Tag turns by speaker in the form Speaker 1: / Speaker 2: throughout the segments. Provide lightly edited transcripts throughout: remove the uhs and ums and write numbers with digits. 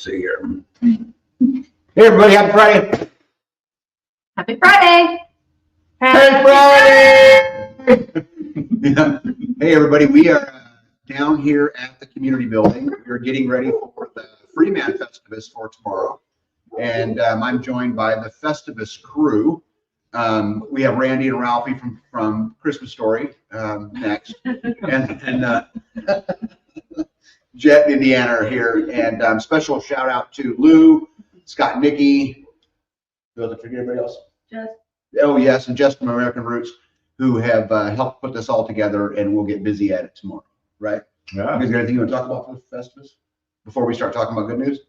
Speaker 1: see here. Hey, everybody, happy Friday.
Speaker 2: Happy Friday.
Speaker 1: Happy Friday. Yeah. Hey, everybody, we are down here at the community building. We're getting ready for the Freeman Festivus for tomorrow. And I'm joined by the Festivus crew. We have Randy and Ralphie from Christmas Story next. And Jet and Indiana are here. And special shout out to Lou, Scott, Nikki. Did I forget anybody else?
Speaker 2: Just.
Speaker 1: Oh, yes, and Just from American Roots, who have helped put this all together, and we'll get busy at it tomorrow, right?
Speaker 3: Yeah.
Speaker 1: You guys got anything you want to talk about for the Festivus before we start talking about good news?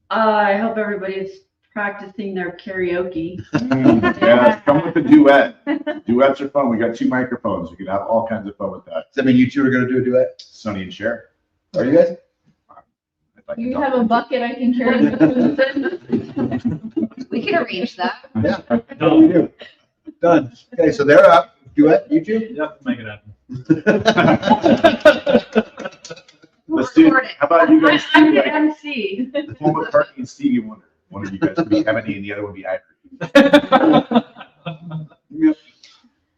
Speaker 2: I hope everybody's practicing their karaoke.
Speaker 3: Yeah, come with a duet. Duets are fun. We got 2 microphones. You can have all kinds of fun with that.
Speaker 1: Does that mean you two are going to do a duet?
Speaker 3: Sonny and Cher.
Speaker 1: Are you guys?
Speaker 4: You have a bucket I can carry the food in.
Speaker 2: We can arrange that.
Speaker 1: Yeah. Done. Done. Okay, so they're up. Duet, you two?
Speaker 5: Yep, make it happen.
Speaker 3: Let's do. How about you guys?
Speaker 2: I'm
Speaker 3: do
Speaker 2: the
Speaker 3: like
Speaker 2: MC.
Speaker 3: Paul McCartney and Stevie Wonder. One of you guys would be Ebony and the other would be Ivory.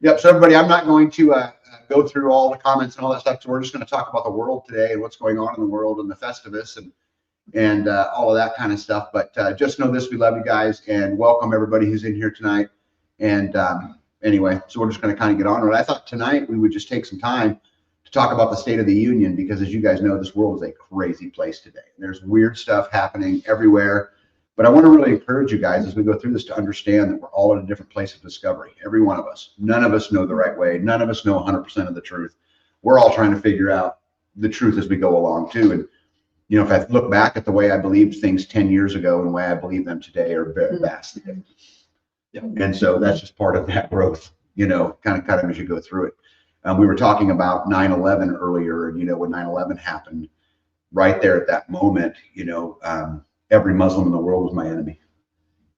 Speaker 1: Yep. So everybody, I'm not going to go through all the comments and all that stuff. So we're just going to talk about the world today and what's going on in the world and the Festivus and all of that kind of stuff. But just know this: we love you guys and welcome everybody who's in here tonight. And anyway, so we're just going to kind of get on with it. I thought tonight we would just take some time to talk about the State of the Union because, as you guys know, this world is a crazy place today. There's weird stuff happening everywhere. But I want to really encourage you guys as we go through this to understand that we're all at a different place of discovery. Every one of us. None of us know the right way. None of us know 100% of the truth. We're all trying to figure out the truth as we go along too. And you know, if I look back at the way I believed things 10 years ago and the way I believe them today are very vastly different. Yeah. And so that's just part of that growth, you know, kind of as you go through it. We were talking about 9/11 earlier, and you know, when 9/11 happened, right there at that moment, you know, every Muslim in the world was my enemy.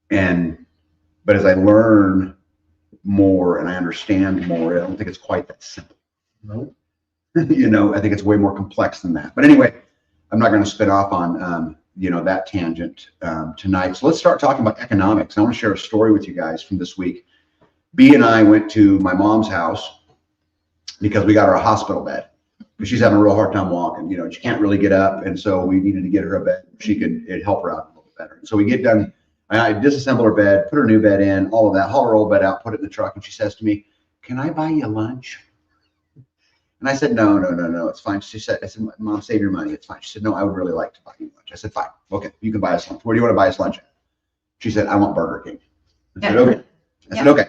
Speaker 1: But as I learn more and I understand more, I don't think it's quite that simple.
Speaker 5: No.
Speaker 1: You know, I think it's way more complex than that. But anyway, I'm not going to spin off on, you know, that tangent tonight. So let's start talking about economics. I want to share a story with you guys from this week. B and I went to my mom's house because we got her a hospital bed. Because she's having a real hard time walking, you know, she can't really get up. And so we needed to get her a bed. It'd help her out a little bit better. So we get done, I disassemble her bed, put her new bed in, all of that, haul her old bed out, put it in the truck. And she says to me, "Can I buy you lunch?" And I said, no, it's fine. I said, "Mom, save your money. It's fine." She said, "No, I would really like to buy you lunch." I said, "Fine. Okay, you can buy us lunch. Where do you want to buy us lunch at?" She said, "I want Burger King." I said, "Okay." I said, "Okay."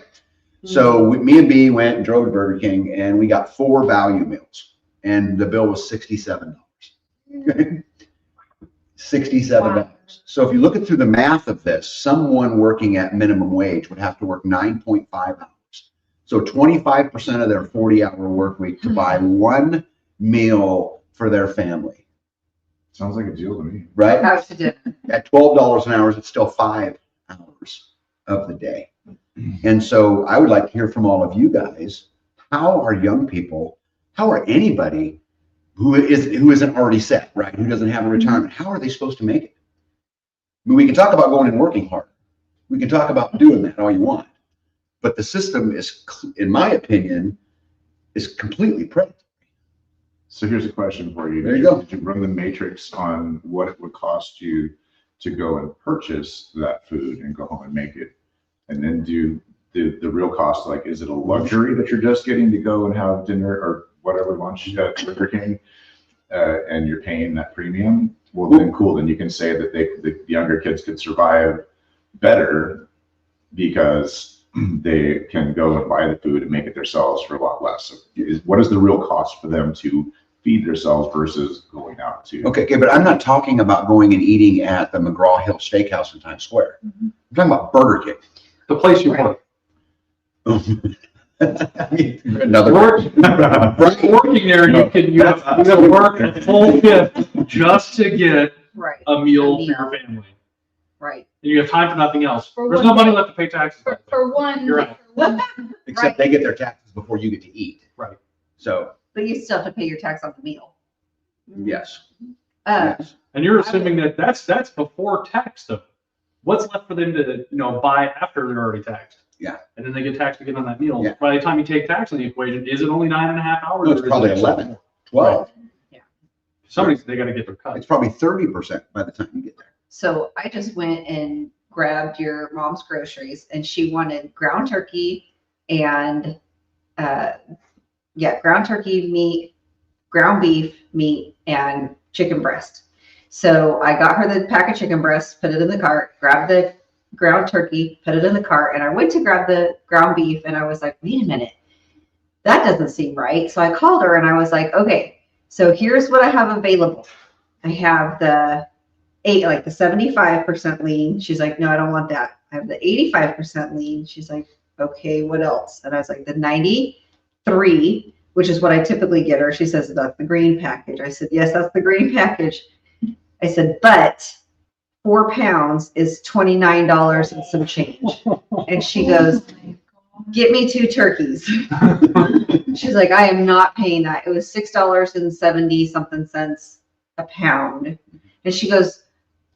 Speaker 1: So me and B went and drove to Burger King and we got 4 value meals. And the bill was $67. $67. Wow. So if you look at through the math of this, someone working at minimum wage would have to work 9.5 hours. So 25% of their 40-hour work week to buy 1 meal for their family.
Speaker 3: Sounds like a deal to me.
Speaker 1: Right?
Speaker 2: Out to dinner.
Speaker 1: At $12 an hour, it's still 5 hours of the day. And so I would like to hear from all of you guys. How are young people, how are anybody who isn't already set, right? Who doesn't have a retirement, how are they supposed to make it? I mean, we can talk about going and working hard. We can talk about doing that all you want. But the system is, in my opinion, is completely predatory.
Speaker 3: So here's a question for you.
Speaker 1: There you go.
Speaker 3: Did you run the matrix on what it would cost you to go and purchase that food and go home and make it? And then do the real cost, like, is it a luxury that you're just getting to go and have dinner or whatever lunch at Burger King, and you're paying that premium? Well, then cool. Then you can say that the younger kids could survive better because they can go and buy the food and make it themselves for a lot less. So what is the real cost for them to feed themselves versus going out to?
Speaker 1: Okay, but I'm not talking about going and eating at the McGraw-Hill Steakhouse in Times Square. I'm talking about Burger King.
Speaker 5: The place you work.
Speaker 1: Another
Speaker 5: Working there, you have to work a full shift just to get a meal for your family.
Speaker 2: Right.
Speaker 5: And you have time for nothing else.
Speaker 4: For
Speaker 5: There's
Speaker 4: one
Speaker 5: no money
Speaker 4: day.
Speaker 5: left to pay taxes.
Speaker 4: For one.
Speaker 5: You're right.
Speaker 1: Except they get their taxes before you get to eat.
Speaker 5: Right.
Speaker 1: So
Speaker 2: But you still have to pay your tax on the meal.
Speaker 1: yes.
Speaker 2: Uh,
Speaker 1: Yes.
Speaker 5: And you're assuming that that's before tax though. What's left for them to, buy after they're already taxed?
Speaker 1: Yeah.
Speaker 5: And then they get taxed again on that meal.
Speaker 1: Yeah.
Speaker 5: By the time you take tax on the equation, is it only 9.5 hours?
Speaker 1: No, it's
Speaker 5: or is
Speaker 1: probably
Speaker 5: it
Speaker 1: 11, 12.
Speaker 5: They got to get their cut.
Speaker 1: It's probably 30% by the time you get there.
Speaker 2: So I just went and grabbed your mom's groceries and she wanted ground turkey and, ground turkey meat, ground beef meat, and chicken breast. So I got her the pack of chicken breasts, put it in the cart, grabbed the ground turkey, put it in the cart, and I went to grab the ground beef and I was like, wait a minute, that doesn't seem right. So I called her and I was like, okay, so here's what I have available. I have the 75% lean. She's like, no, I don't want that. I have the 85% lean. She's like, okay, what else? And I was like, the 93, which is what I typically get her. She says, that's the green package. I said, yes, that's the green package. I said, but 4 pounds is $29 and some change. And she goes, get me 2 turkeys. She's like, I am not paying that. It was $6.70 something cents a pound. And she goes,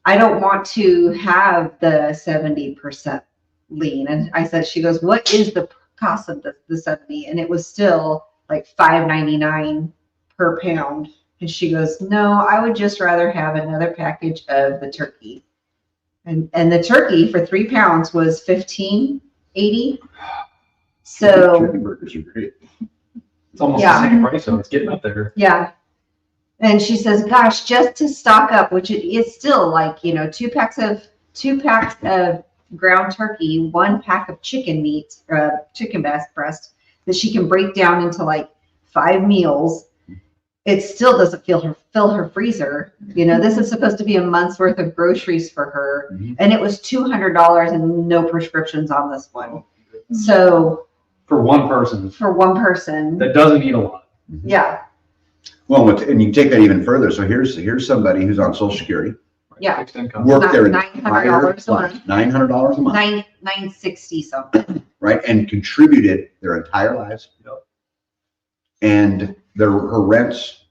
Speaker 2: I don't want to have the 70% lean. And I said, she goes, what is the cost of the 70? And it was still like $5.99 per pound. And she goes, no, I would just rather have another package of the turkey. And the turkey for 3 pounds was $15.80. So
Speaker 3: Turkey burgers are great.
Speaker 5: It's almost
Speaker 2: Yeah.
Speaker 5: the same price, so it's getting up there.
Speaker 2: yeah. And she says, gosh, just to stock up, which is still like, 2 packs of ground turkey, 1 pack of chicken meat, chicken breast that she can break down into like 5 meals. It still doesn't fill her freezer. This is supposed to be a month's worth of groceries for her.
Speaker 1: Mm-hmm.
Speaker 2: And it was $200 and no prescriptions on this one. So
Speaker 5: For one person
Speaker 2: for one person,
Speaker 5: that doesn't eat a lot.
Speaker 2: yeah,
Speaker 1: Well, and you can take that even further. So here's somebody who's on Social Security,
Speaker 2: Yeah.
Speaker 5: Fixed income.
Speaker 1: worked their
Speaker 2: $900
Speaker 1: entire
Speaker 2: a
Speaker 1: life,
Speaker 2: month.
Speaker 1: $900 a month,
Speaker 2: $960 something.
Speaker 1: right? And contributed their entire lives.
Speaker 5: Yep.
Speaker 1: And her rent's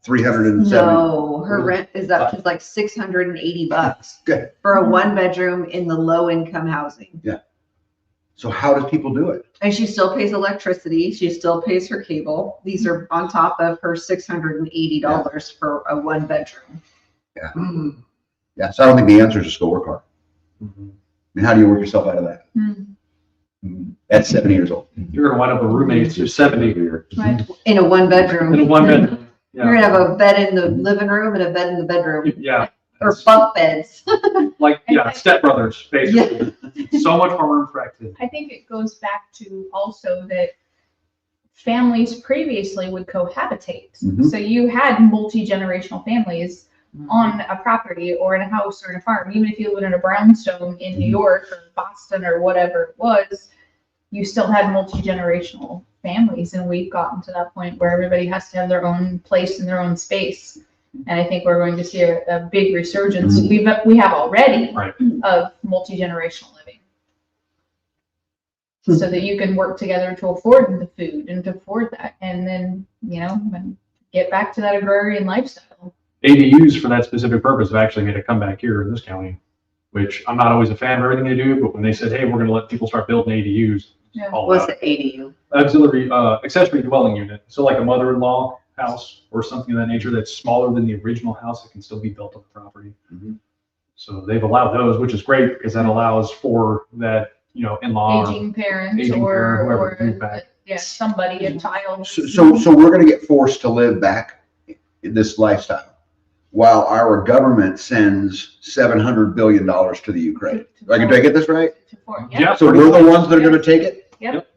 Speaker 1: $370.
Speaker 2: No, her rent is up to like $680
Speaker 1: Good.
Speaker 2: for a 1-bedroom in the low income housing.
Speaker 1: So how does people do it?
Speaker 2: And she still pays electricity. She still pays her cable. These are on top of her $680 for a 1-bedroom.
Speaker 1: Yeah. Yeah. So I don't think the answer is just go work hard.
Speaker 5: Mhm.
Speaker 1: I mean, how do you work yourself out of that? At 70 years old.
Speaker 5: You're gonna wind up with roommates who's 70
Speaker 4: Right.
Speaker 2: In a 1-bedroom.
Speaker 5: in one bedroom.
Speaker 2: You're gonna have a bed in the living room and a bed in the bedroom,
Speaker 5: Yeah.
Speaker 2: or bunk beds.
Speaker 5: Stepbrothers, basically. So much more room for activity.
Speaker 4: I think it goes back to also that families previously would cohabitate.
Speaker 1: Mhm.
Speaker 4: So you had multi-generational families on a property or in a house or in a farm. Even if you lived in a brownstone in New York or Boston or whatever it was, you still had multi-generational families. And we've gotten to that point where everybody has to have their own place and their own space. And I think we're going to see a big resurgence. We have already
Speaker 5: Right.
Speaker 4: of multi-generational living. So that you can work together to afford the food and to afford that. And then, and get back to that agrarian lifestyle.
Speaker 5: ADUs for that specific purpose have actually made a comeback here in this county, which I'm not always a fan of everything they do, but when they said, hey, we're gonna let people start building ADUs,
Speaker 4: Yeah.
Speaker 5: all
Speaker 2: What's
Speaker 5: about
Speaker 2: the ADU?
Speaker 5: auxiliary, accessory dwelling unit. So like a mother-in-law house or something of that nature that's smaller than the original house that can still be built on the property.
Speaker 1: Mhm.
Speaker 5: So they've allowed those, which is great because that allows for that, in-law.
Speaker 4: Aging parents
Speaker 5: aging parent, whoever
Speaker 4: or
Speaker 5: moved back.
Speaker 4: somebody, a child.
Speaker 1: So we're going to get forced to live back in this lifestyle while our government sends $700 billion to the Ukraine. Did I get this right?
Speaker 5: Yeah.
Speaker 1: So we're the ones that are going to take it?
Speaker 4: Yep.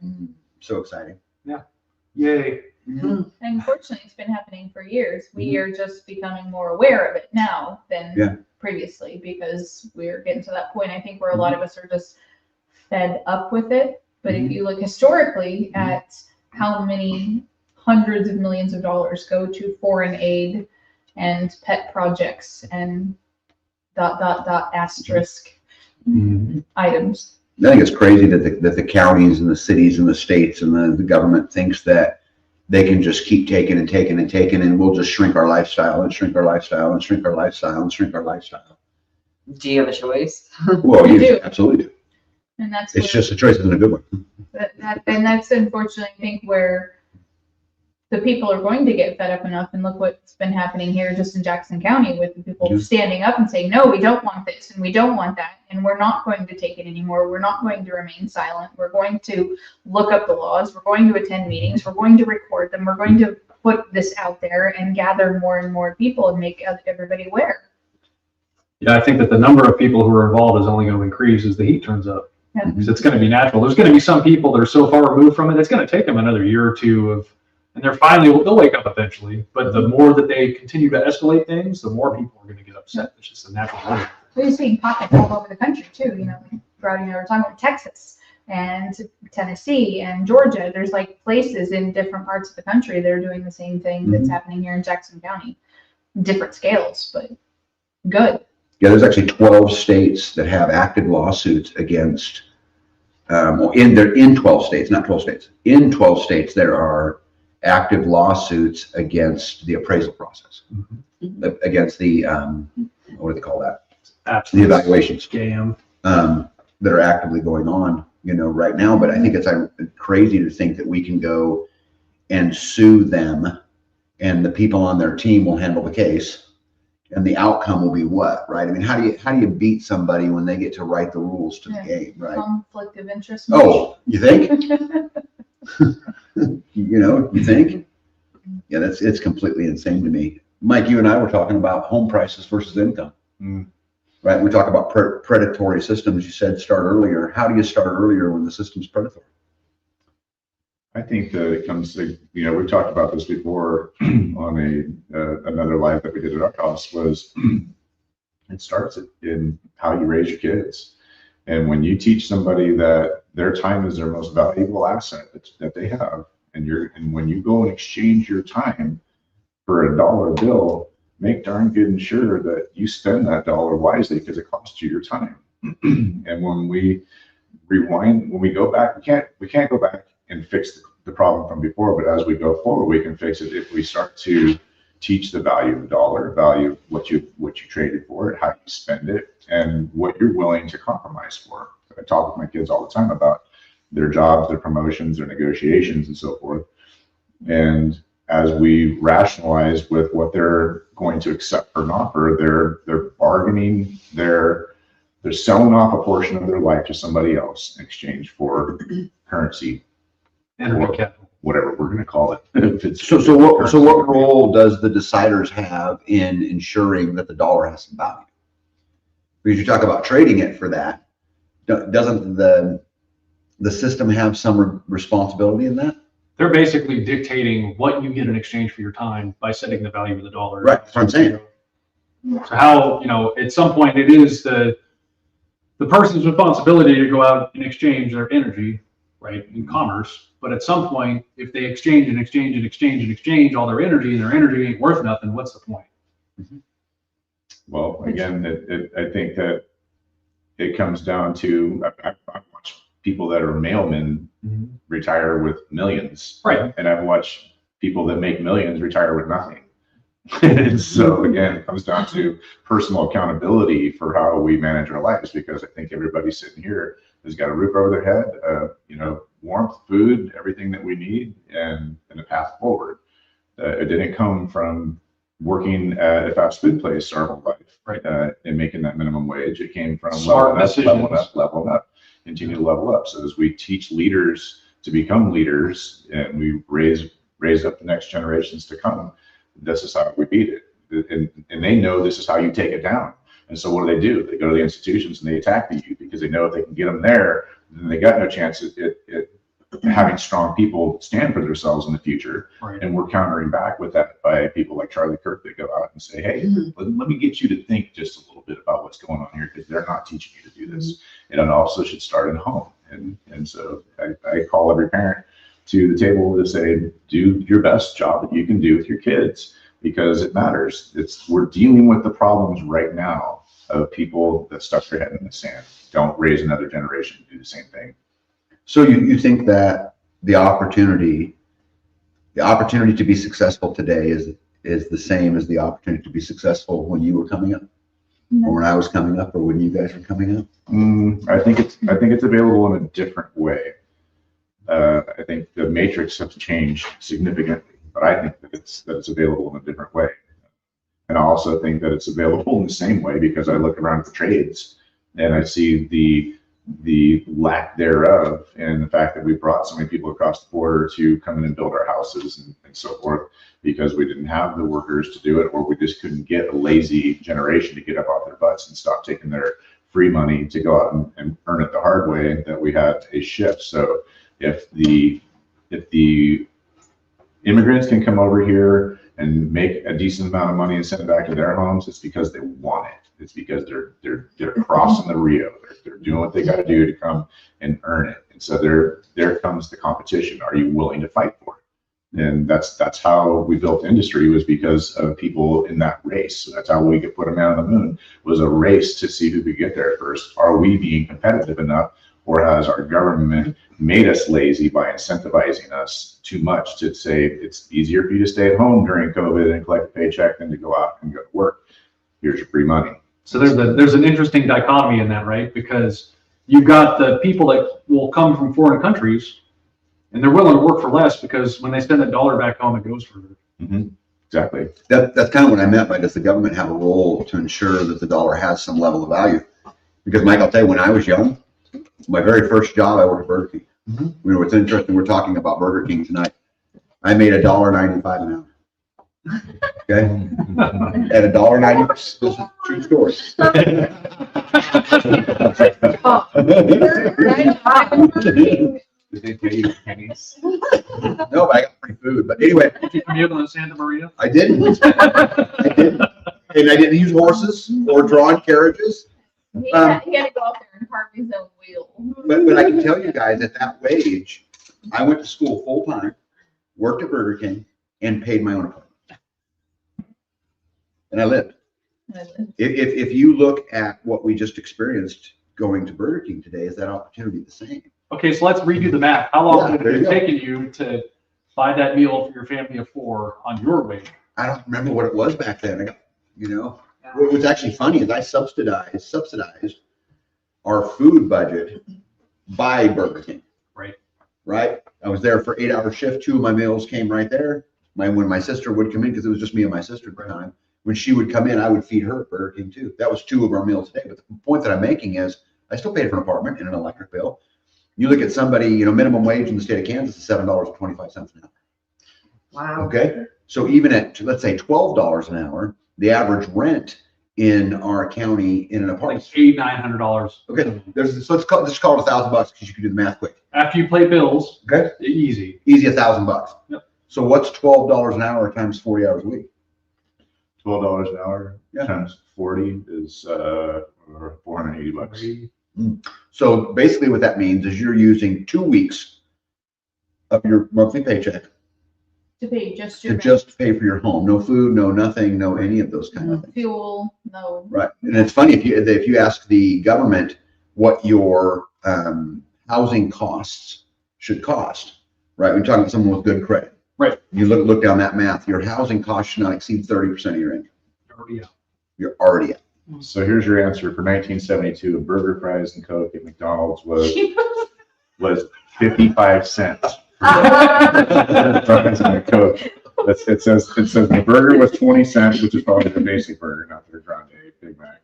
Speaker 1: So exciting.
Speaker 5: Yay.
Speaker 4: And unfortunately, it's been happening for years. We are just becoming more aware of it now than previously because we're getting to that point, I think, where a lot of us are just fed up with it. But if you look historically at how many hundreds of millions of dollars go to foreign aid and pet projects and ... asterisk items.
Speaker 1: I think it's crazy that the counties and the cities and the states and the government thinks that they can just keep taking and taking and taking, and we'll just shrink our lifestyle and shrink our lifestyle and shrink our lifestyle and shrink our lifestyle.
Speaker 2: Do you have a choice?
Speaker 1: Well,
Speaker 4: You
Speaker 1: you
Speaker 4: do.
Speaker 1: absolutely do.
Speaker 4: And that's
Speaker 1: It's just a choice isn't a good one.
Speaker 4: and that's unfortunately, I think, where the people are going to get fed up enough. And look what's been happening here just in Jackson County with the people
Speaker 1: Yeah.
Speaker 4: standing up and saying, no, we don't want this and we don't want that. And we're not going to take it anymore. We're not going to remain silent. We're going to look up the laws. We're going to attend meetings. We're going to record them. We're going to put this out there and gather more and more people and make everybody aware.
Speaker 5: Yeah, I think that the number of people who are involved is only going to increase as the heat turns up.
Speaker 4: Yeah.
Speaker 5: Because it's going to be natural. There's going to be some people that are so far removed from it, it's going to take them another year or two of, and they'll wake up eventually. But the more that they continue to escalate things, the more people are going to get upset. It's just a natural way.
Speaker 4: We're seeing pockets all over the country too, Brody and I were talking about Texas and Tennessee and Georgia. There's like places in different parts of the country that are doing the same thing that's happening here in Jackson County. Different scales, but good.
Speaker 1: Yeah, there's actually 12 states that have active lawsuits against, in 12 states, not 12 states. In 12 states, there are active lawsuits against the appraisal process, against the, what do they call that? The
Speaker 5: Absolutely.
Speaker 1: evaluations
Speaker 5: Scam.
Speaker 1: that are actively going on, right now. But I think it's crazy to think that we can go and sue them and the people on their team will handle the case. And the outcome will be what, right? I mean, how do you beat somebody when they get to write the rules to the game, right?
Speaker 4: Conflict of interest.
Speaker 1: Oh, you think? You think? Yeah, it's completely insane to me. Mike, you and I were talking about home prices versus income, right? We talk about predatory systems. You said start earlier. How do you start earlier when the system's predatory?
Speaker 3: I think that it comes to, we've talked about this before on another live that we did at our house, was it starts in how you raise your kids. And when you teach somebody that their time is their most valuable asset that they have, and when you go and exchange your time for a dollar bill, make darn good and sure that you spend that dollar wisely, because it costs you your time. And when we rewind, when we go back, we can't go back and fix the problem from before, but as we go forward, we can fix it if we start to teach the value of the dollar, value of what you traded for it, how you spend it, and what you're willing to compromise for. I talk with my kids all the time about their jobs, their promotions, their negotiations, and so forth. And as we rationalize with what they're going to accept for an offer, they're bargaining, they're selling off a portion of their life to somebody else in exchange for currency.
Speaker 5: Energy capital.
Speaker 3: Whatever we're going to call it.
Speaker 1: So what role does the deciders have in ensuring that the dollar has some value? Because you talk about trading it for that, doesn't the system have some responsibility in that?
Speaker 5: They're basically dictating what you get in exchange for your time by setting the value of the dollar.
Speaker 1: Right, that's what I'm saying.
Speaker 5: So how, at some point it is the person's responsibility to go out and exchange their energy, right, in commerce. But at some point, if they exchange and exchange and exchange and exchange all their energy, and their energy ain't worth nothing, what's the point?
Speaker 3: Well, again, I think that it comes down to, I've watched people that are mailmen retire with millions.
Speaker 5: Right.
Speaker 3: And I've watched people that make millions retire with nothing. And so again, it comes down to personal accountability for how we manage our lives, because I think everybody sitting here has got a roof over their head, warmth, food, everything that we need, and a path forward. It didn't come from working at a fast food place our whole life,
Speaker 5: right?
Speaker 3: And making that minimum wage. It came from
Speaker 5: Smart
Speaker 3: leveling up, continue to level up. So as we teach leaders to become leaders, and we raise up the next generations to come, this is how we beat it. And they know this is how you take it down. And so what do? They go to the institutions and they attack the youth, because they know if they can get them there, then they got no chance at having strong people stand for themselves in the future.
Speaker 5: Right.
Speaker 3: And we're countering back with that by people like Charlie Kirk that go out and say, hey, let me get you to think just a little bit about what's going on here, because they're not teaching you to do this. And it also should start in home. And so I call every parent to the table to say, do your best job that you can do with your kids, because it matters. We're dealing with the problems right now of people that stuck their head in the sand. Don't raise another generation to do the same thing.
Speaker 1: So you think that the opportunity the opportunity to be successful today is the same as the opportunity to be successful when you were coming up, or when I was coming up, or when you guys were coming up?
Speaker 3: I think it's available in a different way. I think the matrix has changed significantly, but I think that it's available in a different way. And I also think that it's available in the same way because I look around at the trades and I see the lack thereof, and the fact that we brought so many people across the border to come in and build our houses and so forth, because we didn't have the workers to do it, or we just couldn't get a lazy generation to get up off their butts and stop taking their free money to go out and earn it the hard way, that we had a shift. So if the immigrants can come over here and make a decent amount of money and send it back to their homes, it's because they want it. It's because they're crossing the Rio. They're doing what they got to do to come and earn it. And so there comes the competition. Are you willing to fight for it? And that's how we built industry, was because of people in that race. So that's how we could put a man on the moon, was a race to see who could get there first. Are we being competitive enough, or has our government made us lazy by incentivizing us too much to say it's easier for you to stay at home during COVID and collect a paycheck than to go out and go to work? Here's your free money.
Speaker 5: So there's an interesting dichotomy in that, right? Because you've got the people that will come from foreign countries and they're willing to work for less because when they send a dollar back home, it goes further.
Speaker 3: Mm-hmm. Exactly.
Speaker 1: That's kind of what I meant by, does the government have a role to ensure that the dollar has some level of value? Because Mike, I'll tell you, when I was young, my very first job, I worked at Burger King.
Speaker 5: Mm-hmm.
Speaker 1: You know, it's interesting, we're talking about Burger King tonight. I made $1.95 an hour. Okay, at $1.90. This is a true story.
Speaker 3: Did they pay you pennies?
Speaker 1: No, but I got free food. But anyway,
Speaker 5: Did you commute on the Santa Maria?
Speaker 1: I didn't. I didn't. And I didn't use horses or drawn carriages.
Speaker 4: He had to go out there and carve his own wheel.
Speaker 1: But I can tell you guys, at that wage, I went to school full time, worked at Burger King, and paid my own apartment. And I lived. If you look at what we just experienced going to Burger King today, is that opportunity the same?
Speaker 5: Okay, so let's redo the math. How long
Speaker 1: Yeah,
Speaker 5: would
Speaker 1: there
Speaker 5: it
Speaker 1: you
Speaker 5: have
Speaker 1: go.
Speaker 5: taken you to buy that meal for your family of 4 on your wage?
Speaker 1: I don't remember what it was back then. I got, you know, what was actually funny is I subsidized our food budget by Burger King. Right. I was there for 8-hour shift. 2 of my meals came right there. When my sister would come in, because it was just me and my sister at the time, when she would come in, I would feed her at Burger King too. That was 2 of our meals a day. But the point that I'm making is I still paid for an apartment and an electric bill. You look at somebody, you know, minimum wage in the state of Kansas is $7.25 an hour.
Speaker 2: Wow.
Speaker 1: Okay. So even at, let's say, $12 an hour, the average rent in our county in an
Speaker 5: Like
Speaker 1: apartment.
Speaker 5: $800-900.
Speaker 1: Okay. Let's call it $1,000 because you can do the math quick.
Speaker 5: After you pay bills,
Speaker 1: Okay.
Speaker 5: easy.
Speaker 1: Easy, $1,000.
Speaker 5: Yep.
Speaker 1: So what's $12 an hour times 40 hours a week?
Speaker 3: $12 an hour
Speaker 1: Yeah.
Speaker 3: times 40 is $480.
Speaker 1: So basically what that means is you're using 2 weeks of your monthly paycheck
Speaker 4: To pay just
Speaker 1: to
Speaker 4: your
Speaker 1: just pay for your home. No food, no nothing, no any of those kind of things.
Speaker 4: fuel, no.
Speaker 1: Right. And it's funny, if you ask the government what your housing costs should cost, right? We're talking about someone with good credit.
Speaker 5: Right.
Speaker 1: You look down that math, your housing cost should not exceed 30% of your income.
Speaker 5: Yeah.
Speaker 1: You're already at.
Speaker 3: So here's your answer. For 1972, a burger, fries, and Coke at McDonald's was 55 cents. Fries and a Coke. It says the burger was 20 cents, which is probably the basic burger, not their Grande Big Mac.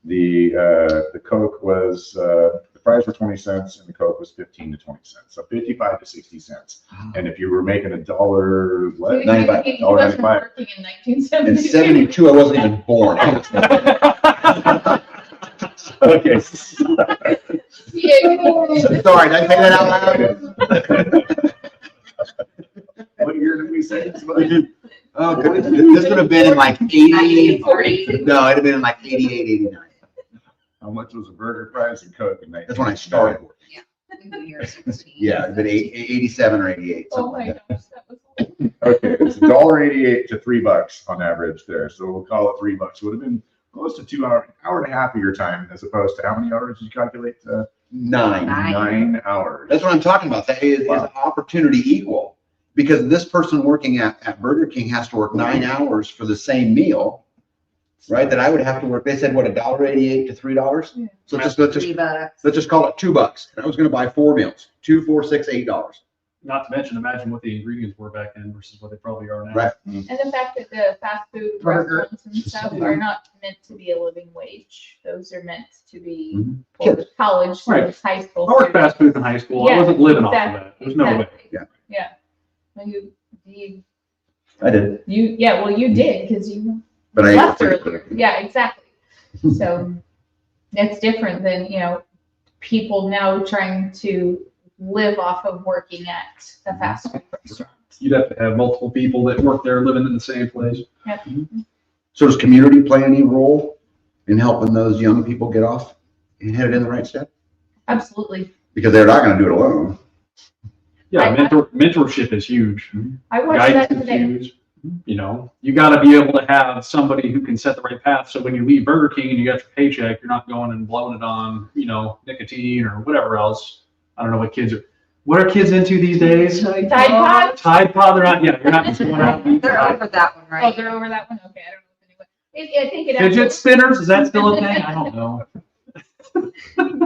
Speaker 3: The Coke was the fries were 20 cents and the Coke was 15 to 20 cents. So 55 to 60 cents. And if you were making $1, what?
Speaker 1: 95.
Speaker 4: He wasn't
Speaker 3: $1.95.
Speaker 4: working in
Speaker 1: In
Speaker 4: 1972.
Speaker 1: 72, I wasn't even born.
Speaker 3: Okay.
Speaker 1: Sorry, did I say that out loud?
Speaker 3: What year did we say?
Speaker 1: Oh, goodness. This would have been in like 80.
Speaker 2: 1940.
Speaker 1: No, it'd have been in like 88, 89.
Speaker 3: How much was a burger, fries, and Coke in 19?
Speaker 1: That's when I started working.
Speaker 2: You're 16.
Speaker 1: Yeah, it'd been 87 or 88.
Speaker 4: Oh
Speaker 1: Something
Speaker 4: my
Speaker 1: like that.
Speaker 4: gosh, that was.
Speaker 3: Okay, it's $1.88 to $3 on average there. So we'll call it $3. It would have been close to 2 hours, hour and a half of your time, as opposed to how many hours did you calculate?
Speaker 1: 9.
Speaker 3: 9 hours.
Speaker 1: That's what I'm talking about. That is opportunity equal. because this person working at Burger King has to work 9 hours for the same meal, right? That I would have to work, they said, what, $1.88 to $3?
Speaker 4: Yeah.
Speaker 1: So let's
Speaker 2: $3.
Speaker 1: just call it $2. And I was gonna buy 4 meals, 2, 4, 6, $8.
Speaker 5: Not to mention, imagine what the ingredients were back then versus what they probably are now.
Speaker 1: Right.
Speaker 4: And the fact that the fast food
Speaker 2: Burger.
Speaker 4: restaurants and stuff are not meant to be a living wage. Those are meant to be
Speaker 1: Mhm.
Speaker 4: for
Speaker 1: Kids.
Speaker 4: college,
Speaker 5: Right.
Speaker 4: students, high school.
Speaker 5: I worked
Speaker 4: students.
Speaker 5: fast food in high school. I
Speaker 4: Yeah,
Speaker 5: wasn't living off of
Speaker 4: exactly,
Speaker 5: that. There's no way.
Speaker 4: exactly.
Speaker 1: Yeah.
Speaker 4: Yeah. Well, you,
Speaker 1: I did.
Speaker 4: yeah, well, you did, because you
Speaker 1: But I
Speaker 4: left earlier. Yeah, exactly. So it's different than, people now trying to live off of working at a fast food restaurant.
Speaker 5: You'd have to have multiple people that work there living in the same place.
Speaker 1: So does community play any role in helping those young people get off and headed in the right step?
Speaker 4: Absolutely.
Speaker 1: Because they're not gonna do it alone.
Speaker 5: Yeah, mentorship is huge.
Speaker 4: I watched that
Speaker 5: Guidance is
Speaker 4: today.
Speaker 5: huge. You got to be able to have somebody who can set the right path. So when you leave Burger King and you got your paycheck, you're not going and blowing it on, nicotine or whatever else. I don't know what are kids into these days?
Speaker 4: Tide Pod?
Speaker 5: Tide Pod, they're not, you're not just going out. and eating
Speaker 2: They're
Speaker 5: Tide.
Speaker 2: over that one,
Speaker 4: Oh,
Speaker 2: right?
Speaker 4: they're over that one? Okay, I don't know if anyone. I think it
Speaker 5: Fidget
Speaker 4: actually,
Speaker 5: spinners, is that still a thing? I don't know.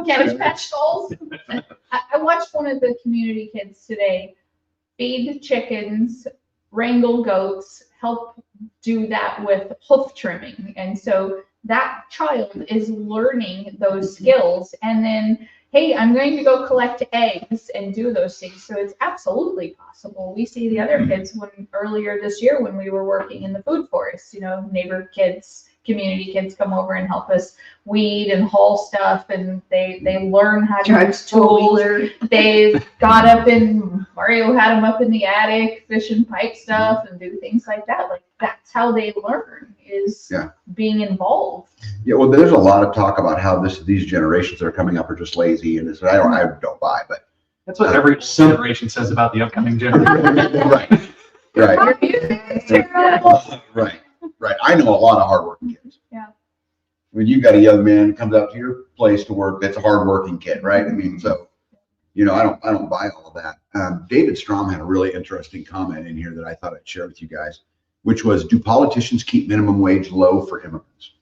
Speaker 4: Cabbage Patch Dolls. I watched one of the community kids today feed chickens, wrangle goats, help do that with hoof trimming. And so that child is learning those skills. And then, hey, I'm going to go collect eggs and do those things. So it's absolutely possible. We see the other kids earlier this year when we were working in the food forest, neighbor kids, community kids come over and help us weed and haul stuff, and they learn how to use tools. They got up in Mario had them up in the attic, fishing pipe stuff and do things like that. Like that's how they learn, is being involved.
Speaker 1: Yeah, well, there's a lot of talk about how these generations that are coming up are just lazy, and this, I don't buy, but
Speaker 5: That's what every generation says about the upcoming generation.
Speaker 1: right, right,
Speaker 4: Our music is terrible.
Speaker 1: right. I know a lot of hardworking kids.
Speaker 4: Yeah.
Speaker 1: When you got a young man who comes out to your place to work, that's a hardworking kid, right? I mean, so, I don't buy all of that. David Strom had a really interesting comment in here that I thought I'd share with you guys, which was, do politicians keep minimum wage low for immigrants?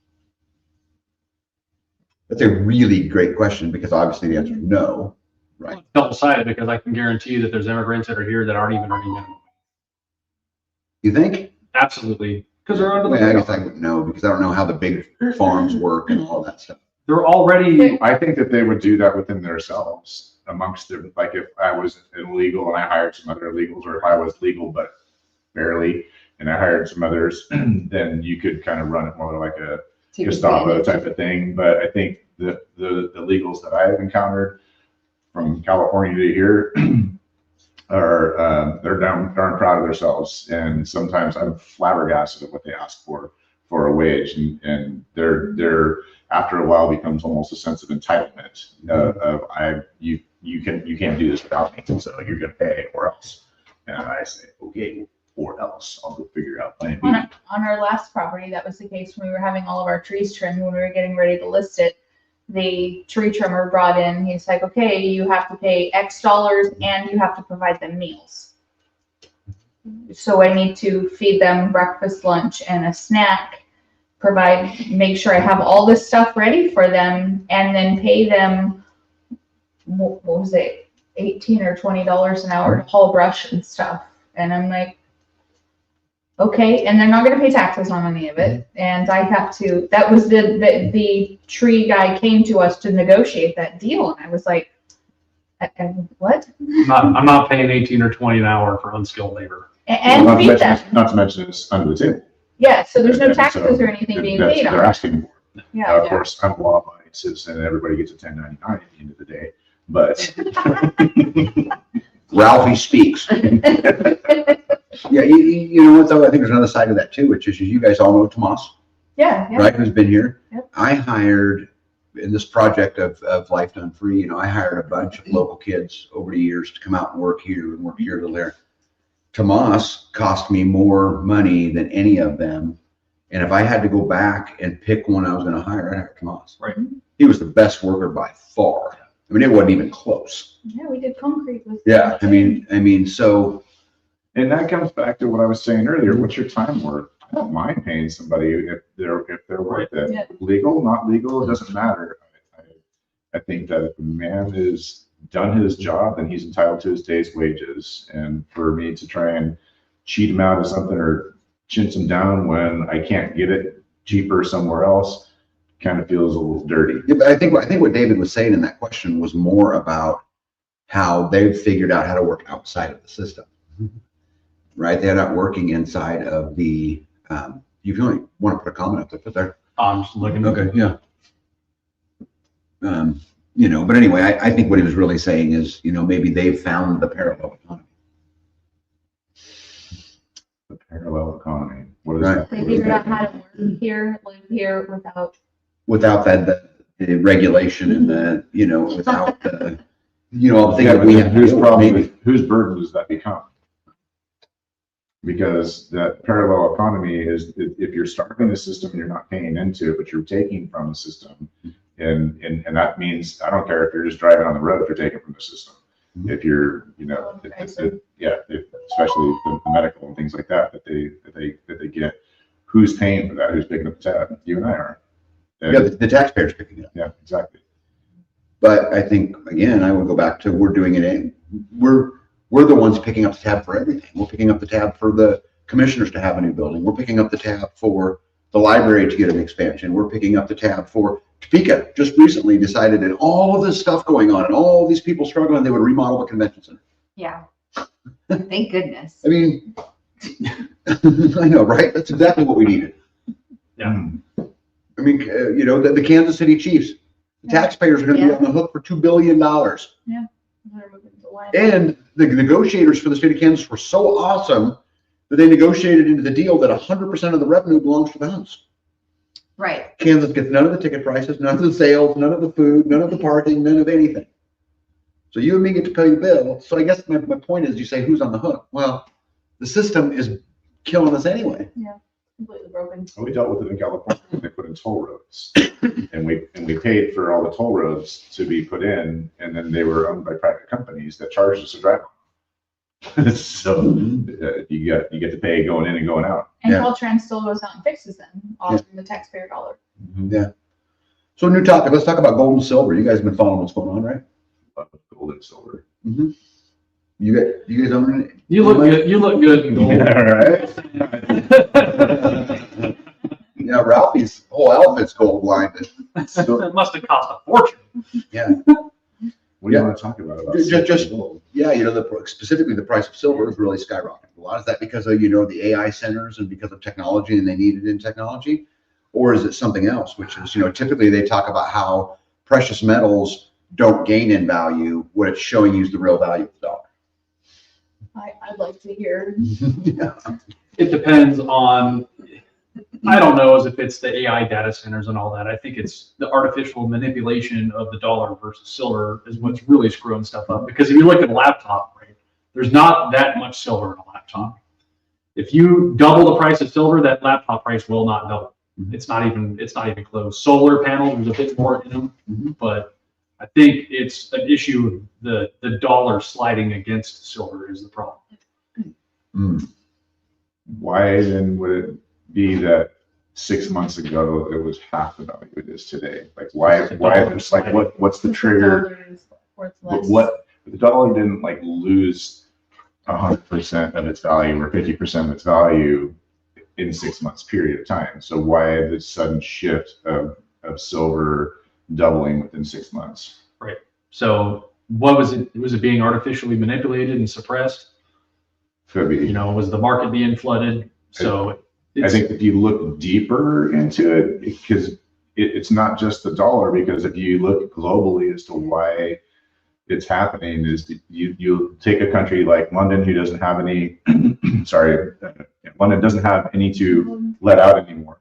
Speaker 1: That's a really great question, because obviously the answer is no, right?
Speaker 5: Double-sided, because I can guarantee you that there's immigrants that are here that aren't even earning minimum.
Speaker 1: You think?
Speaker 5: Absolutely, because they're under the.
Speaker 1: I guess I wouldn't know, because I don't know how the big farms work and all that stuff.
Speaker 5: They're already.
Speaker 3: I think that they would do that within themselves amongst their, like if I was illegal and I hired some other illegals, or if I was legal but barely and I hired some others, then you could kind of run it more like a Gestapo type of thing. But I think the illegals that I have encountered from California to here are they're darn proud of themselves, and sometimes I'm flabbergasted at what they ask for a wage, and they're after a while becomes almost a sense of entitlement of you can't do this without me, so you're gonna pay or else. And I say, okay, or else I'll go figure out plan B.
Speaker 4: On our last property, that was the case when we were having all of our trees trimmed, when we were getting ready to list it. The tree trimmer brought in, he's like, okay, you have to pay X dollars and you have to provide them meals. So I need to feed them breakfast, lunch, and a snack, make sure I have all this stuff ready for them, and then pay them, what was it, $18 or $20 an hour to haul brush and stuff. And I'm like, okay, and they're not gonna pay taxes on any of it, and I have to, that was the tree guy came to us to negotiate that deal, and I was like, what?
Speaker 5: I'm not paying 18 or 20 an hour for unskilled labor.
Speaker 4: And
Speaker 3: Well,
Speaker 4: feed them.
Speaker 3: not to mention it's under the table.
Speaker 4: Yeah, so there's no
Speaker 3: And so
Speaker 4: taxes or anything being
Speaker 3: that's
Speaker 4: paid
Speaker 3: what
Speaker 4: on
Speaker 3: they're
Speaker 4: it.
Speaker 3: asking for.
Speaker 4: Yeah.
Speaker 3: Of course, I'm a law-abiding citizen, and everybody gets a 1099 at the end of the day, but
Speaker 1: Ralphie speaks. Yeah, you know what though? I think there's another side of that too, which is you guys all know Tomas,
Speaker 4: Yeah, yeah.
Speaker 1: right? Who's been here?
Speaker 4: Yep.
Speaker 1: I hired in this project of Life Done Free. I hired a bunch of local kids over the years to come out and work here and work here to there. Tomas cost me more money than any of them, and if I had to go back and pick one I was going to hire, I'd hire Tomas.
Speaker 5: Right.
Speaker 1: He was the best worker by far. I mean, it wasn't even close.
Speaker 4: Yeah, we did concrete with.
Speaker 1: Yeah, I mean, so,
Speaker 3: And that comes back to what I was saying earlier. What's your time worth? I don't mind paying somebody if they're worth it.
Speaker 4: Yeah.
Speaker 3: Legal, not legal, it doesn't matter. I think that if the man has done his job, then he's entitled to his day's wages. And for me to try and cheat him out of something or chintz him down when I can't get it cheaper somewhere else, kind of feels a little dirty.
Speaker 1: Yeah, but I think what David was saying in that question was more about how they've figured out how to work outside of the system, right? They're not working inside of the. If you only want to put a comment up there, put there.
Speaker 5: I'm just looking.
Speaker 1: Okay, yeah. You know, but anyway, I think what he was really saying is, you know, maybe they've found the parallel economy.
Speaker 3: The parallel economy. What is
Speaker 1: Right.
Speaker 3: that?
Speaker 4: They
Speaker 3: What is
Speaker 4: figured out
Speaker 3: that?
Speaker 4: how to work here, live here
Speaker 1: Without
Speaker 4: without.
Speaker 1: the regulation and the, you know, without the, you know, all the things
Speaker 3: Yeah,
Speaker 1: that
Speaker 3: but
Speaker 1: we
Speaker 3: then
Speaker 1: have.
Speaker 3: whose
Speaker 1: to
Speaker 3: problem,
Speaker 1: maybe.
Speaker 3: whose burden does that become? Because that parallel economy is, if you're starving the system and you're not paying into it, but you're taking from the system, and that means, I don't care if you're just driving on the road, if you're taking from the system.
Speaker 1: Mhm.
Speaker 3: If you're, you know, especially the medical and things like that they get, who's paying for that? Who's picking up the tab? You and I are. And-
Speaker 1: Yeah, the taxpayers picking it up.
Speaker 3: yeah, exactly.
Speaker 1: But I think, again, I would go back to, we're doing it in, we're the ones picking up the tab for everything. We're picking up the tab for the commissioners to have a new building. We're picking up the tab for the library to get an expansion. We're picking up the tab for Topeka. Just recently decided that all of this stuff going on and all these people struggling, they would remodel the convention center.
Speaker 2: Yeah. Thank goodness.
Speaker 1: I mean, I know, right? That's exactly what we needed.
Speaker 5: Yeah.
Speaker 1: I mean, you know, the Kansas City Chiefs, the
Speaker 4: Yeah.
Speaker 1: taxpayers are going to be
Speaker 2: Yeah.
Speaker 1: on the hook for $2 billion.
Speaker 4: They're moving to line.
Speaker 1: And the negotiators for the state of Kansas were so awesome that they negotiated into the deal that 100% of the revenue belongs to the Huns.
Speaker 2: Right.
Speaker 1: Kansas gets none of the ticket prices, none of the sales, none of the food, none of the parking, none of anything. So you and me get to pay the bill. So I guess my point is, you say, who's on the hook? Well, the system is killing us anyway.
Speaker 4: Completely broken.
Speaker 3: We dealt with it in California when they put in toll roads, and we paid for all the toll roads to be put in, and then they were owned by private companies that charged us to drive on. So you get to pay going in and going out.
Speaker 4: And
Speaker 1: Yeah.
Speaker 4: Caltrans still goes out and fixes them, all from the taxpayer dollar.
Speaker 1: So new topic, let's talk about gold and silver. You guys have been following what's going on, right?
Speaker 3: Gold and silver.
Speaker 1: You guys own it?
Speaker 5: You look good. You look good in gold.
Speaker 1: Yeah, Ralphie's whole outfit's gold lined.
Speaker 5: It must have cost a fortune.
Speaker 1: Yeah.
Speaker 3: What do you want to talk about?
Speaker 1: Just-
Speaker 3: gold?
Speaker 1: Yeah, you know, specifically the price of silver is really skyrocketing. A lot is that because of, you know, the AI centers and because of technology and they need it in technology? Or is it something else, which is, you know, typically they talk about how precious metals don't gain in value. What it's showing you is the real value of the dollar.
Speaker 4: I'd like to hear.
Speaker 1: Yeah.
Speaker 5: It depends on, I don't know if it's the AI data centers and all that. I think it's the artificial manipulation of the dollar versus silver is what's really screwing stuff up. Because if you look at a laptop, right, there's not that much silver in a laptop. If you double the price of silver, that laptop price will not double. It's not even close. Solar panels, there's a bit more in them, but I think it's an issue of the dollar sliding against silver is the problem.
Speaker 3: Why then would it be that 6 months ago it was half the value it is today? Like why it's like what's the trigger?
Speaker 4: Dollar is worth less.
Speaker 3: What the dollar didn't like lose 100% of its value or 50% of its value in 6 months period of time. So why the sudden shift of silver doubling within 6 months?
Speaker 5: Right. So what was it? Was it being artificially manipulated and suppressed?
Speaker 3: Could be.
Speaker 5: You know, was the market being flooded? So
Speaker 3: I think if you look deeper into it, because it's not just the dollar, because if you look globally as to why it's happening, is you take a country like London who doesn't have any, London doesn't have any to let out anymore.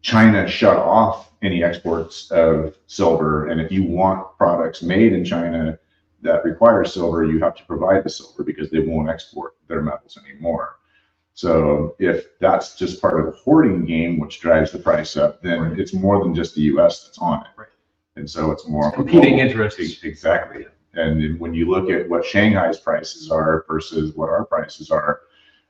Speaker 3: China shut off any exports of silver, and if you want products made in China that require silver, you have to provide the silver because they won't export their metals anymore. So if that's just part of the hoarding game, which drives the price up, then it's more than just the U.S. that's on it.
Speaker 5: Right.
Speaker 3: And so it's more
Speaker 5: competing interests.
Speaker 3: Exactly. And when you look at what Shanghai's prices are versus what our prices are,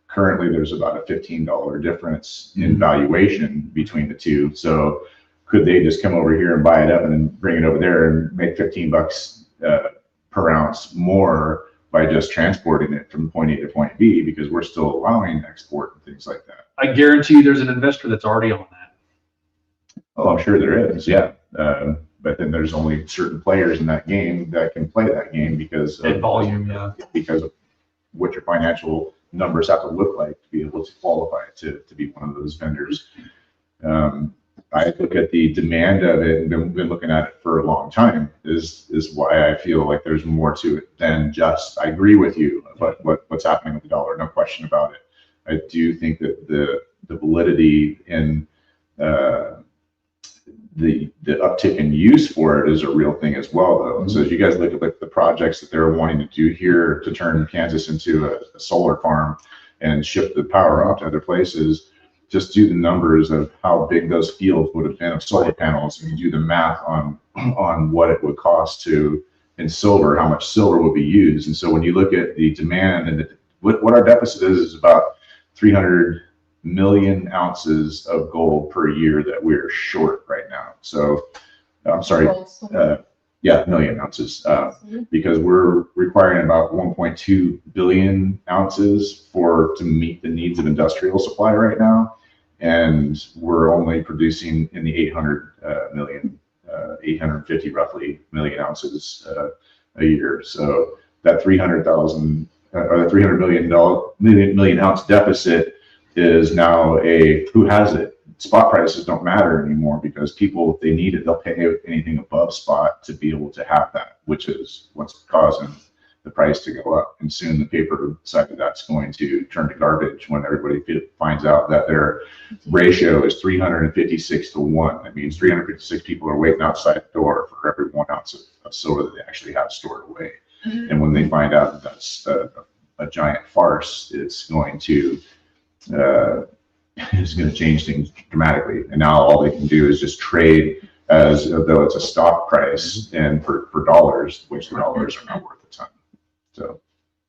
Speaker 3: currently there's about a $15 difference in valuation between the two. So could they just come over here and buy it up and then bring it over there and make $15 per ounce more by just transporting it from point A to point B, because we're still allowing export and things like that?
Speaker 5: I guarantee you there's an investor that's already on that.
Speaker 3: Oh, I'm sure there is, yeah. But then there's only certain players in that game that can play that game because
Speaker 5: At
Speaker 3: of
Speaker 5: volume, yeah.
Speaker 3: because of what your financial numbers have to look like to be able to qualify to be one of those vendors. I look at the demand of it, and been looking at it for a long time, is why I feel like there's more to it than just, I agree with you about what's happening with the dollar, no question about it. I do think that the validity in the uptick in use for it is a real thing as well, though. And so as you guys look at like the projects that they're wanting to do here to turn Kansas into a solar farm and ship the power off to other places, just do the numbers of how big those fields would have been of solar panels, and you do the math on what it would cost to, in silver, how much silver would be used. And so when you look at the demand and what our deficit is about 300 million ounces of gold per year that we're short right now. So I'm sorry, million ounces, because we're requiring about 1.2 billion ounces to meet the needs of industrial supply right now. And we're only producing in the 850 roughly million ounces a year. So that 300,000 or the 300 million ounce deficit is now who has it? Spot prices don't matter anymore, because people, if they need it, they'll pay anything above spot to be able to have that, which is what's causing the price to go up. And soon the paper side of that's going to turn to garbage when everybody finds out that their ratio is 356 to 1. That means 356 people are waiting outside the door for every 1 ounce of silver that they actually have stored away. And when they find out that that's a giant farce, it's going to change things dramatically. And now all they can do is just trade as though it's a stock price, and for dollars, which the dollars are not worth a ton. So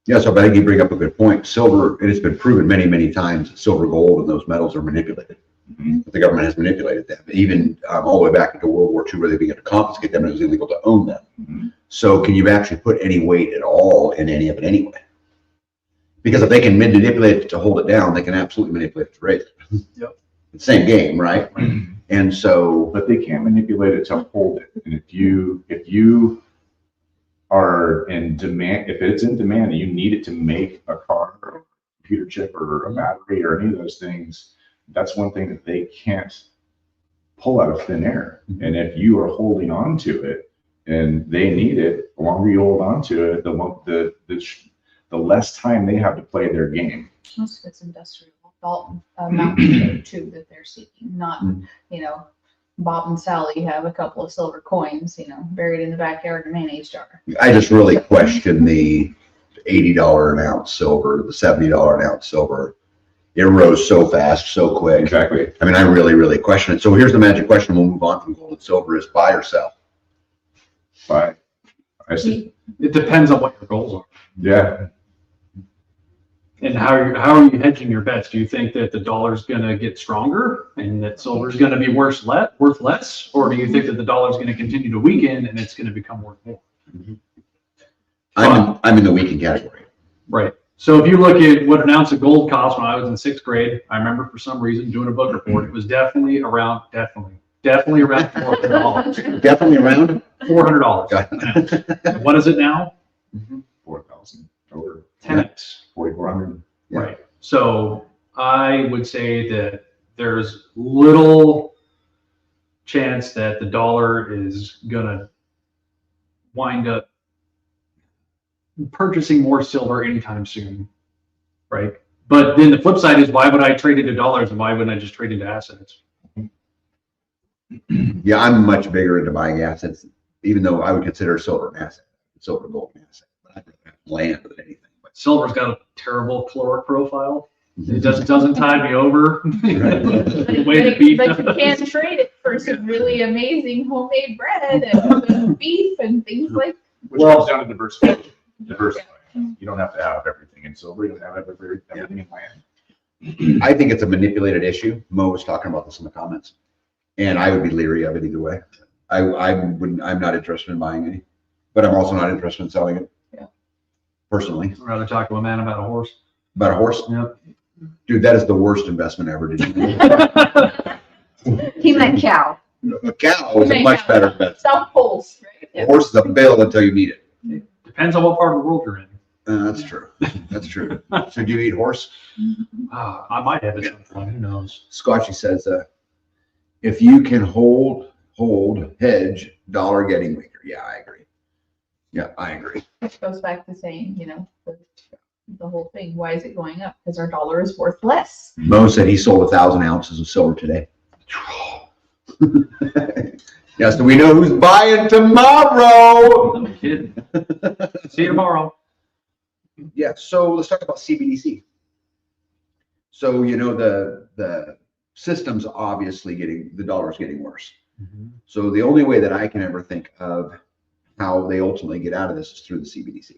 Speaker 1: Yeah, so I think you bring up a good point. Silver, it has been proven many, many times that silver, gold, and those metals are manipulated. The government has manipulated them, even all the way back into World War II, where they began to confiscate them and it was illegal to own them. So can you actually put any weight at all in any of it anyway? Because if they can manipulate it to hold it down, they can absolutely manipulate it to raise it.
Speaker 5: Yep.
Speaker 1: It's the same game, right? And so,
Speaker 3: but they can't manipulate it to hold it. And if you are in demand, if it's in demand and you need it to make a car or a computer chip or a battery or any of those things, that's one thing that they can't pull out of thin air. And if you are holding on to it and they need it, the longer you hold on to it, the less time they have to play their game.
Speaker 4: Most of it's industrial amount too that they're seeking, not, Bob and Sally have a couple of silver coins, buried in the backyard in a mayonnaise jar.
Speaker 1: I just really question the $80 an ounce silver, the $70 an ounce silver. It rose so fast, so quick.
Speaker 3: Exactly.
Speaker 1: I mean, I really, really question it. So here's the magic question. We'll move on from gold and silver: is buy or sell?
Speaker 3: Buy. I see.
Speaker 5: It depends on what your goals are.
Speaker 3: Yeah.
Speaker 5: And how are you hedging your bets? Do you think that the dollar's going to get stronger and that silver's going to be worth less? Or do you think that the dollar's going to continue to weaken and it's going to become worth more?
Speaker 1: I'm in the weakened category.
Speaker 5: Right. So if you look at what an ounce of gold cost when I was in 6th grade, I remember for some reason doing a book report, it was definitely around $400.
Speaker 1: Definitely around
Speaker 5: $400. What is it now?
Speaker 3: 4,000 or
Speaker 5: 10x.
Speaker 3: 4,400.
Speaker 1: Yeah.
Speaker 5: Right. So I would say that there's little chance that the dollar is going to wind up purchasing more silver anytime soon. Right. But then the flip side is, why would I trade into dollars and why wouldn't I just trade into assets?
Speaker 1: Yeah, I'm much bigger into buying assets, even though I would consider silver an asset, silver, gold an asset. But I'd rather have land than anything.
Speaker 5: Silver's got a terrible caloric profile. It doesn't tide me over.
Speaker 4: But you can trade it for some really amazing homemade bread and beef and things like
Speaker 3: Which
Speaker 1: Well-
Speaker 3: comes down to diversify. Diversify. You don't have to have everything in silver. You don't have everything in land.
Speaker 1: I think it's a manipulated issue. Mo was talking about this in the comments, and I would be leery of it either way. I'm not interested in buying any, but I'm also not interested in selling it.
Speaker 4: Yeah.
Speaker 1: Personally,
Speaker 5: I'd rather talk to a man about a horse.
Speaker 1: about a horse,
Speaker 5: Yep.
Speaker 1: dude, that is the worst investment ever. Did you know?
Speaker 2: He meant cow.
Speaker 1: A cow is a much better investment.
Speaker 4: South Poles, right?
Speaker 1: A horse is a bill until you need it.
Speaker 5: Depends on what part of the world you're in.
Speaker 1: That's true. That's true. So do you eat horse?
Speaker 5: I might have it sometime. Who knows?
Speaker 1: Scotchy says, if you can hold, hedge, dollar getting weaker. Yeah, I agree. Yeah, I agree.
Speaker 4: Which goes back to saying, the whole thing, why is it going up? Because our dollar is worth less.
Speaker 1: Mo said he sold 1,000 ounces of silver today. Yes, do we know who's buying tomorrow?
Speaker 5: I'm kidding. See you tomorrow.
Speaker 1: Yeah, so let's talk about CBDC. So, the system's obviously the dollar's getting worse. So the only way that I can ever think of how they ultimately get out of this is through the CBDC,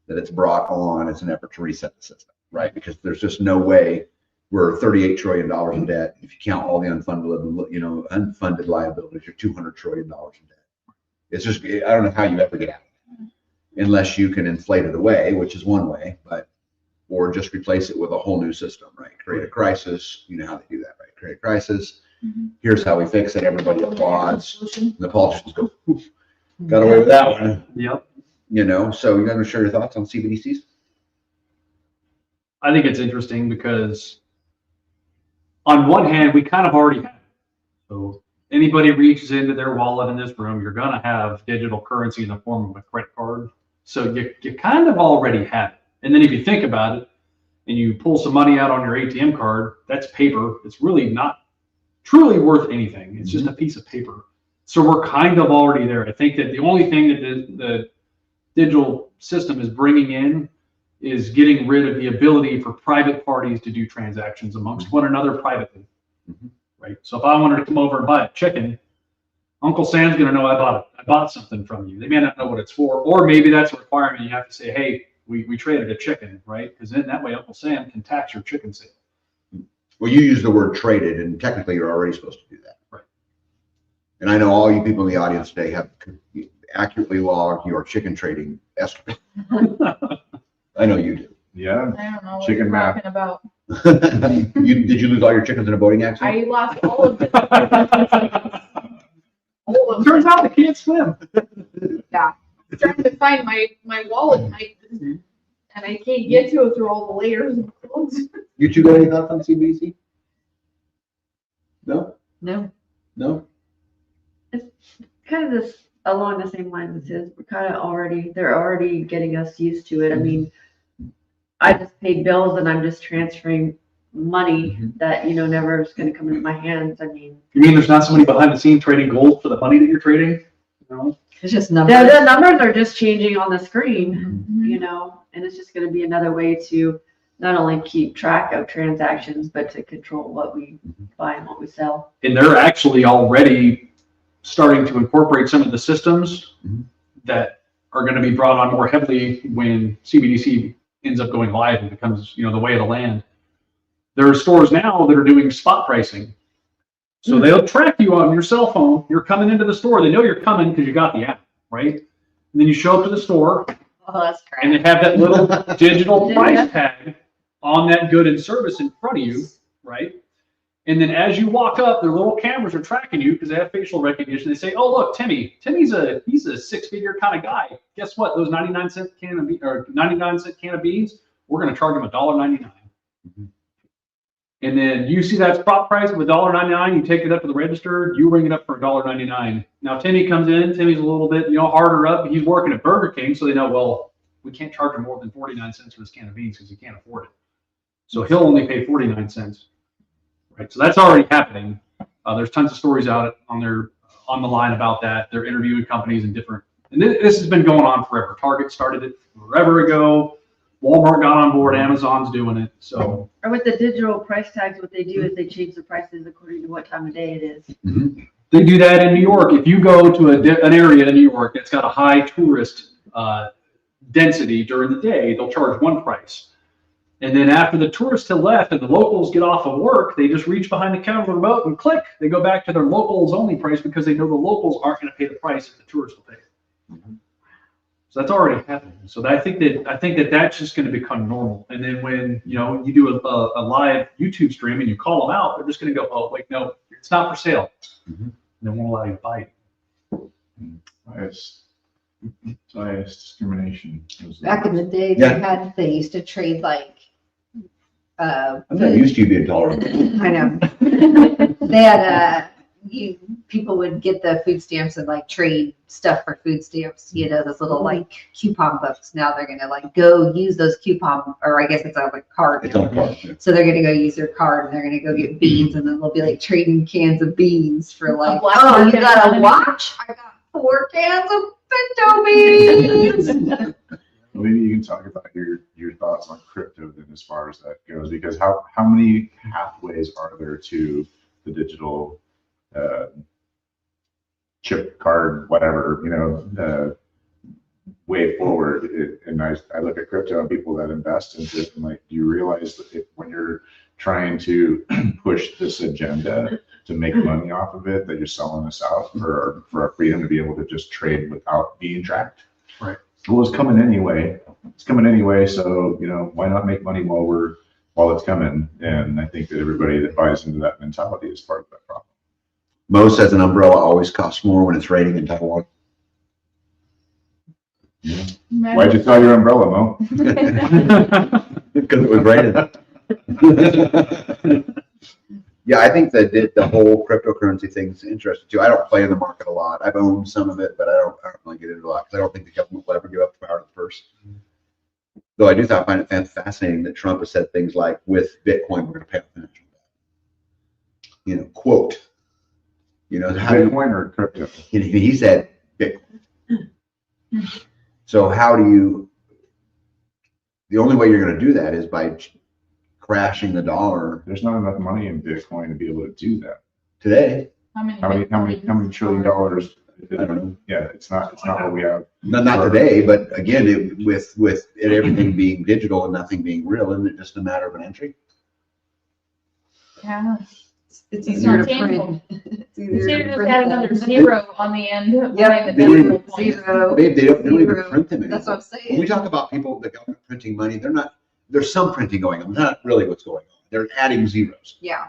Speaker 1: that it's brought on as an effort to reset the system, right? Because there's just no way we're $38 trillion in debt. If you count all the unfunded liabilities, you're $200 trillion in debt. It's just, I don't know how you ever get out of it unless you can inflate it away, which is one way, or just replace it with a whole new system, right? Create a crisis. You know how they do that, right? Create a crisis. Here's how we fix it. Everybody applauds. The politicians go, "Oof, got away with that one."
Speaker 5: Yep.
Speaker 1: So you're going to share your thoughts on CBDCs?
Speaker 5: I think it's interesting because on one hand, we kind of already have it. So anybody reaches into their wallet in this room, you're going to have digital currency in the form of a credit card. So you kind of already have it. And then if you think about it and you pull some money out on your ATM card, that's paper. It's really not truly worth anything. It's just a piece of paper. So we're kind of already there. I think that the only thing that the digital system is bringing in is getting rid of the ability for private parties to do transactions amongst one another privately, right? So if I wanted to come over and buy a chicken, Uncle Sam's going to know I bought something from you. They may not know what it's for, or maybe that's a requirement. You have to say, hey, we traded a chicken, right? Because then that way Uncle Sam can tax your chicken sale.
Speaker 1: Well, you use the word traded, and technically you're already supposed to do that.
Speaker 5: Right.
Speaker 1: And I know all you people in the audience today have accurately logged your chicken trading estimate. I know you do.
Speaker 3: Yeah.
Speaker 4: I don't know what
Speaker 3: Chicken
Speaker 4: you're
Speaker 3: math.
Speaker 4: talking about.
Speaker 1: Did you lose all your chickens in a boating accident?
Speaker 4: I lost all of them. All of them.
Speaker 5: Turns out they can't swim.
Speaker 4: Trying to find my wallet, and I can't get to it through all the layers of clothes.
Speaker 1: You two got any thoughts on CBDC? No?
Speaker 2: No.
Speaker 1: No?
Speaker 6: Kind of this along the same lines as his. They're already getting us used to it. I mean, I just paid bills and I'm just transferring money that, never is going to come into my hands. I mean,
Speaker 5: You mean there's not somebody behind the scenes trading gold for the money that you're trading? No.
Speaker 2: It's just numbers.
Speaker 6: the numbers are just changing on the screen, and it's just going to be another way to not only keep track of transactions, but to control what we buy and what we sell.
Speaker 5: And they're actually already starting to incorporate some of the systems that are going to be brought on more heavily when CBDC ends up going live and becomes, the way of the land. There are stores now that are doing spot pricing. So they'll track you on your cell phone. You're coming into the store. They know you're coming because you got the app, right? And then you show up to the store
Speaker 6: Oh, that's correct.
Speaker 5: and they have that little digital price tag on that good and service in front of you, right? And then as you walk up, their little cameras are tracking you because they have facial recognition. They say, "Oh, look, Timmy's a six-figure kind of guy. Guess what? Those 99-cent can of beans, we're going to charge him $1.99." And then you see that spot price of $1.99. You take it up to the register. You ring it up for $1.99. Now Timmy comes in. Timmy's a little bit, harder up. He's working at Burger King, so they know, well, we can't charge him more than 49 cents for this can of beans because he can't afford it. So he'll only pay 49 cents. Right, so that's already happening. There's tons of stories out on the line about that. They're interviewing companies and this has been going on forever. Target started it forever ago. Walmart got on board. Amazon's doing it. So,
Speaker 6: Or with the digital price tags, what they do is they change the prices according to what time of day it is.
Speaker 5: they do that in New York. If you go to an area in New York that's got a high tourist density during the day, they'll charge one price. And then after the tourists have left and the locals get off of work, they just reach behind the counter of the remote and click. They go back to their locals only price because they know the locals aren't going to pay the price that the tourists will pay. So that's already happening. So I think that that's just going to become normal. And then when you do a live YouTube stream and you call them out, they're just going to go, oh wait, no, it's not for sale. And they won't allow you to buy it.
Speaker 3: Bias discrimination.
Speaker 2: Back in the day, they used to trade like,
Speaker 1: I'm not used to you being tolerant.
Speaker 2: I know. They had people would get the food stamps and like trade stuff for food stamps, those little like coupon books. Now they're gonna like go use those coupon, or I guess it's on a card.
Speaker 1: It's on a card. Yeah.
Speaker 2: So they're gonna go use their card and they're gonna go get beans, and then they'll be like trading cans of beans for like, oh, you got a watch? I got 4 cans of pinto beans.
Speaker 3: Maybe you can talk about your thoughts on crypto then, as far as that goes, because how many pathways are there to the digital chip card, whatever, way forward? And I look at crypto and people that invest into it, and like, do you realize that when you're trying to push this agenda to make money off of it, that you're selling us out for our freedom to be able to just trade without being tracked?
Speaker 5: Right.
Speaker 3: Well, it's coming anyway. So, why not make money while it's coming? And I think that everybody that buys into that mentality is part of that problem.
Speaker 1: Mo says an umbrella always costs more when it's raining in Taiwan.
Speaker 3: Yeah. Why'd you sell your umbrella, Mo?
Speaker 1: Because it was raining. Yeah, I think that the whole cryptocurrency thing is interesting too. I don't play in the market a lot. I've owned some of it, but I don't really get into it a lot because I don't think the government will ever give up the power to the purse. Though I do find it fascinating that Trump has said things like, with Bitcoin, we're going to pay off the national debt. Quote. How
Speaker 3: Bitcoin or crypto?
Speaker 1: He said Bitcoin. So the only way you're going to do that is by crashing the dollar.
Speaker 3: There's not enough money in Bitcoin to be able to do that
Speaker 1: Today.
Speaker 3: How many $1 trillion?
Speaker 1: I don't know.
Speaker 3: Yeah, it's not what we have.
Speaker 1: Not today, but again, with everything being digital and nothing being real, isn't it just a matter of an entry?
Speaker 4: Yeah.
Speaker 2: It's
Speaker 4: It's
Speaker 2: easier
Speaker 4: not
Speaker 2: to
Speaker 4: tangible.
Speaker 2: print. It's
Speaker 4: So
Speaker 2: easier
Speaker 4: you
Speaker 2: to
Speaker 4: just
Speaker 2: print
Speaker 4: add
Speaker 2: them.
Speaker 4: another 0 on the end.
Speaker 2: Yep.
Speaker 4: behind the
Speaker 1: They don't
Speaker 4: decimal
Speaker 1: even-
Speaker 4: point.
Speaker 2: Zero.
Speaker 1: They don't even
Speaker 2: Zero.
Speaker 1: print them anymore.
Speaker 2: That's what I'm
Speaker 1: When we
Speaker 2: saying.
Speaker 1: talk about people, the government printing money, there's some printing going on. Not really what's going on. They're adding zeros
Speaker 2: Yeah.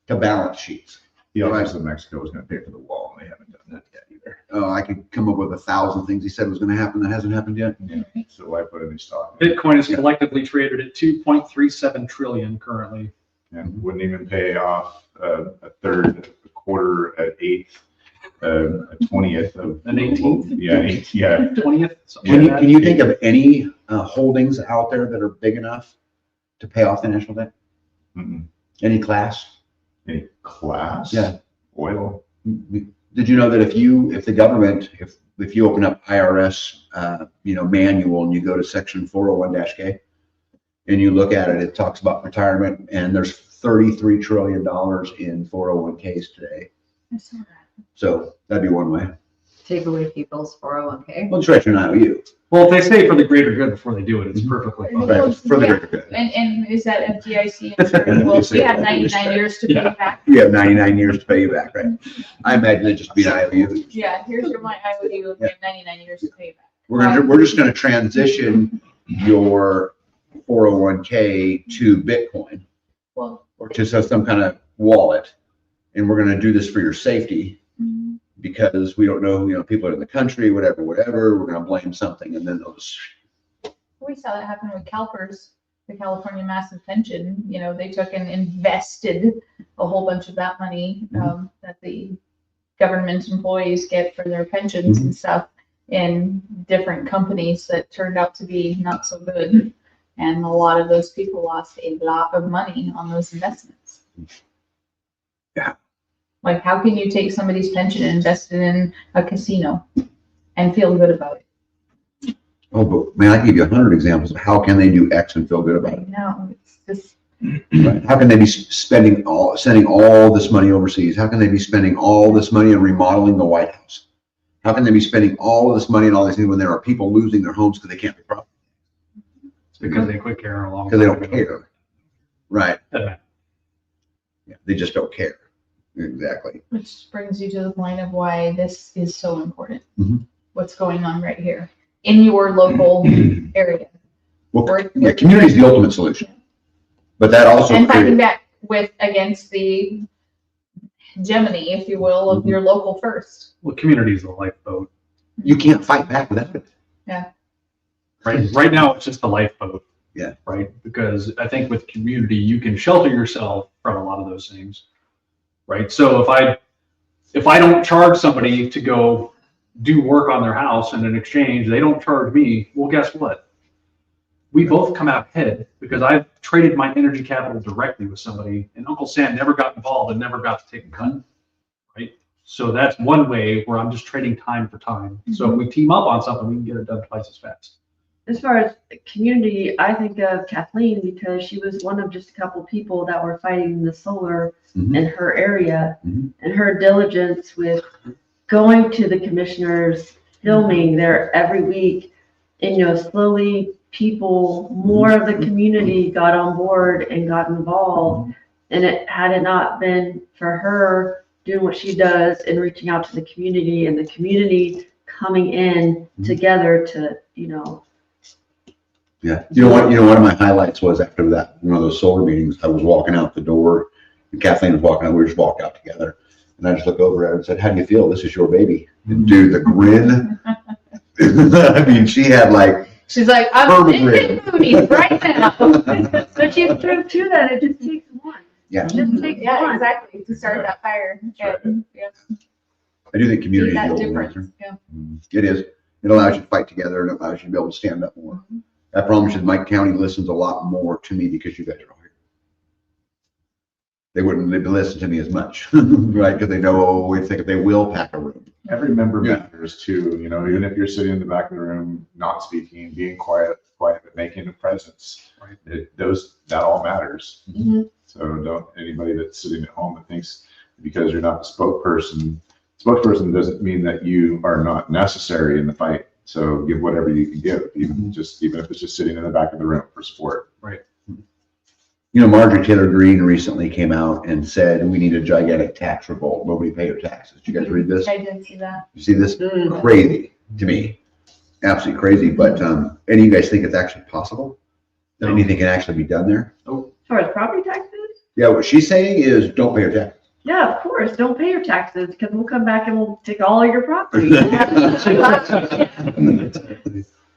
Speaker 1: to balance sheets.
Speaker 3: He also said Mexico was going to pay for the wall, and they haven't done that yet either.
Speaker 1: Oh, I could come up with 1,000 things he said was going to happen that hasn't happened yet.
Speaker 3: Yeah. So why put any stock in it?
Speaker 5: Bitcoin is collectively traded at 2.37 trillion currently.
Speaker 3: And wouldn't even pay off a third, a quarter, an eighth, a 20th of
Speaker 5: An 18th?
Speaker 3: Yeah, yeah.
Speaker 5: 20th.
Speaker 1: Can you think of any holdings out there that are big enough to pay off the national debt?
Speaker 3: Mm-mm.
Speaker 1: Any class?
Speaker 3: Any class?
Speaker 1: Yeah.
Speaker 3: Oil.
Speaker 1: Did you know that if the government, if you open up IRS, manual and you go to section 401-K and you look at it, it talks about retirement, and there's $33 trillion in 401ks today.
Speaker 4: I saw that.
Speaker 1: So that'd be one way.
Speaker 2: Take away people's 401k.
Speaker 1: Well, it's right, you're not you.
Speaker 5: Well, if they say for the greater good before they do it, it's perfectly fine.
Speaker 1: Right, for the
Speaker 4: Yeah.
Speaker 1: greater good.
Speaker 4: And is that FDIC insured? Well, we have 99 years to pay
Speaker 5: Yeah.
Speaker 4: back.
Speaker 1: You have 99 years to pay you back, right? I imagine it'd just be an IOU.
Speaker 4: Yeah, here's my IOU, we have 99 years to pay back.
Speaker 1: We're just gonna transition your 401k to Bitcoin
Speaker 4: Well,
Speaker 1: or to some kind of wallet. And we're gonna do this for your safety because we don't know, people are in the country, whatever, we're gonna blame something and then they'll just,
Speaker 4: we saw that happen with CalPERS, the California Massive Pension. They took and invested a whole bunch of that money that the government employees get for their pensions and stuff in different companies that turned out to be not so good. And a lot of those people lost a lot of money on those investments.
Speaker 1: Yeah.
Speaker 4: Like, how can you take somebody's pension and invest it in a casino and feel good about it?
Speaker 1: oh, but man, I can give you 100 examples of how can they do X and feel good about it.
Speaker 4: No, it's just,
Speaker 1: Right? How can they be sending all this money overseas? How can they be spending all this money on remodeling the White House? How can they be spending all of this money and all these things when there are people losing their homes because they can't pay property?
Speaker 5: It's because they quit caring a long
Speaker 1: Because they
Speaker 5: time
Speaker 1: don't
Speaker 5: ago.
Speaker 1: care. Right.
Speaker 5: Doesn't matter.
Speaker 1: Yeah, they just don't care. Exactly.
Speaker 4: Which brings you to the point of why this is so important.
Speaker 1: Mhm.
Speaker 4: What's going on right here in your local area.
Speaker 1: Well,
Speaker 4: Or-
Speaker 1: yeah, community is the ultimate solution. But that also
Speaker 4: And fighting
Speaker 1: creates,
Speaker 4: back against the hegemony, if you will, of your local first.
Speaker 5: Well, community is the lifeboat.
Speaker 1: you can't fight back with that.
Speaker 5: Right now, it's just the lifeboat.
Speaker 1: Yeah.
Speaker 5: Right? Because I think with community, you can shelter yourself from a lot of those things. Right? So if I don't charge somebody to go do work on their house and in exchange, they don't charge me, well, guess what? We both come out ahead because I've traded my energy capital directly with somebody, and Uncle Sam never got involved and never got to take a cut. Right? So that's one way where I'm just trading time for time. So if we team up on something, we can get it done twice as fast.
Speaker 6: As far as community, I think of Kathleen because she was one of just a couple people that were fighting the solar
Speaker 1: Mhm.
Speaker 6: in her area,
Speaker 1: Mhm.
Speaker 6: and her diligence with going to the commissioners, filming there every week, and slowly more of the community got on board and got involved. And had it not been for her doing what she does and reaching out to the community and the community coming in together to,
Speaker 1: Yeah. You know what? One of my highlights was after that, one of those solar meetings, I was walking out the door and Kathleen was walking out. We just walked out together. And I just looked over at her and said, "How do you feel? This is your baby." And dude, the grin. I mean, she had like,
Speaker 4: She's like, I'm
Speaker 1: Perfect.
Speaker 4: in movies right now.
Speaker 6: but she's proved too that it just takes one.
Speaker 1: yeah,
Speaker 6: It just takes
Speaker 4: Yeah,
Speaker 6: one.
Speaker 4: exactly. To start that fire. Yeah. Yeah.
Speaker 1: I do think
Speaker 4: See
Speaker 1: community is
Speaker 4: that
Speaker 1: the ultimate
Speaker 4: difference.
Speaker 1: answer.
Speaker 4: Yeah.
Speaker 1: It is. It allows you to fight together and it allows you to be able to stand up more. I promise you, Mike County listens a lot more to me because you guys are all here. They wouldn't listen to me as much, right? Because they know if they will pack a room.
Speaker 3: Every member
Speaker 1: Yeah.
Speaker 3: matters too, even if you're sitting in the back of the room, not speaking, being quiet, but making a presence.
Speaker 5: Right.
Speaker 3: That all matters.
Speaker 6: Mhm.
Speaker 3: So don't, anybody that's sitting at home that thinks because you're not the spokesperson doesn't mean that you are not necessary in the fight. So give whatever you can give, even if it's just sitting in the back of the room for support.
Speaker 1: Marjorie Taylor Greene recently came out and said, we need a gigantic tax revolt. Nobody pay their taxes. Did you guys read this?
Speaker 4: I did see that.
Speaker 1: You see this? Crazy to me. Absolutely crazy. But any of you guys think it's actually possible? That
Speaker 5: No.
Speaker 1: anything can actually be done there?
Speaker 6: As far as property taxes?
Speaker 1: Yeah, what she's saying is don't pay your taxes.
Speaker 6: Yeah, of course. Don't pay your taxes because we'll come back and we'll take all of your property.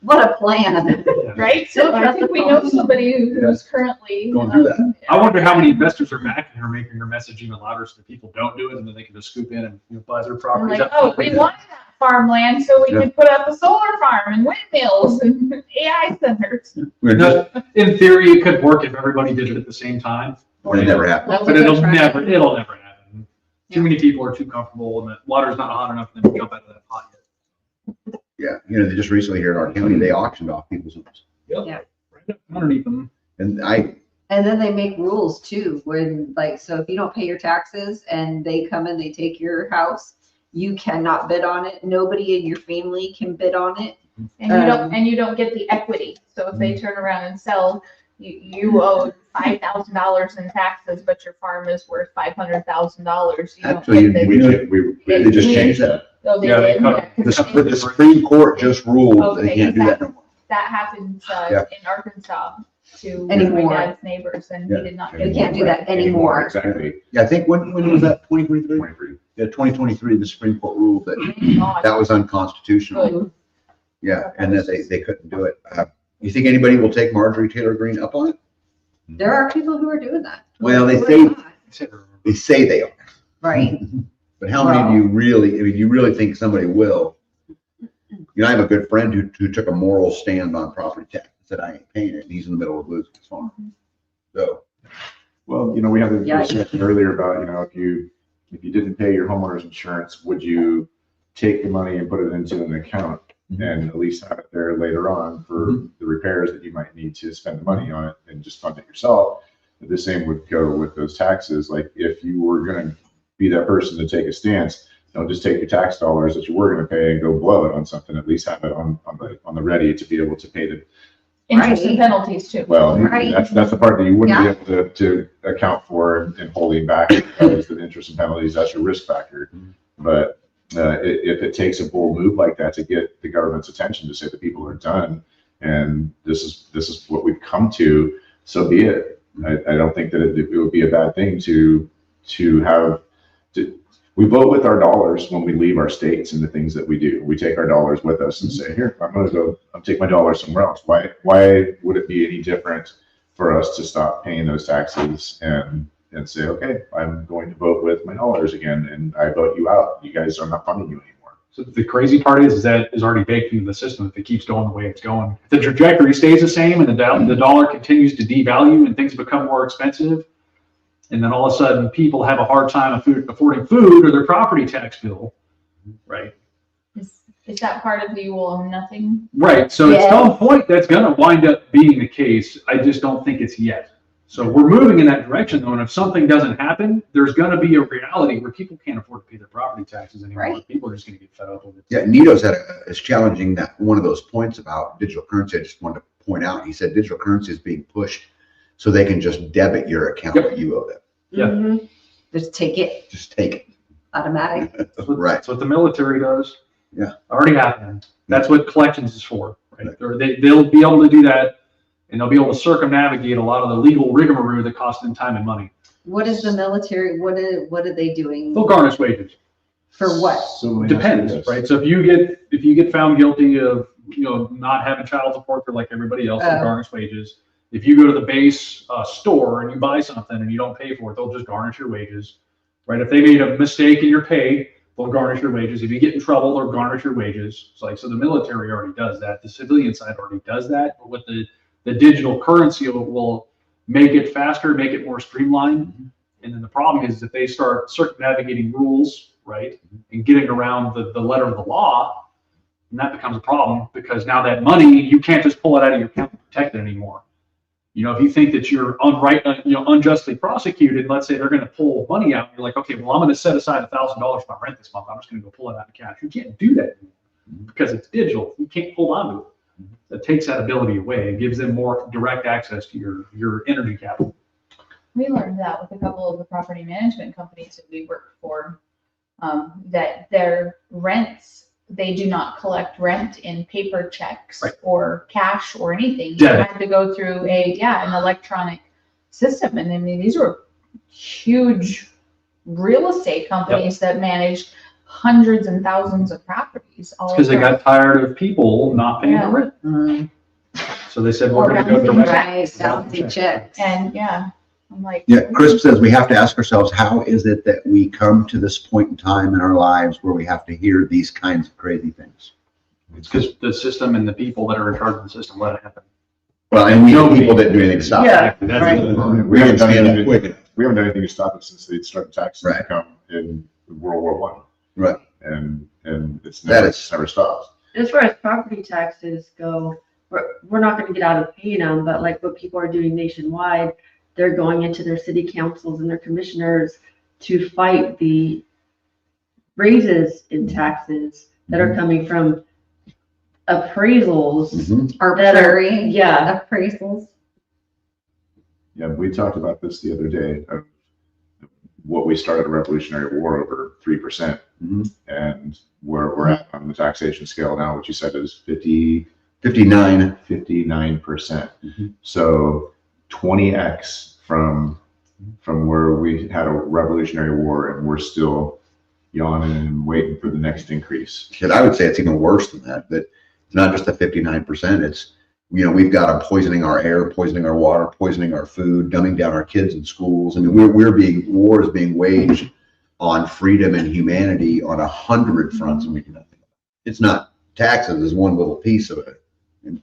Speaker 2: What a plan.
Speaker 4: Right? So I think we know somebody who's currently.
Speaker 1: Don't do that.
Speaker 5: I wonder how many investors are backing her, making her message even louder so that people don't do it, and then they can just scoop in and buy their
Speaker 4: I'm
Speaker 5: properties.
Speaker 4: like, oh, we wanted that farmland so we
Speaker 1: Yeah.
Speaker 4: could put up a solar farm and windmills and AI centers.
Speaker 1: We're just,
Speaker 5: In theory, it could work if everybody did it at the same time,
Speaker 1: it never happened.
Speaker 5: but it'll never happen. Too many people are too comfortable, and the water's not hot enough for them to jump out of that pot yet.
Speaker 1: Yeah, they just recently here in our county, they auctioned off people's homes.
Speaker 5: Right underneath them.
Speaker 1: And
Speaker 2: And then they make rules too, when so if you don't pay your taxes and they come and they take your house, you cannot bid on it. Nobody in your family can bid on it.
Speaker 4: And you don't get the equity. So if they turn around and sell, you owe $5,000 in taxes, but your farm is worth $500,000. You don't
Speaker 1: Actually,
Speaker 4: get
Speaker 1: we
Speaker 4: the-
Speaker 1: they just changed that.
Speaker 4: Oh, they
Speaker 5: Yeah, they
Speaker 4: did?
Speaker 5: cut-
Speaker 4: Yeah, 'cause
Speaker 1: The Supreme Court just ruled they
Speaker 4: Okay,
Speaker 1: can't do that no more.
Speaker 4: that happens
Speaker 1: Yeah.
Speaker 4: in Arkansas to
Speaker 2: Anymore.
Speaker 4: my dad's neighbors, and
Speaker 1: Yeah.
Speaker 4: he did not
Speaker 2: We
Speaker 4: get
Speaker 2: can't do that anymore.
Speaker 3: Exactly.
Speaker 1: Yeah, I think when was that? 2023?
Speaker 3: 23.
Speaker 1: Yeah, 2023, the Supreme Court ruled that
Speaker 4: Thank God.
Speaker 1: that was unconstitutional.
Speaker 4: Good.
Speaker 1: Yeah, and that they couldn't do it. You think anybody will take Marjorie Taylor Greene up on it?
Speaker 2: There are people who are doing that.
Speaker 1: Well, they
Speaker 2: Who are
Speaker 1: say-
Speaker 2: not.
Speaker 1: They say they are.
Speaker 2: Right.
Speaker 1: But how many do you really, you really think somebody will? I have a good friend who took a moral stand on property tax, said, I ain't paying it. And he's in the middle of losing his farm. So,
Speaker 3: Well, we had a
Speaker 2: Yeah.
Speaker 3: discussion earlier about, if you didn't pay your homeowner's insurance, would you take the money and put it into an account and at least have it there later on for the repairs that you might need to spend the money on it and just fund it yourself? The same would go with those taxes. Like if you were going to be that person to take a stance, don't just take your tax dollars that you were going to pay and go blow it on something. At least have it on the ready to be able to pay the.
Speaker 4: Interest and
Speaker 2: Right.
Speaker 4: penalties too.
Speaker 3: Well,
Speaker 2: Right.
Speaker 3: that's the part that you wouldn't
Speaker 2: Yeah.
Speaker 3: be able to account for in holding back. Is the interest and penalties, that's your risk factor. But if it takes a bold move like that to get the government's attention to say the people are done and this is what we've come to, so be it. I don't think that it would be a bad thing to have to. We vote with our dollars when we leave our states and the things that we do. We take our dollars with us and say, here, I'm take my dollars somewhere else. Why would it be any different for us to stop paying those taxes and say, okay, I'm going to vote with my dollars again, and I vote you out. You guys are not funding you anymore.
Speaker 5: So the crazy part is that is already baked into the system if it keeps going the way it's going. If the trajectory stays the same and the dollar continues to devalue and things become more expensive, and then all of a sudden people have a hard time affording food or their property tax bill, right?
Speaker 4: Is that part of the you will own nothing?
Speaker 5: Right. So at
Speaker 2: Yes.
Speaker 5: some point that's going to wind up being the case. I just don't think it's yet. So we're moving in that direction though. And if something doesn't happen, there's going to be a reality where people can't afford to pay their property taxes anymore.
Speaker 2: Right.
Speaker 5: People are just going to get fed up with it.
Speaker 1: Yeah, Nito's is challenging that one of those points about digital currency. I just wanted to point out, he said digital currency is being pushed so they can just debit your account
Speaker 5: Yep.
Speaker 1: that you owe them.
Speaker 5: Yeah.
Speaker 6: Mhm.
Speaker 2: Just take it,
Speaker 1: Just take it.
Speaker 2: automatic.
Speaker 1: Right.
Speaker 5: That's what the military does.
Speaker 1: Yeah.
Speaker 5: Already happened. That's what collections is for, right? They'll be able to do that and they'll be able to circumnavigate a lot of the legal rigmarole that costs them time and money.
Speaker 2: What is the military, what are they doing?
Speaker 5: They'll garnish wages.
Speaker 2: For what?
Speaker 3: So let me ask you
Speaker 5: Depends,
Speaker 3: this.
Speaker 5: right? So if you get found guilty of, not having child support for like everybody else, they'll
Speaker 2: Oh.
Speaker 5: garnish wages. If you go to the base store and you buy something and you don't pay for it, they'll just garnish your wages, right? If they made a mistake in your pay, they'll garnish your wages. If you get in trouble, they'll garnish your wages. So the military already does that. The civilian side already does that. But with the digital currency will make it faster, make it more streamlined. And then the problem is if they start circumnavigating rules, right, and getting around the letter of the law, and that becomes a problem because now that money, you can't just pull it out of your account and protect it anymore. If you think that you're unjustly prosecuted, let's say they're going to pull money out, you're like, okay, well, I'm going to set aside $1,000 for my rent this month. I'm just going to go pull it out of cash. You can't do that because it's digital. You can't hold on to it. That takes that ability away. It gives them more direct access to your energy capital.
Speaker 4: We learned that with a couple of the property management companies that we worked for, that their rents, they do not collect rent in paper checks
Speaker 5: Right.
Speaker 4: or cash or anything. You
Speaker 5: Debit.
Speaker 4: have to go through an electronic system. And I mean, these were huge real estate companies that managed hundreds and thousands of properties. All
Speaker 5: Because they
Speaker 4: across.
Speaker 5: got tired of people not paying
Speaker 4: Yeah.
Speaker 5: the rent.
Speaker 2: Mm,
Speaker 5: So they said, we're going to go
Speaker 4: Or
Speaker 5: direct.
Speaker 2: Right, balancing checks.
Speaker 4: And I'm like.
Speaker 1: Yeah, Chris says we have to ask ourselves, how is it that we come to this point in time in our lives where we have to hear these kinds of crazy things?
Speaker 5: It's because the system and the people that are in charge of the system let it happen.
Speaker 1: Well, and we the
Speaker 5: Nobody-
Speaker 1: people didn't do anything to stop it.
Speaker 6: Yeah.
Speaker 5: That's
Speaker 6: Right.
Speaker 3: We haven't done
Speaker 1: stand up
Speaker 3: anything.
Speaker 1: quick enough.
Speaker 3: We haven't done anything to stop it since they started taxes
Speaker 1: Right.
Speaker 3: to come in World War One.
Speaker 1: Right.
Speaker 3: And it's
Speaker 1: That
Speaker 3: never stopped.
Speaker 6: As far as property taxes go, we're not gonna get out of paying them, but like what people are doing nationwide, they're going into their city councils and their commissioners to fight the raises in taxes that are coming from appraisals.
Speaker 1: Mhm.
Speaker 2: Arbitrary.
Speaker 6: Yeah.
Speaker 2: Appraisals.
Speaker 3: Yeah, we talked about this the other day of what we started a Revolutionary War over 3%,
Speaker 1: Mhm.
Speaker 3: and where we're at on the taxation scale now, which you said is
Speaker 1: 59.
Speaker 3: 59%.
Speaker 1: Mhm.
Speaker 3: So 20x from where we had a Revolutionary War, and we're still yawning and waiting for the next increase.
Speaker 1: Shit, I would say it's even worse than that, but it's not just the 59%. It's, we've got them poisoning our air, poisoning our water, poisoning our food, dumbing down our kids in schools. I mean, war is being waged on freedom and humanity on 100 fronts, and we do nothing. It's not taxes is one little piece of it. And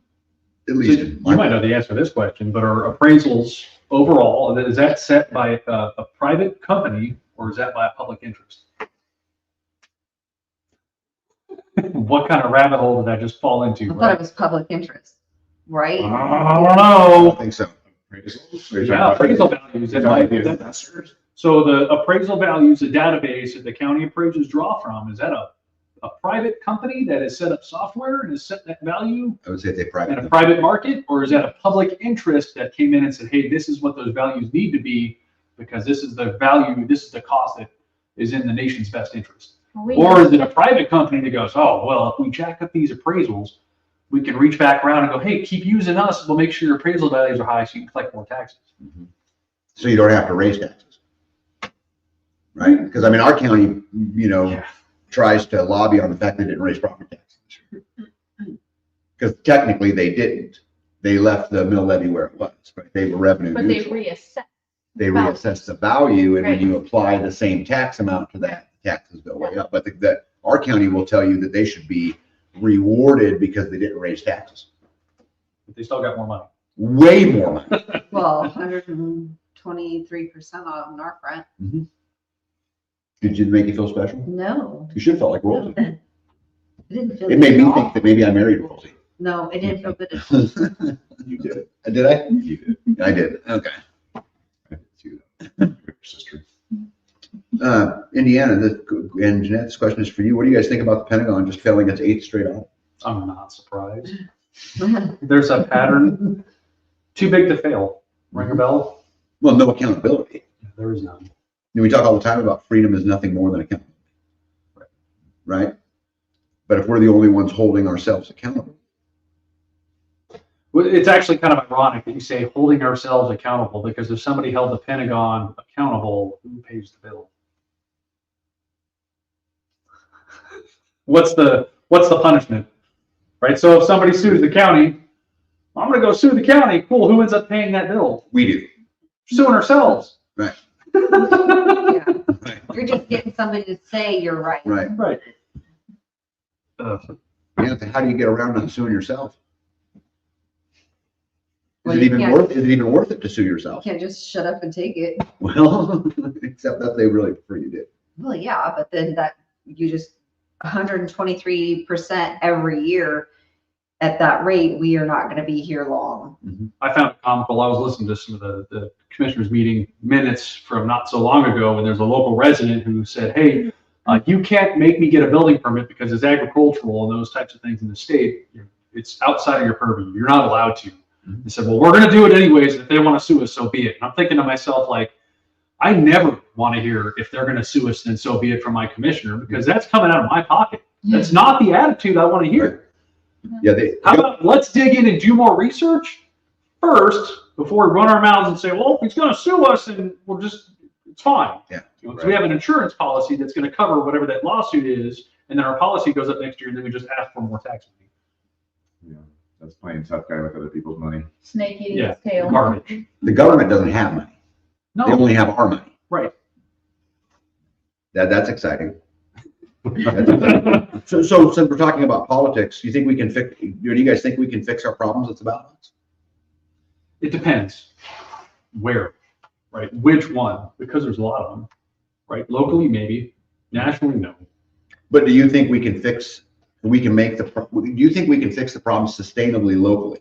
Speaker 1: at
Speaker 5: So
Speaker 1: least
Speaker 5: you
Speaker 1: in my
Speaker 5: might know the answer to this question, but are appraisals overall, is that set by a private company or is that by a public interest? What kind of rabbit hole did that just fall
Speaker 2: I
Speaker 5: into?
Speaker 2: thought
Speaker 5: Right?
Speaker 2: it was public interest, right?
Speaker 5: I don't
Speaker 1: I
Speaker 5: know.
Speaker 1: don't think so.
Speaker 3: Appraisals? Are you talking
Speaker 5: Yeah,
Speaker 3: about-
Speaker 5: appraisal values.
Speaker 3: You're talking about the investors?
Speaker 5: So the appraisal values, the database that the county appraisers draw from, is that a private company that has set up software and has set that value
Speaker 1: I would say they
Speaker 5: in a
Speaker 1: private.
Speaker 5: private market? Or is that a public interest that came in and said, hey, this is what those values need to be because this is the value, this is the cost that is in the nation's best interest? Or is it a private company that goes, oh, well, if we jack up these appraisals, we can reach back around and go, hey, keep using us. We'll make sure your appraisal values are high so you can collect more taxes.
Speaker 1: So you don't have to raise taxes. Right? Because I mean, our county, tries to lobby on the fact they didn't raise property taxes. Because technically they didn't. They left the mill levy where it was, right? They were revenue
Speaker 4: But they
Speaker 1: neutral.
Speaker 4: reassess.
Speaker 1: They reassess the value, and when
Speaker 4: Right.
Speaker 1: you apply the same tax amount to that, taxes go way up. But our county will tell you that they should be rewarded because they didn't raise taxes.
Speaker 5: But they still got more money.
Speaker 1: Way more money.
Speaker 2: Well, 123% on our front.
Speaker 1: Did it make you feel special?
Speaker 2: No,
Speaker 1: You should have felt like royalty.
Speaker 2: it didn't feel.
Speaker 1: It made
Speaker 2: good
Speaker 1: me
Speaker 2: at all.
Speaker 1: think that maybe I married royalty.
Speaker 2: No, it didn't feel good at all.
Speaker 3: You did it.
Speaker 1: Did I?
Speaker 3: You did.
Speaker 1: I did. Okay.
Speaker 3: I did too. Your sister.
Speaker 1: Indiana, and Jeanette, this question is for you. What do you guys think about the Pentagon just failing its 8th straight audit?
Speaker 5: I'm not surprised. There's a pattern. Too big to fail. Ring a bell?
Speaker 1: Well, no accountability.
Speaker 5: There is none.
Speaker 1: We talk all the time about freedom is nothing more than accountability. Right? But if we're the only ones holding ourselves accountable.
Speaker 5: Well, it's actually kind of ironic that you say holding ourselves accountable, because if somebody held the Pentagon accountable, who pays the bill? What's the punishment? Right? So if somebody sues the county, I'm going to go sue the county. Cool. Who ends up paying that bill?
Speaker 1: We do.
Speaker 5: Suing ourselves.
Speaker 1: Right.
Speaker 2: Yeah. You're just getting somebody to say you're right.
Speaker 1: Right.
Speaker 5: Right.
Speaker 1: Yeah, how do you get around not suing yourself?
Speaker 2: Well,
Speaker 1: Is it
Speaker 2: you
Speaker 1: even
Speaker 2: can't-
Speaker 1: worth it to sue
Speaker 2: You
Speaker 1: yourself?
Speaker 2: can't just shut up and take it.
Speaker 1: Well, except that they really prefer you did.
Speaker 2: Well, yeah, but then that you just 123% every year at that rate, we are not going to be here long.
Speaker 5: I found it comical. I was listening to some of the commissioners meeting minutes from not so long ago, and there's a local resident who said, hey, you can't make me get a building permit because it's agricultural and those types of things in the state. It's outside of your purview. You're not allowed to. They said, well, we're going to do it anyways. If they want to sue us, so be it. And I'm thinking to myself, like, I never want to hear if they're going to sue us, then so be it from my commissioner, because that's coming out of my pocket. That's not the attitude I want to hear.
Speaker 1: Yeah,
Speaker 5: How about let's dig in and do more research first before we run our mouths and say, well, if he's going to sue us, and it's fine.
Speaker 1: Yeah.
Speaker 5: So we have an insurance policy that's going to cover whatever that lawsuit is, and then our policy goes up next year, and then we just ask for more tax money.
Speaker 3: Yeah, that's playing tough guy with other people's money.
Speaker 4: Snake eating
Speaker 5: Yeah,
Speaker 4: its tail.
Speaker 5: garbage.
Speaker 1: the government doesn't have money. They
Speaker 5: No,
Speaker 1: only have our money.
Speaker 5: right.
Speaker 1: That's exciting. So since we're talking about politics, do you guys think we can fix our problems? It's about us.
Speaker 5: It depends. Where, right? Which one? Because there's a lot of them, right? Locally, maybe. Nationally, no.
Speaker 1: But do you think we can fix do you think we can fix the problem sustainably locally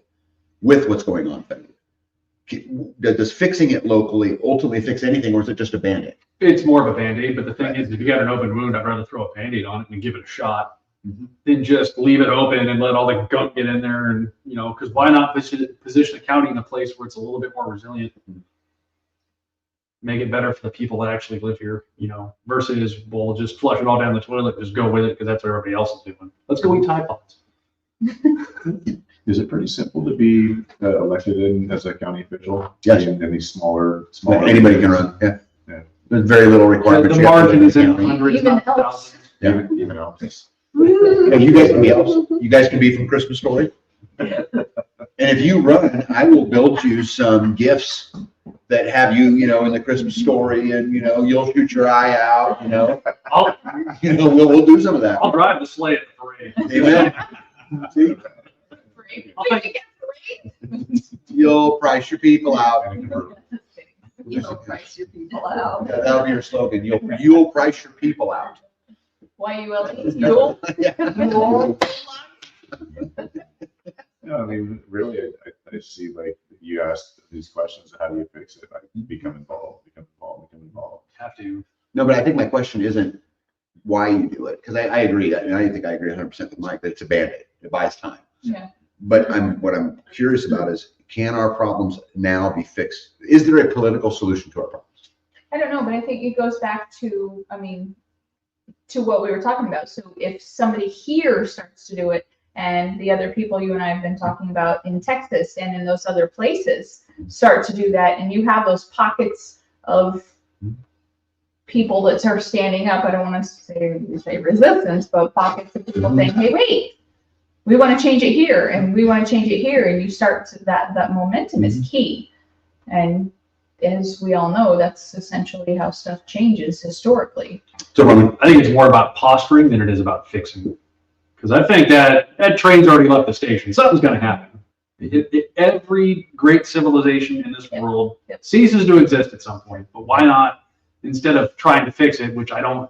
Speaker 1: with what's going on federally? Does fixing it locally ultimately fix anything, or is it just a Band-Aid?
Speaker 5: It's more of a Band-Aid, but the thing is, if you got an open wound, I'd rather throw a Band-Aid on it and give it a shot than just leave it open and let all the gunk get in there. And, because why not position the county in a place where it's a little bit more resilient? Make it better for the people that actually live here, versus, well, just flush it all down the toilet, just go with it because that's what everybody else is doing. Let's go eat Tide Pods.
Speaker 3: Is it pretty simple to be elected in as a county official?
Speaker 1: Yes.
Speaker 3: In these smaller.
Speaker 1: Anybody can run. Yeah.
Speaker 3: Yeah.
Speaker 1: There's very little requirement.
Speaker 5: The margin is in hundreds,
Speaker 4: Even
Speaker 5: not
Speaker 4: helps.
Speaker 5: thousands.
Speaker 3: Even office.
Speaker 1: And you guys can be else. You guys can be from Christmas Story. And if you run, I will build you some gifts that have you, in the Christmas Story, and you'll shoot your eye out.
Speaker 5: I'll
Speaker 1: We'll do some of that.
Speaker 5: drive the sleigh at the parade.
Speaker 1: Amen. See,
Speaker 4: Free.
Speaker 5: I'll take-
Speaker 1: you'll price your people out.
Speaker 2: You'll price your people out.
Speaker 1: Yeah, that'll be your slogan. You'll price your people out.
Speaker 4: YULE. Yule.
Speaker 3: No, I mean, really, I see, like, you asked these questions, how do you fix it? Like, become involved.
Speaker 5: have to.
Speaker 1: No, but I think my question isn't why you do it, because I agree that, and I think I agree 100% with Mike that it's a Band-Aid. It buys time.
Speaker 4: Yeah.
Speaker 1: But what I'm curious about is, can our problems now be fixed? Is there a political solution to our problems?
Speaker 4: I don't know, but I think it goes back to, to what we were talking about. So if somebody here starts to do it, and the other people you and I have been talking about in Texas and in those other places start to do that, and you have those pockets of people that are standing up, I don't want to say resistance, but pockets of people saying, hey, wait, we want to change it here, and we want to change it here, and you start to, that momentum is key. And as we all know, that's essentially how stuff changes historically.
Speaker 1: So
Speaker 5: I think it's more about posturing than it is about fixing. Because I think that train's already left the station. Something's going to happen. Every great civilization in this world ceases to exist at some point. But why not, instead of trying to fix it, which I don't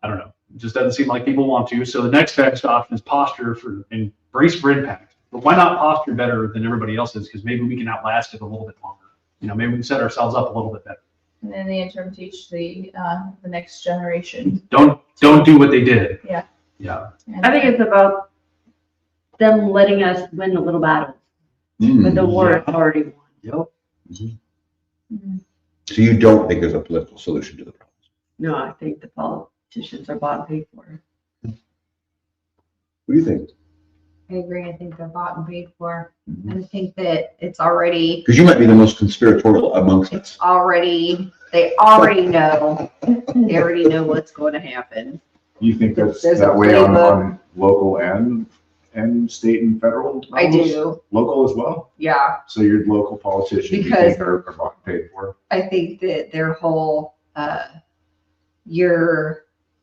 Speaker 5: know. It just doesn't seem like people want to. So the next best option is posture and brace for impact. But why not posture better than everybody else's? Because maybe we can outlast it a little bit longer. Maybe we can set ourselves up a little bit better.
Speaker 4: And in the interim, teach the next generation.
Speaker 5: Don't do what they did.
Speaker 4: Yeah.
Speaker 5: Yeah.
Speaker 4: And
Speaker 6: I think it's about them letting us win the little battles, but the war is already won.
Speaker 5: Yep.
Speaker 4: Mhm.
Speaker 1: So you don't think there's a political solution to the problems?
Speaker 6: No, I think the politicians are bought and paid for.
Speaker 1: What do you think?
Speaker 2: I agree. I think they're bought and paid for. And I think that it's already,
Speaker 1: Because you might be the most conspiratorial amongst us.
Speaker 2: they already know. They already know what's going to happen.
Speaker 3: You think that's
Speaker 2: There's
Speaker 3: that
Speaker 2: a
Speaker 3: way on
Speaker 2: playbook.
Speaker 3: local and state and federal
Speaker 2: I
Speaker 3: levels?
Speaker 2: do.
Speaker 3: Local as well?
Speaker 2: Yeah.
Speaker 3: So your local politicians, you
Speaker 2: Because-
Speaker 3: think are bought and paid for?
Speaker 2: I think that their whole,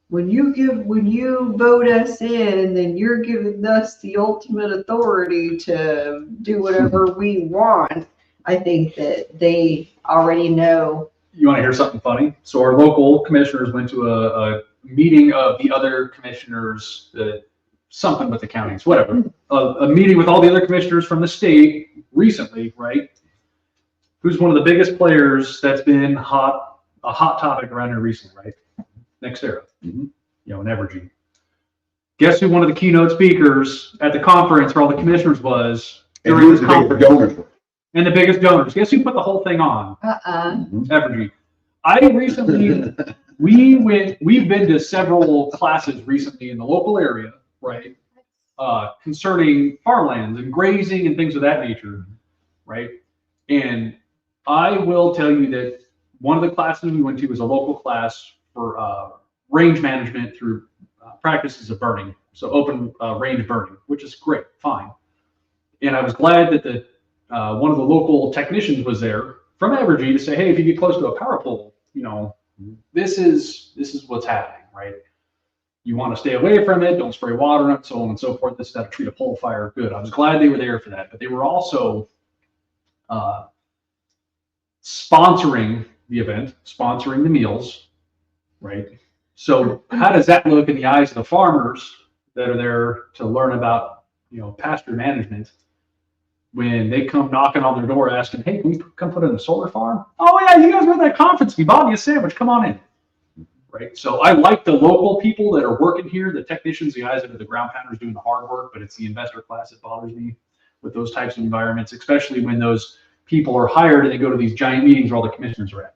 Speaker 2: when you vote us in, then you're giving us the ultimate authority to do whatever we want. I think that they already know.
Speaker 5: You want to hear something funny? So our local commissioners went to a meeting of the other commissioners, something with the counties, whatever. A meeting with all the other commissioners from the state recently, right? Who's one of the biggest players that's been a hot topic around here recently, right? Nextera, in Evergy. Guess who one of the keynote speakers at the conference where all the commissioners was
Speaker 1: And
Speaker 5: during
Speaker 1: who's
Speaker 5: this
Speaker 1: the big
Speaker 5: conference?
Speaker 1: donors were?
Speaker 5: And the biggest donors. Guess who put the whole thing on? Evergy. I recently, we've been to several classes recently in the local area, right? Concerning farmlands and grazing and things of that nature, right? And I will tell you that one of the classes we went to was a local class for range management through practices of burning. So open range burning, which is great, fine. And I was glad that one of the local technicians was there from Evergy to say, hey, if you get close to a power pole, this is what's happening, right? You want to stay away from it, don't spray water on it, so on and so forth. This is how to treat a pole fire. Good. I was glad they were there for that, but they were also sponsoring the event, sponsoring the meals, right? So how does that look in the eyes of the farmers that are there to learn about, pasture management when they come knocking on their door asking, hey, can we come put in a solar farm? Oh yeah, you guys were at that conference. We bought you a sandwich. Come on in. Right. So I like the local people that are working here, the technicians, the guys that are the ground pounders doing the hard work, but it's the investor class that bothers me with those types of environments, especially when those people are hired and they go to these giant meetings where all the commissioners are at.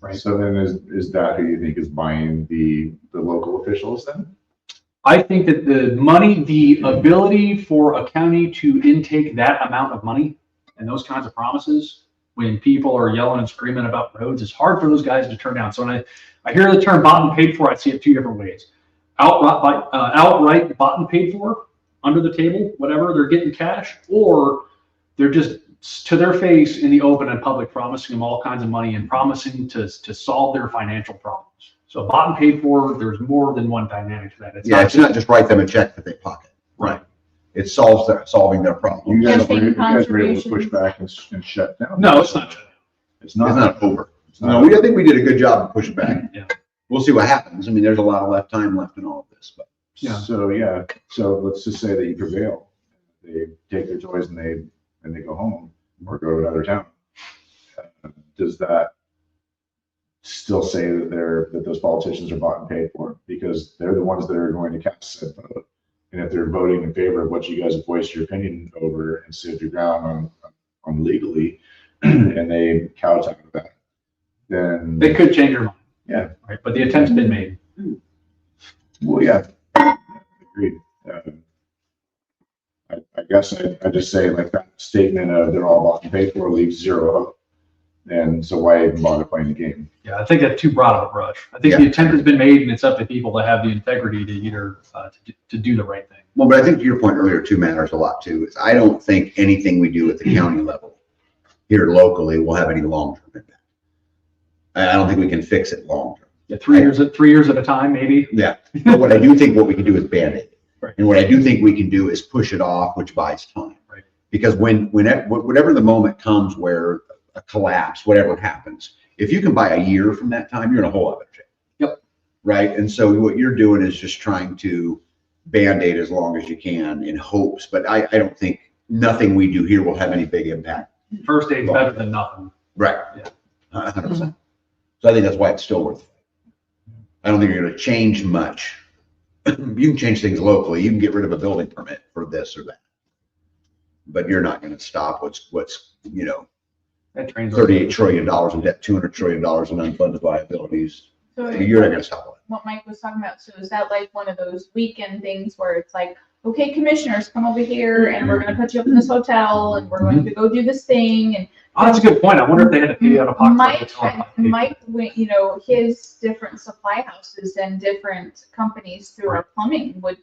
Speaker 5: Right.
Speaker 3: So then is that who you think is buying the local officials then?
Speaker 5: I think that the ability for a county to intake that amount of money and those kinds of promises when people are yelling and screaming about roads, it's hard for those guys to turn down. So when I hear the term bought and paid for, I see it two different ways. Outright bought and paid for, under the table, whatever, they're getting cash, or they're just to their face in the open and public promising them all kinds of money and promising to solve their financial problems. So bought and paid for, there's more than one dynamic to that.
Speaker 1: It's not just write them a check that they pocket.
Speaker 5: Right.
Speaker 1: It solving their problem.
Speaker 3: You guys
Speaker 4: Campaign
Speaker 3: were able to push
Speaker 4: contributions.
Speaker 3: back and shut down.
Speaker 5: No, it's not.
Speaker 3: It's
Speaker 1: It's
Speaker 3: not.
Speaker 1: not over.
Speaker 3: It's not.
Speaker 1: No, I think we did a good job of pushing back.
Speaker 5: Yeah.
Speaker 1: We'll see what happens. I mean, there's a lot of time left in all of this, but
Speaker 5: Yeah.
Speaker 3: So let's just say that you prevail. They take their toys and they go home or go to another town. Does that still say that those politicians are bought and paid for, because they're the ones that are going to cast said vote. And if they're voting in favor of what you guys have voiced your opinion over and stood your ground on legally, and they couch out of that, then
Speaker 5: They could change their mind.
Speaker 3: Yeah.
Speaker 5: Right, but the attempt's been made.
Speaker 3: well, yeah, agreed. I guess I just say like that statement of they're all bought and paid for leaves zero hope. And so why even bother playing the game?
Speaker 5: Yeah, I think that's too broad of a brush. I think
Speaker 1: Yeah.
Speaker 5: the attempt has been made, and it's up to people to have the integrity to either to do the right thing.
Speaker 1: Well, but I think your point earlier too matters a lot too. Is I don't think anything we do at the county level here locally will have any long-term impact. I don't think we can fix it long-term.
Speaker 5: Yeah, 3 years at a time, maybe.
Speaker 1: Yeah. But what I do think what we can do is Band-Aid.
Speaker 5: Right.
Speaker 1: And what I do think we can do is push it off, which buys time.
Speaker 5: Right.
Speaker 1: Because whatever the moment comes where a collapse, whatever happens, if you can buy a year from that time, you're in a whole other shape.
Speaker 5: Yep.
Speaker 1: Right. And so what you're doing is just trying to Band-Aid as long as you can in hopes. But I don't think nothing we do here will have any big impact.
Speaker 5: First aid's better than nothing.
Speaker 1: Right.
Speaker 5: Yeah.
Speaker 1: 100%. So I think that's why it's still worth it. I don't think you're going to change much. You can change things locally. You can get rid of a building permit for this or that, but you're not going to stop what's
Speaker 5: That trains
Speaker 1: $38 trillion in debt, $200 trillion in unfunded liabilities.
Speaker 4: So
Speaker 1: You're not going to stop it.
Speaker 4: what Mike was talking about, so is that like one of those weekend things where it's like, okay, commissioners, come over here and we're gonna put you up in this hotel and we're going to go do this thing and
Speaker 5: Oh, that's a good point. I wonder if they had to pay out of pocket.
Speaker 4: Mike went, his different supply houses and different companies through our plumbing would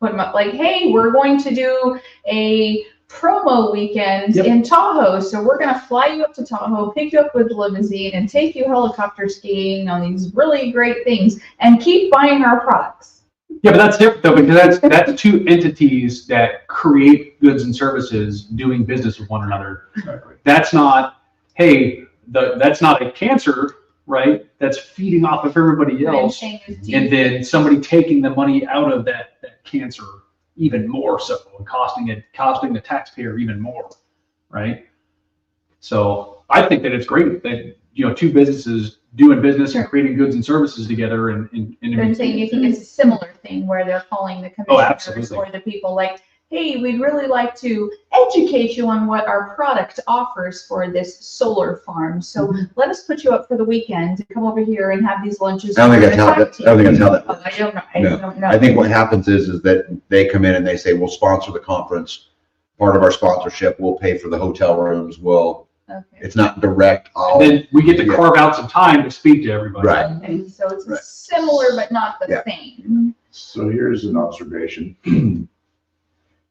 Speaker 4: put them up like, hey, we're going to do a promo weekend
Speaker 5: Yep.
Speaker 4: in Tahoe. So we're going to fly you up to Tahoe, pick you up with a limousine and take you helicopter skiing on these really great things and keep buying our products.
Speaker 5: Yeah, but that's different though, because that's two entities that create goods and services doing business with one another.
Speaker 3: Exactly.
Speaker 5: That's not, hey, that's not a cancer, right? That's feeding off of everybody
Speaker 4: What I'm
Speaker 5: else.
Speaker 4: saying is,
Speaker 5: And then somebody taking the money out of that cancer even more so, and costing the taxpayer even more, right? So I think that it's great that, two businesses doing business and creating goods and services together and
Speaker 4: I'm saying, you think it's a similar thing where they're calling the
Speaker 5: Oh,
Speaker 4: commissioners
Speaker 5: absolutely.
Speaker 4: or the people like, hey, we'd really like to educate you on what our product offers for this solar farm. So let us put you up for the weekend to come over here and have these lunches.
Speaker 1: I don't think that's how
Speaker 4: Talk to
Speaker 1: that. I don't think
Speaker 4: you.
Speaker 1: that's how that.
Speaker 4: Oh, I don't know. I
Speaker 1: No.
Speaker 4: don't know.
Speaker 1: I think what happens is that they come in and they say, we'll sponsor the conference. Part of our sponsorship, we'll pay for the hotel rooms.
Speaker 4: Okay.
Speaker 1: It's not direct.
Speaker 5: And then we get to carve out some time to speak to everybody.
Speaker 1: Right.
Speaker 4: Okay, so it's
Speaker 1: Right.
Speaker 4: similar but not the
Speaker 1: Yeah.
Speaker 4: same.
Speaker 3: So here's an observation.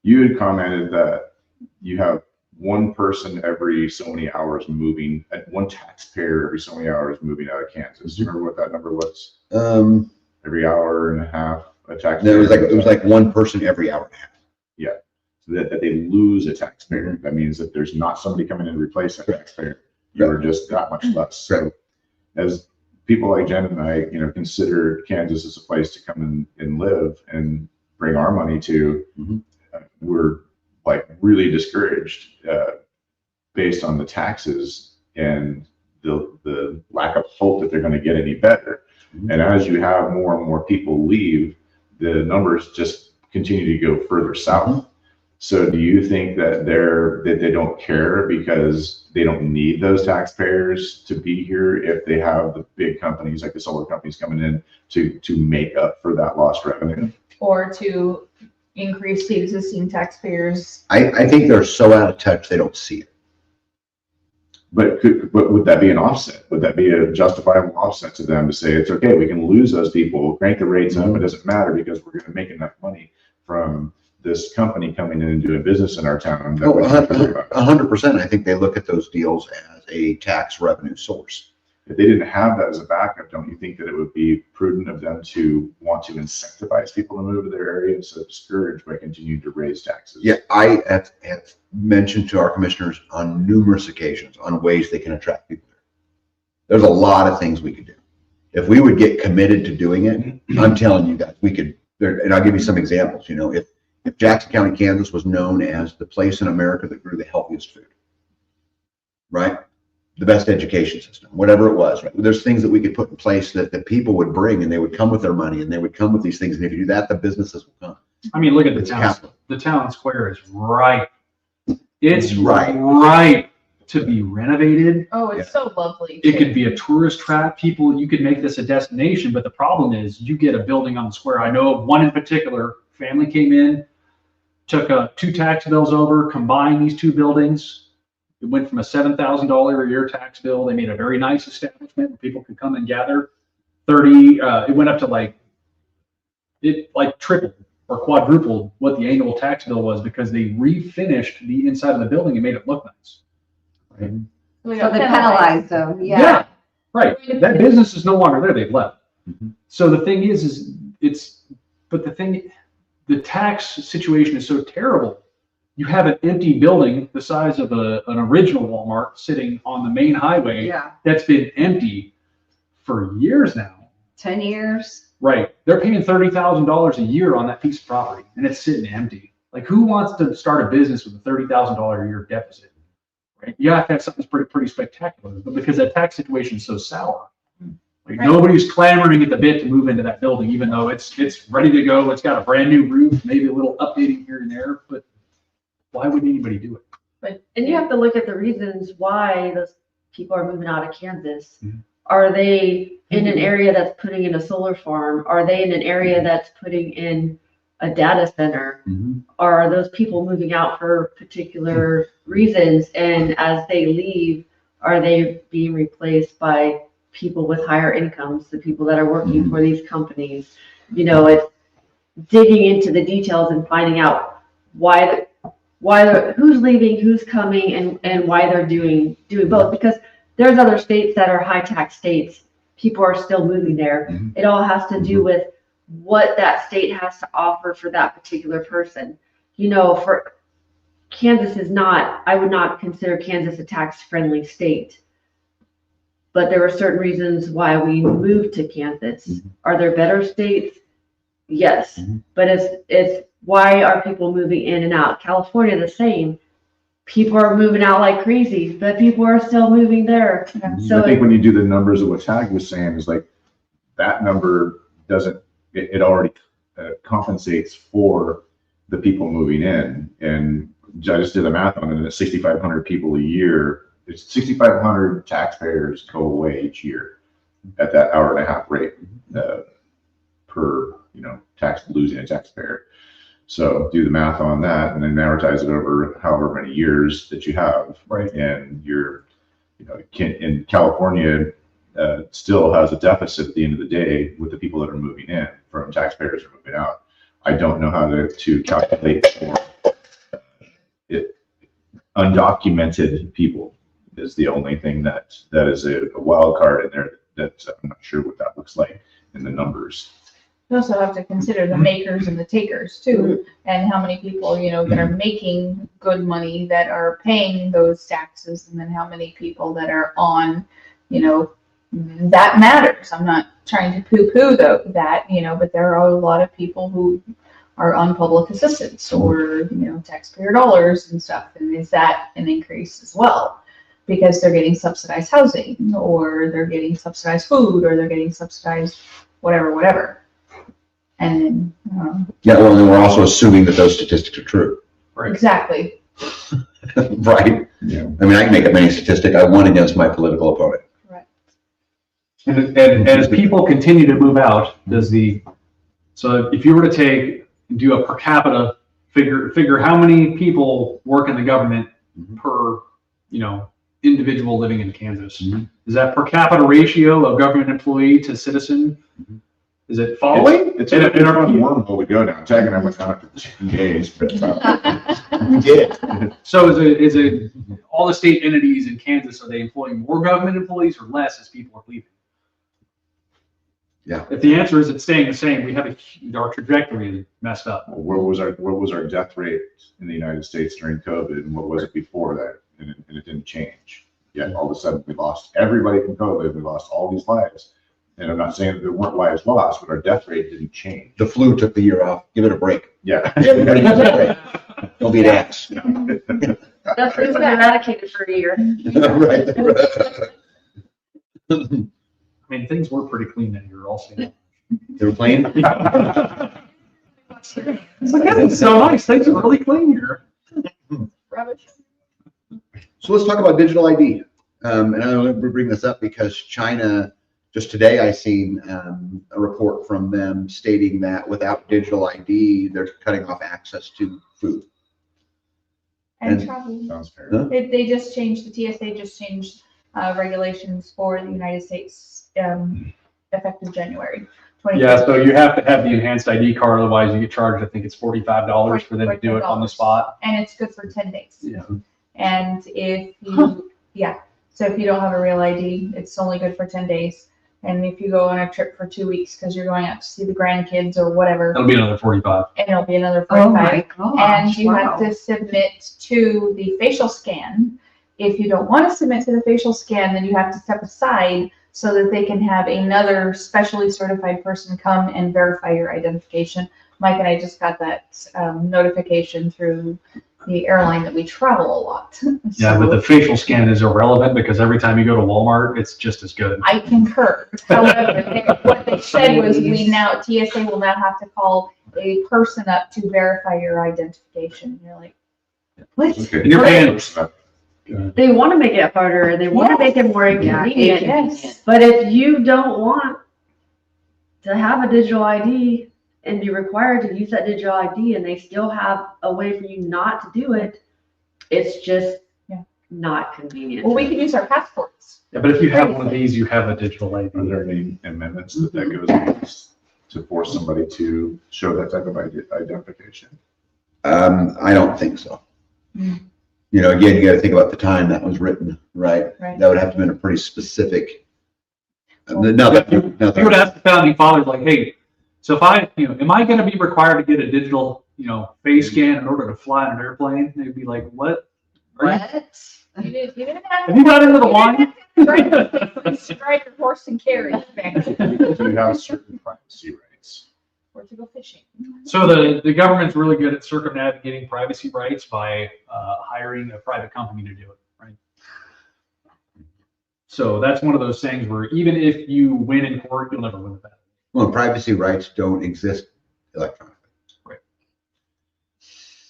Speaker 3: You had commented that you have one person every so many hours moving, one taxpayer every so many hours moving out of Kansas. Do you remember what that number was? Every hour and a half, a taxpayer.
Speaker 1: it was like one person every hour and a half.
Speaker 3: So that they lose a taxpayer. That means that there's not somebody coming in to replace that taxpayer. You're just that much less. So as people like Jen and I, consider Kansas as a place to come and live and bring our money to, we're like really discouraged based on the taxes and the lack of hope that they're going to get any better. And as you have more and more people leave, the numbers just continue to go further south. So do you think that they don't care because they don't need those taxpayers to be here if they have the big companies like the solar companies coming in to make up for that lost revenue?
Speaker 4: Or to increase the existing taxpayers.
Speaker 1: I think they're so out of touch, they don't see it.
Speaker 3: But would that be an offset? Would that be a justifiable offset to them to say, it's okay, we can lose those people, crank the rates up, it doesn't matter because we're going to make enough money from this company coming in and doing business in our town? That we don't have to worry about.
Speaker 1: 100%. I think they look at those deals as a tax revenue source.
Speaker 3: If they didn't have that as a backup, don't you think that it would be prudent of them to want to incentivize people to move to their area instead of discourage by continuing to raise taxes?
Speaker 1: Yeah, I have mentioned to our commissioners on numerous occasions on ways they can attract people there. There's a lot of things we could do. If we would get committed to doing it, I'm telling you guys, we could, and I'll give you some examples. If Jackson County, Kansas was known as the place in America that grew the healthiest food, right? the best education system, whatever it was, right? There's things that we could put in place that people would bring, and they would come with their money, and they would come with these things. And if you do that, the businesses will come.
Speaker 5: I mean, look at the
Speaker 1: It's
Speaker 5: town.
Speaker 1: capital.
Speaker 5: The town square is right. It's
Speaker 1: Right.
Speaker 5: right to be renovated.
Speaker 4: Oh, it's so lovely.
Speaker 5: It
Speaker 4: too.
Speaker 5: could be a tourist trap. People, you could make this a destination, but the problem is you get a building on the square. I know of one in particular, family came in, took 2 tax bills over, combined these 2 buildings. It went from a $7,000 a year tax bill. They made a very nice establishment where people could come and gather. It went up to it tripled or quadrupled what the annual tax bill was because they refinished the inside of the building and made it look nice. Right?
Speaker 4: We
Speaker 2: So
Speaker 4: got
Speaker 2: they
Speaker 4: penalized.
Speaker 2: penalize them, yeah.
Speaker 5: Right. That business is no longer there. They've left.
Speaker 1: Mhm.
Speaker 5: So the thing is the tax situation is so terrible. You have an empty building the size of an original Walmart sitting on the main highway
Speaker 2: Yeah,
Speaker 5: that's been empty for years now.
Speaker 2: 10 years.
Speaker 5: Right. They're paying $30,000 a year on that piece of property and it's sitting empty. Like who wants to start a business with a $30,000 a year deficit? Right. You have to have something pretty spectacular, but because that tax situation is so sour, like
Speaker 4: Right.
Speaker 5: nobody's clamoring at the bit to move into that building, even though it's ready to go. It's got a brand new roof, maybe a little updating here and there, but why would anybody do it?
Speaker 4: But
Speaker 6: And you have to look at the reasons why those people are moving out of Kansas.
Speaker 5: Mhm.
Speaker 6: Are they in an area that's putting in a solar farm? Are they in an area that's putting in a data center? Are those people moving out for particular reasons? And as they leave, are they being replaced by people with higher incomes, the people that are working for these companies? You know, it's digging into the details and finding out who's leaving, who's coming, and why they're doing both. Because there's other states that are high tax states. People are still moving there.
Speaker 1: Mhm.
Speaker 6: It all has to do with what that state has to offer for that particular person. You know, for Kansas I would not consider Kansas a tax friendly state. But there were certain reasons why we moved to Kansas.
Speaker 1: Mhm.
Speaker 6: Are there better states? Yes.
Speaker 1: Mhm.
Speaker 6: But it's why are people moving in and out? California, the same. People are moving out like crazy, but people are still moving there. So
Speaker 3: I think when you do the numbers of what Tag was saying is like that number it already compensates for the people moving in. And I just did the math on it. It's 6,500 people a year. It's 6,500 taxpayers go away each year at that hour-and-a-half rate per losing a taxpayer. So do the math on that and then amortize it over however many years that you have.
Speaker 5: Right.
Speaker 3: And in California still has a deficit at the end of the day with the people that are moving in from taxpayers who are moving out. I don't know how to calculate for it. Undocumented people is the only thing that is a wild card in there that I'm not sure what that looks like in the numbers.
Speaker 4: you also have to consider the makers and the takers too, and how many people, that are making good money that are paying those taxes, and then how many people that are on, that matters. I'm not trying to poo-poo that, but there are a lot of people who are on public assistance or, taxpayer dollars and stuff. And is that an increase as well? Because they're getting subsidized housing, or they're getting subsidized food, or they're getting subsidized whatever. And
Speaker 1: Yeah, well, and we're also assuming that those statistics are true.
Speaker 4: exactly.
Speaker 1: Right?
Speaker 3: Yeah.
Speaker 1: I mean, I can make up any statistic I want against my political opponent.
Speaker 5: And as people continue to move out, so if you were to do a per capita figure how many people work in the government per, individual living in Kansas.
Speaker 1: Mhm.
Speaker 5: Is that per capita ratio of government employee to citizen? Is it following?
Speaker 3: It's a fun wormhole to go down. Tag and I went down for 2 days, but
Speaker 1: We did.
Speaker 5: So is it all the state entities in Kansas, are they employing more government employees or less as people are leaving?
Speaker 1: Yeah.
Speaker 5: If the answer is it's staying the same, we have our trajectory is messed up.
Speaker 3: what was our death rate in the United States during COVID, and what was it before that? And it didn't change. Yet all of a sudden we lost everybody from COVID. We lost all these lives. And I'm not saying that there weren't lives lost, but our death rate didn't change.
Speaker 1: The flu took the year off. Give it a break.
Speaker 3: Yeah.
Speaker 1: Everybody gives it a break. Don't be an ass.
Speaker 6: That's it was eradicated for a year.
Speaker 1: Right.
Speaker 5: I mean, things were pretty clean that year also.
Speaker 1: They were playing.
Speaker 5: It's like, it's so nice. Things are really clean here.
Speaker 4: Rubbish.
Speaker 1: So let's talk about digital ID. And I only bring this up because China, just today I seen a report from them stating that without digital ID, they're cutting off access to food.
Speaker 4: And
Speaker 1: And-
Speaker 4: travel.
Speaker 3: Sounds fair.
Speaker 1: Huh?
Speaker 4: They just changed, the TSA just changed regulations for the United States effective January 20.
Speaker 5: Yeah, so you have to have the enhanced ID card, otherwise you get charged, I think it's $45 for them to do it on the spot.
Speaker 4: And it's good for 10 days.
Speaker 5: Yeah.
Speaker 4: And if you, so if you don't have a real ID, it's only good for 10 days. And if you go on a trip for 2 weeks because you're going out to see the grandkids or whatever,
Speaker 5: It'll be another 45.
Speaker 4: and it'll be another
Speaker 2: Oh
Speaker 4: 45.
Speaker 2: my gosh.
Speaker 4: And you
Speaker 2: wow.
Speaker 4: have to submit to the facial scan. If you don't want to submit to the facial scan, then you have to step aside so that they can have another specially certified person come and verify your identification. Mike and I just got that notification through the airline that we travel a lot.
Speaker 5: Yeah, but the facial scan is irrelevant because every time you go to Walmart, it's just as good.
Speaker 4: I concur. However, what they said was TSA will now have to call a person up to verify your identification. You're like, what?
Speaker 3: Okay.
Speaker 5: And you're paying-
Speaker 6: They want to make it harder. They want to make it more
Speaker 2: Yeah,
Speaker 6: inconvenient.
Speaker 4: Yes.
Speaker 6: But if you don't want to have a digital ID and be required to use that digital ID and they still have a way for you not to do it, it's just not convenient.
Speaker 4: Well, we can use our passports.
Speaker 5: Yeah, but if you have one of these, you have a digital ID.
Speaker 3: Are there any amendments that goes against to force somebody to show that type of identification?
Speaker 1: I don't think so.
Speaker 4: Mm.
Speaker 1: You know, again, you got to think about the time that was written, right?
Speaker 4: Right.
Speaker 1: That would have to have been a pretty specific.
Speaker 5: If you would ask the founding fathers, like, hey, so if am I going to be required to get a digital, face scan in order to fly on an airplane? They'd be like, what?
Speaker 4: You didn't have
Speaker 5: Have you got into the wine?
Speaker 4: to ride your horse and carry back
Speaker 3: Do you have certain privacy rights?
Speaker 4: or to go fishing.
Speaker 5: So the government's really good at circumnavigating privacy rights by hiring a private company to do it, right? So that's one of those things where even if you win in court, you'll never win with that.
Speaker 1: Well, privacy rights don't exist electronically.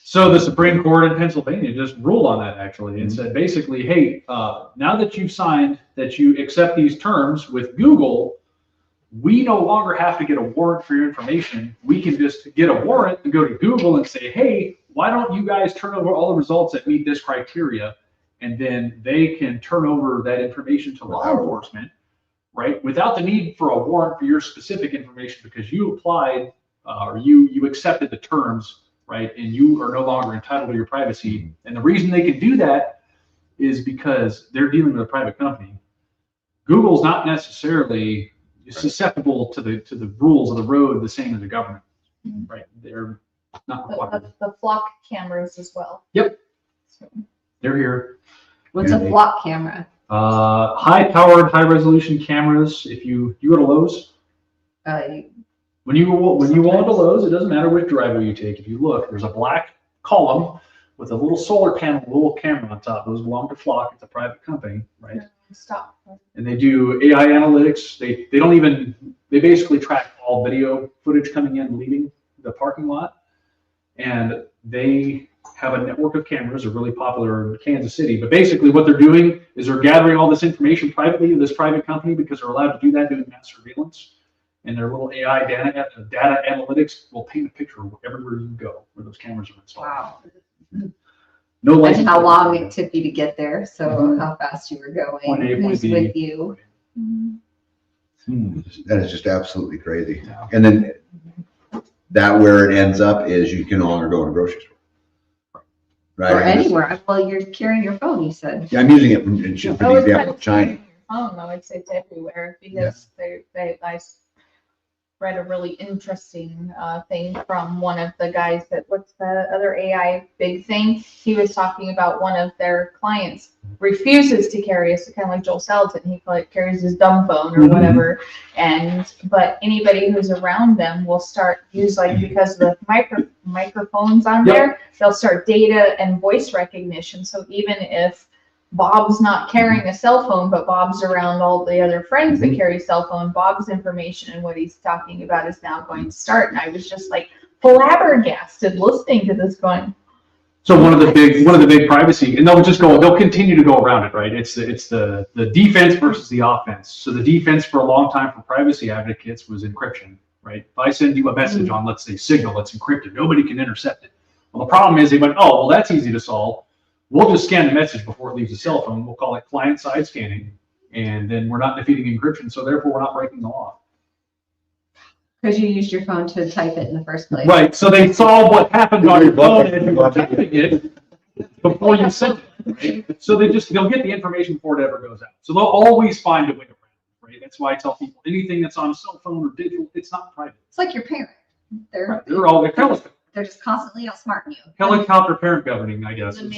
Speaker 5: So the Supreme Court in Pennsylvania just ruled on that actually and said basically, hey, now that you've signed that you accept these terms with Google, we no longer have to get a warrant for your information. We can just get a warrant and go to Google and say, hey, why don't you guys turn over all the results that meet this criteria? And then they can turn over that information to law enforcement, right? Without the need for a warrant for your specific information because you applied or you accepted the terms, right? And you are no longer entitled to your privacy. And the reason they can do that is because they're dealing with a private company. Google's not necessarily susceptible to the rules of the road the same as the government, right? They're not required.
Speaker 4: The flock cameras as well.
Speaker 5: Yep.
Speaker 4: So,
Speaker 5: They're here.
Speaker 2: What's a block camera?
Speaker 5: High-powered, high-resolution cameras. If you go to Lowe's, when you go into Lowe's, it doesn't matter which driveway you take. If you look, there's a black column with a little solar panel, a little camera on top. Those belong to Flock. It's a private company, right?
Speaker 4: Stop.
Speaker 5: And they do AI analytics. They basically track all video footage coming in and leaving the parking lot. And they have a network of cameras. They're really popular in Kansas City. But basically what they're doing is they're gathering all this information privately to this private company because they're allowed to do that doing mass surveillance. And their little AI data analytics will paint a picture of everywhere you go where those cameras are installed.
Speaker 2: Wow.
Speaker 5: No license.
Speaker 2: And how long it took you to get there, so how fast you were going,
Speaker 5: Point A, point
Speaker 2: who's
Speaker 5: B.
Speaker 2: with you.
Speaker 1: That is just absolutely crazy.
Speaker 5: Yeah.
Speaker 1: And then that where it ends up is you can no longer go in a grocery store. Right?
Speaker 2: Or
Speaker 1: And this-
Speaker 2: anywhere. Well, you're carrying your phone, you said.
Speaker 1: Yeah, I'm using it for the example of China.
Speaker 4: Oh no, it's everywhere because I read a really interesting thing from one of the guys that, what's the other AI big thing? He was talking about one of their clients refuses to carry us, kind of like Joel Salatin. He carries his dumb phone or whatever. But anybody who's around them will start use because of the microphones on there, they'll start data and voice recognition. So even if Bob's not carrying a cell phone, but Bob's around all the other friends that carry cell phone, Bob's information and what he's talking about is now going to start. And I was just like flabbergasted listening to this going.
Speaker 5: So one of the big privacy, and they'll continue to go around it, right? It's the defense versus the offense. So the defense for a long time for privacy advocates was encryption, right? If I send you a message on, let's say, Signal, it's encrypted. Nobody can intercept it. Well, the problem is they went, oh, well, that's easy to solve. We'll just scan the message before it leaves the cell phone. We'll call it client-side scanning, and then we're not defeating encryption, so therefore we're not breaking the law.
Speaker 2: Because you used your phone to type it in the first place.
Speaker 5: Right, so they saw what happened on your phone and you were typing it before you sent it. Right? So they'll get the information before it ever goes out. So they'll always find a way around it, right? That's why I tell people anything that's on a cell phone or digital, it's not private.
Speaker 2: It's like your parent. They're just constantly outsmarting you.
Speaker 5: Helicopter parent governing, I guess.
Speaker 6: It's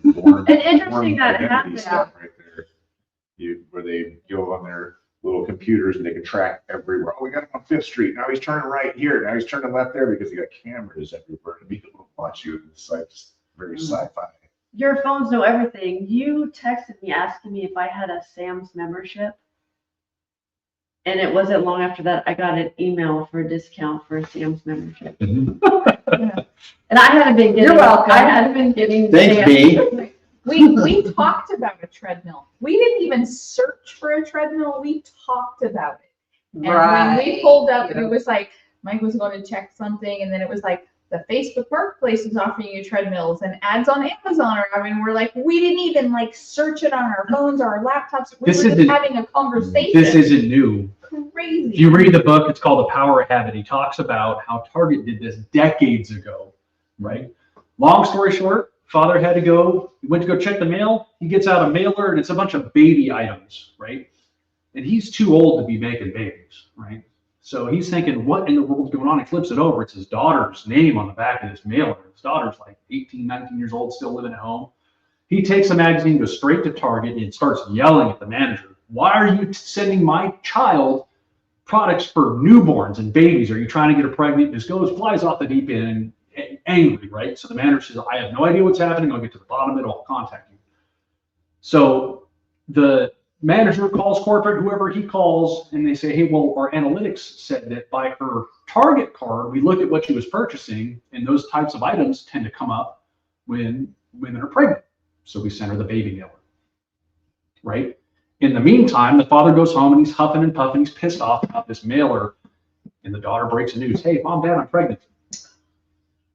Speaker 6: interesting that it happens.
Speaker 3: Right there. Where they go on their little computers and they can track everywhere. Oh, we got him on 5th Street. Now he's turning right here. Now he's turning left there because they got cameras everywhere to be able to watch you. It's like very sci-fi.
Speaker 6: Your phones know everything. You texted me asking me if I had a Sam's membership. And it wasn't long after that I got an email for a discount for a Sam's membership. And I hadn't been getting.
Speaker 2: You're welcome.
Speaker 6: I hadn't been getting.
Speaker 1: Thanks, B.
Speaker 4: We talked about a treadmill. We didn't even search for a treadmill. We talked about it. And when we pulled up, it was like Mike was going to check something, and then it was like the Facebook Marketplace is offering you treadmills and ads on Amazon. We're like, we didn't even search it on our phones or our laptops. We were just having a conversation.
Speaker 5: This isn't new.
Speaker 4: Crazy.
Speaker 5: If you read the book, it's called The Power of Habit. He talks about how Target did this decades ago, right? Long story short, father had to go, he went to go check the mail. He gets out a mailer and it's a bunch of baby items, right? And he's too old to be making babies, right? So he's thinking, what in the world's going on? He flips it over. It's his daughter's name on the back of this mailer. His daughter's like 18, 19 years old, still living at home. He takes a magazine, goes straight to Target, and starts yelling at the manager. Why are you sending my child products for newborns and babies? Are you trying to get her pregnant? Just flies off the deep end, angry, right? So the manager says, I have no idea what's happening. I'll get to the bottom of it. I'll contact you. So the manager calls corporate, whoever he calls, and they say, hey, well, our analytics said that by her Target card, we looked at what she was purchasing, and those types of items tend to come up when women are pregnant. So we sent her the baby mailer, right? In the meantime, the father goes home and he's huffing and puffing. He's pissed off about this mailer, and the daughter breaks the news. Hey, Mom, Dad, I'm pregnant.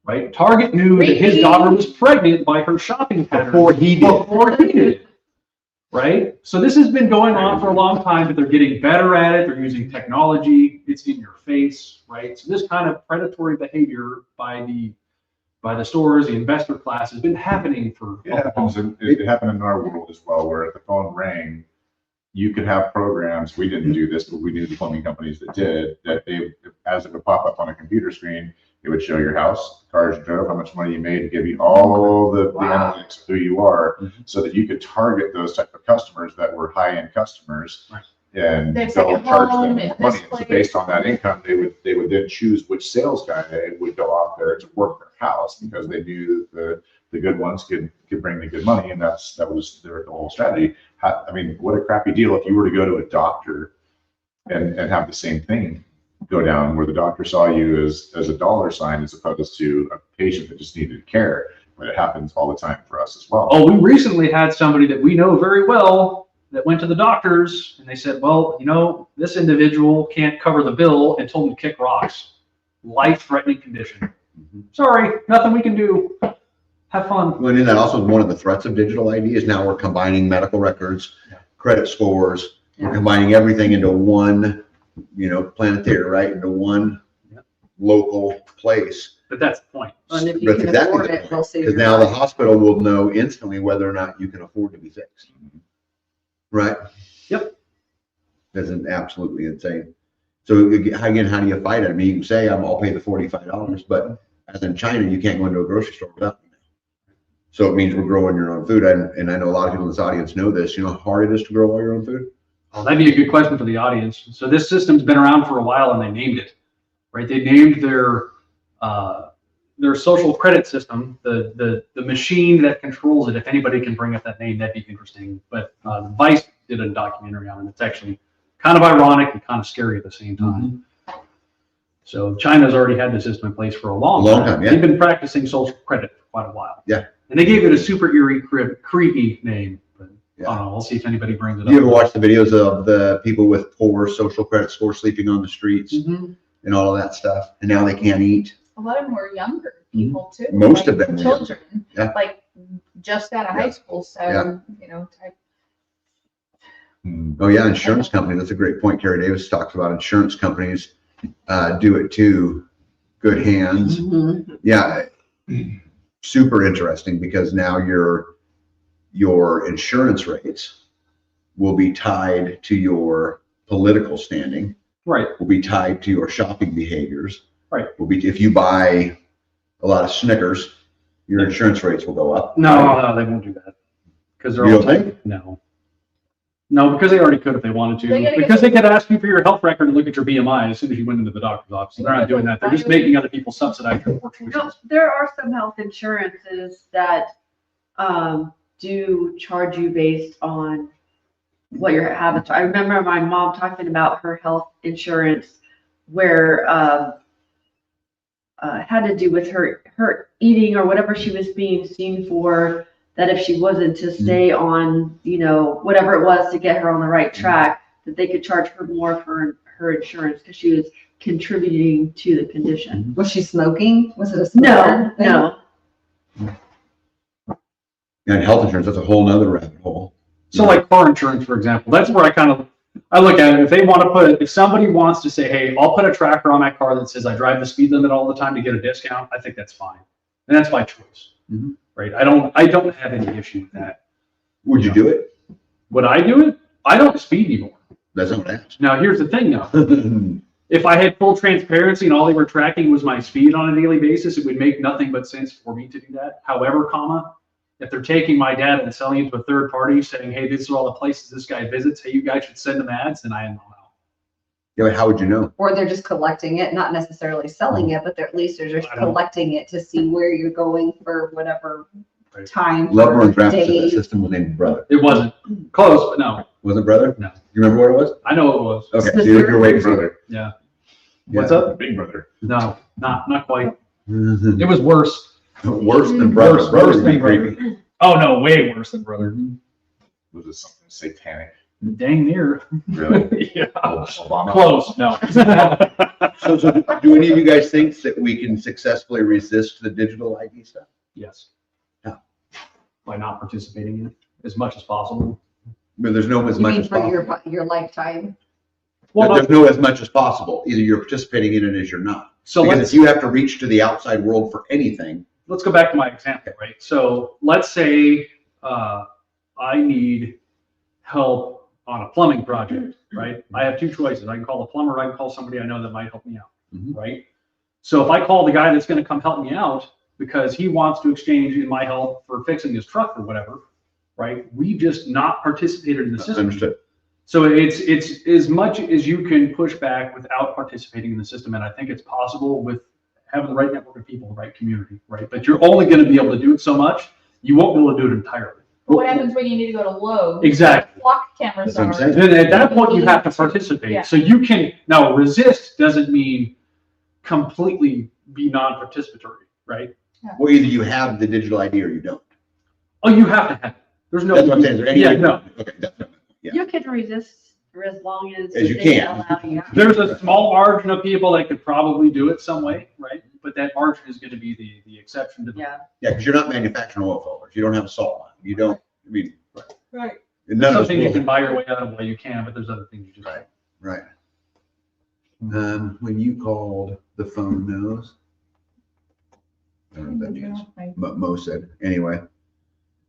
Speaker 5: Right? Target knew that his daughter was pregnant by her shopping pattern
Speaker 1: Before he did.
Speaker 5: Right? So this has been going on for a long time, but they're getting better at it. They're using technology. It's in your face, right? So this kind of predatory behavior by the stores, the investor class, has been happening for
Speaker 3: It happened in our world as well, where if the phone rang, you could have programs. We didn't do this, but we knew the plumbing companies that did, that they, as it would pop up on a computer screen, it would show your house, cars you drove, how much money you made, to give you all the analytics of who you are, so that you could target those type of customers that were high-end customers.
Speaker 5: Right.
Speaker 3: And
Speaker 4: There's
Speaker 3: they'll
Speaker 4: like a
Speaker 3: charge
Speaker 4: home
Speaker 3: them
Speaker 4: at
Speaker 3: money.
Speaker 4: this
Speaker 3: And so
Speaker 4: place.
Speaker 3: based on that income, they would then choose which sales guy would go out there to work their house, because they knew that the good ones could bring the good money, and that was the whole strategy. I mean, what a crappy deal if you were to go to a doctor and have the same thing go down, where the doctor saw you as a dollar sign as opposed to a patient that just needed care. But it happens all the time for us as well.
Speaker 5: Oh, we recently had somebody that we know very well that went to the doctors, and they said, well, this individual can't cover the bill, and told him to kick rocks. Life-threatening condition. Sorry, nothing we can do. Have fun.
Speaker 1: Well, and that also is one of the threats of digital ID, is now we're combining medical records, credit scores, we're combining everything into one, planetary, right? Into one local place.
Speaker 5: But that's the point.
Speaker 2: And if you
Speaker 1: That's
Speaker 2: can
Speaker 1: exactly
Speaker 2: afford
Speaker 1: the
Speaker 2: it,
Speaker 1: point.
Speaker 2: they'll save
Speaker 1: Because
Speaker 2: your
Speaker 1: now the
Speaker 2: life.
Speaker 1: hospital will know instantly whether or not you can afford to be fixed. Right?
Speaker 5: Yep.
Speaker 1: That's absolutely insane. So again, how do you fight it? I mean, you can say, I'll pay the $45, but as in China, you can't go into a grocery store without it. So it means we're growing your own food. And I know a lot of people in this audience know this. You know how hard it is to grow all your own food?
Speaker 5: Well, that'd be a good question for the audience. So this system's been around for a while and they named it, right? They named their social credit system, the machine that controls it. If anybody can bring up that name, that'd be interesting. But Vice did a documentary on it. It's actually kind of ironic and kind of scary at the same time. So China's already had the system in place for a long time.
Speaker 1: Yeah.
Speaker 5: They've been practicing social credit for quite a while.
Speaker 1: Yeah.
Speaker 5: And they gave it a super eerie, creepy name. But
Speaker 1: Yeah.
Speaker 5: I don't know. We'll see if anybody brings it
Speaker 1: Do you ever
Speaker 5: up.
Speaker 1: watch the videos of the people with poor social credit score sleeping on the streets
Speaker 5: Mhm.
Speaker 1: and all of that stuff? And now they can't eat.
Speaker 4: A lot of them were younger people too.
Speaker 1: Most
Speaker 4: like
Speaker 1: of them were young.
Speaker 4: children,
Speaker 1: Yeah.
Speaker 4: like just out of
Speaker 1: Yeah.
Speaker 4: high school. So
Speaker 1: Yeah.
Speaker 4: you know,
Speaker 1: Oh yeah, insurance company. That's a great point. Terry Davis talks about insurance companies do it too. Good hands.
Speaker 2: Mhm.
Speaker 1: Yeah, super interesting because now your insurance rates will be tied to your political standing.
Speaker 5: Right.
Speaker 1: Will be tied to your shopping behaviors.
Speaker 5: Right.
Speaker 1: Will be if you buy a lot of Snickers, your insurance rates will go up.
Speaker 5: No, they won't do that. Because they're
Speaker 1: You
Speaker 5: all
Speaker 1: don't think?
Speaker 5: No, because they already could if they wanted to.
Speaker 4: They gotta
Speaker 5: Because
Speaker 4: get-
Speaker 5: they could ask you for your health record and look at your BMI as soon as you went into the doctor's office. They're not doing that. They're just making other people subsidize your poor
Speaker 6: No,
Speaker 5: choices.
Speaker 6: there are some health insurances that do charge you based on what your habits are. I remember my mom talking about her health insurance where it had to do with her eating or whatever she was being seen for, that if she wasn't to stay on, you know, whatever it was to get her on the right track, that they could charge her more for her insurance because she was contributing to the condition.
Speaker 2: Was she smoking? Was it a
Speaker 6: No,
Speaker 2: smoker thing?
Speaker 6: no.
Speaker 1: And health insurance, that's a whole nother rabbit hole.
Speaker 5: So like car insurance, for example, that's where I look at it. If they want to if somebody wants to say, hey, I'll put a tracker on my car that says I drive the speed limit all the time to get a discount, I think that's fine. And that's my choice.
Speaker 1: Mhm.
Speaker 5: Right. I don't have any issue with that.
Speaker 1: Would you do it?
Speaker 5: Would I do it? I don't speed anymore.
Speaker 1: That's not what I
Speaker 5: Now here's the thing though.
Speaker 1: asked.
Speaker 5: If I had full transparency and all they were tracking was my speed on a daily basis, it would make nothing but sense for me to do that. However, if they're taking my data and selling it to a third party saying, hey, these are all the places this guy visits, hey, you guys should send them ads, then I am not out.
Speaker 1: Yeah, but how would you know?
Speaker 2: Or they're just collecting it, not necessarily selling it, but at least they're just
Speaker 5: I don't-
Speaker 2: collecting it to see where you're going for whatever
Speaker 5: Right.
Speaker 2: time.
Speaker 1: Loved one
Speaker 2: for
Speaker 1: drafted that
Speaker 2: days.
Speaker 1: system was named Brother.
Speaker 5: It wasn't close, but no,
Speaker 1: Wasn't it Brother?
Speaker 5: No.
Speaker 1: You remember what it was?
Speaker 5: I know it was.
Speaker 1: Okay, so
Speaker 2: Sister?
Speaker 1: you're waiting for
Speaker 3: Brother,
Speaker 5: Yeah.
Speaker 1: Yeah.
Speaker 5: What's up?
Speaker 3: Big Brother.
Speaker 5: No, not quite.
Speaker 1: it.
Speaker 5: It was worse.
Speaker 1: Worse than Brother.
Speaker 5: Worse
Speaker 1: Brother's
Speaker 5: than
Speaker 1: creepy.
Speaker 5: Oh no, way worse than brother.
Speaker 3: Was it something satanic?
Speaker 5: Dang near.
Speaker 3: Really?
Speaker 5: Yeah.
Speaker 3: Obama?
Speaker 5: Close. No.
Speaker 1: So do any of you guys think that we can successfully resist the digital ID stuff?
Speaker 5: Yes.
Speaker 1: Yeah.
Speaker 5: By not participating in it as much as possible.
Speaker 1: I mean, there's no as
Speaker 2: You
Speaker 1: much
Speaker 2: mean
Speaker 1: as
Speaker 2: for
Speaker 1: possible.
Speaker 2: your lifetime?
Speaker 5: Well,
Speaker 1: There's no as much as possible. Either you're participating in it as you're not.
Speaker 5: so
Speaker 1: Because
Speaker 5: let's
Speaker 1: if you have to reach to the outside world for anything,
Speaker 5: let's go back to my example, right? So let's say I need help on a plumbing project, right? I have two choices. I can call the plumber, or I can call somebody I know that might help me out,
Speaker 1: Mhm.
Speaker 5: right? So if I call the guy that's going to come help me out because he wants to exchange in my help for fixing his truck or whatever, right? We just not participated in the system.
Speaker 1: understood.
Speaker 5: So it's as much as you can push back without participating in the system, and I think it's possible with having the right network of people, the right community, right? But you're only going to be able to do it so much. You won't be able to do it entirely.
Speaker 4: But what happens when you need to go to Lowe's?
Speaker 5: Exactly.
Speaker 4: Flock cameras
Speaker 1: That's what I'm
Speaker 4: are.
Speaker 1: saying.
Speaker 5: Then at that point, you have to participate.
Speaker 4: Yeah.
Speaker 5: So you can now resist doesn't mean completely be non-participatory, right?
Speaker 1: Well, either you have the digital ID or you don't.
Speaker 5: Oh, you have to have it. There's no.
Speaker 1: That's what I'm saying. Is there any
Speaker 5: Yeah,
Speaker 1: way-
Speaker 5: no.
Speaker 1: Okay, definitely. Yeah.
Speaker 6: You can resist for as long as
Speaker 1: As you
Speaker 6: they
Speaker 1: can.
Speaker 6: allow you.
Speaker 5: There's a small margin of people that could probably do it some way, right? But that margin is going to be the exception to the.
Speaker 6: Yeah.
Speaker 1: Yeah, because you're not manufacturing oil filters. You don't have a salt line. You don't, I mean,
Speaker 4: Right.
Speaker 1: none of
Speaker 5: Some
Speaker 1: us
Speaker 5: things you
Speaker 1: will.
Speaker 5: can buy your way out of, well, you can, but there's other things you just.
Speaker 1: Right. Right. When you called, the phone knows. I don't know what that means. But Mo said, anyway.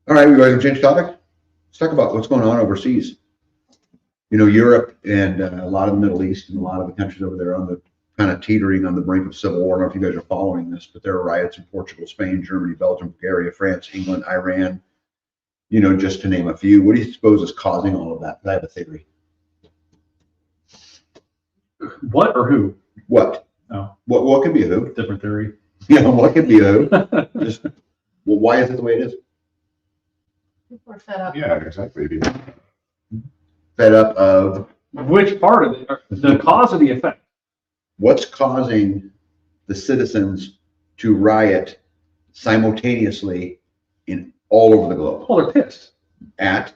Speaker 1: All right, we guys have changed topic? Let's talk about what's going on overseas. Europe and a lot of the Middle East and a lot of the countries over there on the kind of teetering on the brink of civil war. I don't know if you guys are following this, but there are riots in Portugal, Spain, Germany, Belgium, Bulgaria, France, England, Iran, just to name a few. What do you suppose is causing all of that? I have a theory.
Speaker 5: What or who?
Speaker 1: What?
Speaker 5: Oh,
Speaker 1: What could be a who?
Speaker 5: different theory.
Speaker 1: What could be a who? Just, well, why is it the way it is?
Speaker 4: People are fed up.
Speaker 3: Yeah, exactly.
Speaker 1: Fed up of
Speaker 5: Which part of it? The cause or the effect?
Speaker 1: what's causing the citizens to riot simultaneously in all over the globe
Speaker 5: Well, they're pissed.
Speaker 1: at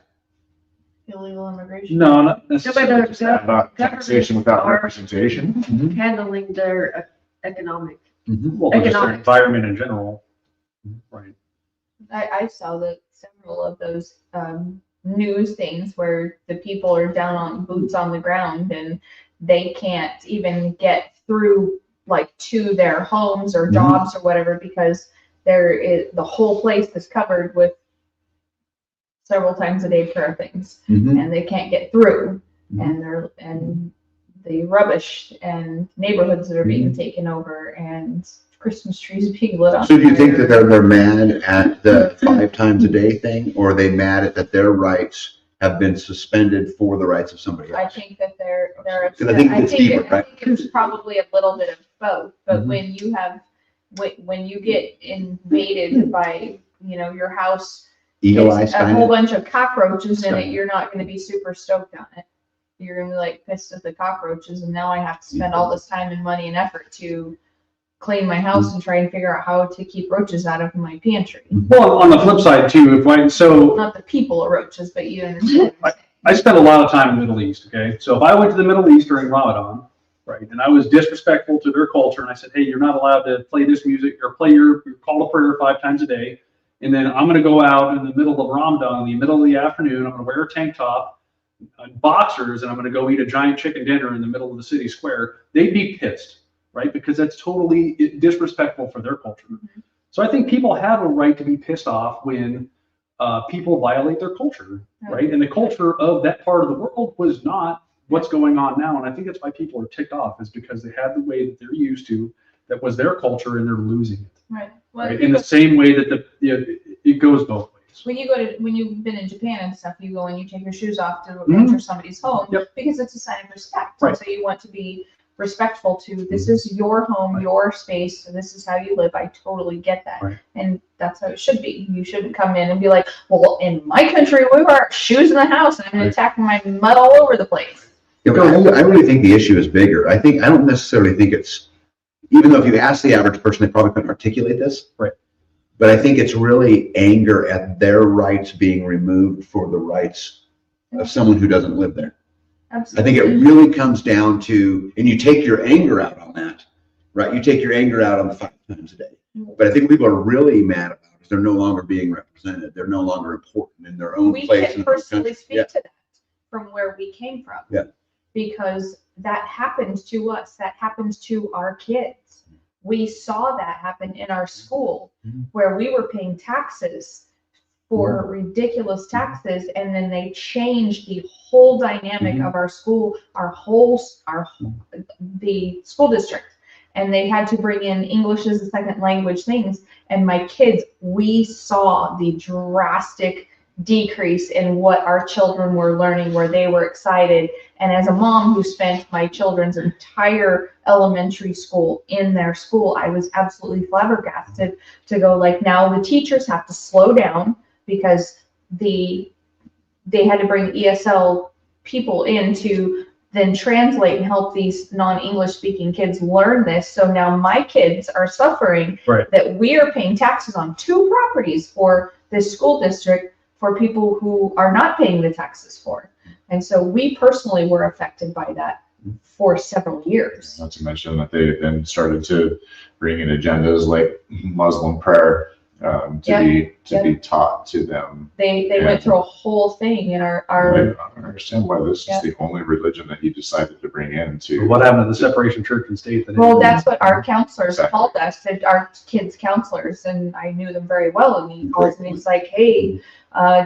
Speaker 4: Illegal immigration.
Speaker 5: No, not
Speaker 6: No,
Speaker 5: necessarily.
Speaker 6: but
Speaker 5: just
Speaker 6: the
Speaker 5: that.
Speaker 3: About taxation without representation.
Speaker 5: Mhm.
Speaker 6: handling their economic.
Speaker 5: Well, just their
Speaker 6: Economic.
Speaker 5: environment in general. Right.
Speaker 4: I saw that several of those news things where the people are down on boots on the ground and they can't even get through like to their homes or jobs or whatever because the whole place is covered with several times a day prayer things and they can't get through and the rubbish and neighborhoods that are being taken over and Christmas trees being lit on
Speaker 1: So do you think
Speaker 4: fire.
Speaker 1: that they're mad at the 5 times a day thing, or are they mad at that their rights have been suspended for the rights of somebody
Speaker 4: I
Speaker 1: else?
Speaker 4: think that they're
Speaker 1: Because I think it's deeper, right?
Speaker 4: I think it's probably a little bit of both, but when you have, when you get invaded by, your house
Speaker 1: Eagle Eye
Speaker 4: gets a whole
Speaker 1: Skynet?
Speaker 4: bunch of cockroaches in it,
Speaker 1: Skynet.
Speaker 4: you're not gonna be super stoked on it. You're gonna be like pissed at the cockroaches and now I have to spend all this time and money and effort to clean my house and try and figure out how to keep roaches out of my pantry.
Speaker 5: Well, on the flip side too, so
Speaker 4: Not the people are roaches, but you understand. what I'm saying.
Speaker 5: I spent a lot of time in the Middle East, okay? So if I went to the Middle East during Ramadan, right, and I was disrespectful to their culture and I said, hey, you're not allowed to play this music or play your call to prayer 5 times a day. And then I'm going to go out in the middle of Ramadan, in the middle of the afternoon, I'm going to wear a tank top, boxers, and I'm going to go eat a giant chicken dinner in the middle of the city square. They'd be pissed, right? Because that's totally disrespectful for their culture. So I think people have a right to be pissed off when people violate their culture, right? And the culture of that part of the world was not what's going on now. And I think that's why people are ticked off, is because they had the way that they're used to, that was their culture, and they're losing it.
Speaker 4: Right. Well,
Speaker 5: Right? In the same way that it goes both ways.
Speaker 4: when you've been in Japan and stuff, you go and you take your shoes off to
Speaker 5: Mhm.
Speaker 4: enter somebody's home
Speaker 5: Yep.
Speaker 4: because it's a sign of respect.
Speaker 5: Right.
Speaker 4: And so you want to be respectful to, this is your home,
Speaker 5: Right.
Speaker 4: your space, and this is how you live. I totally get that.
Speaker 5: Right.
Speaker 4: And that's how it should be. You shouldn't come in and be like, well, in my country, we wear our shoes in the house and I'm
Speaker 5: Right.
Speaker 4: attacking my mud all over the place.
Speaker 1: Yeah, but I really think the issue is bigger. I don't necessarily think it's, even though if you ask the average person, they probably couldn't articulate this.
Speaker 5: Right.
Speaker 1: But I think it's really anger at their rights being removed for the rights of someone who doesn't live there. I
Speaker 4: Absolutely.
Speaker 1: think it really comes down to, and you take your anger out on that, right? You take your anger out on the 5 times a day. But I think people are really mad about it. They're no longer being represented. They're no longer important in their own
Speaker 4: We
Speaker 1: place.
Speaker 4: can
Speaker 1: in their own
Speaker 4: personally
Speaker 1: country.
Speaker 4: speak
Speaker 1: Yeah.
Speaker 4: to that from where we came from.
Speaker 1: Yeah.
Speaker 4: Because that happened to us, that happened to our kids. We saw that happen in our school
Speaker 1: Mhm.
Speaker 4: where we were paying taxes for ridiculous taxes, and then they changed the whole dynamic
Speaker 1: Mhm.
Speaker 4: of our school, the school district. And they had to bring in English as a second language things. And my kids, we saw the drastic decrease in what our children were learning, where they were excited. And as a mom who spent my children's entire elementary school in their school, I was absolutely flabbergasted to go like, now the teachers have to slow down because they had to bring ESL people in to then translate and help these non-English speaking kids learn this. So now my kids are suffering
Speaker 5: Right.
Speaker 4: that we are paying taxes on 2 properties for this school district for people who are not paying the taxes for. And so we personally were affected by that for several years.
Speaker 3: Not to mention that they then started to bring in agendas like Muslim prayer to be taught to them.
Speaker 4: They
Speaker 3: Yeah.
Speaker 4: went through a whole thing in our
Speaker 3: I don't understand why this is the only religion that he decided to bring into.
Speaker 5: What happened to the separation church and state? That
Speaker 4: well, that's what our counselors
Speaker 3: Exactly.
Speaker 4: called us, our kids' counselors, and I knew them very well. And he calls and he's like, "Hey,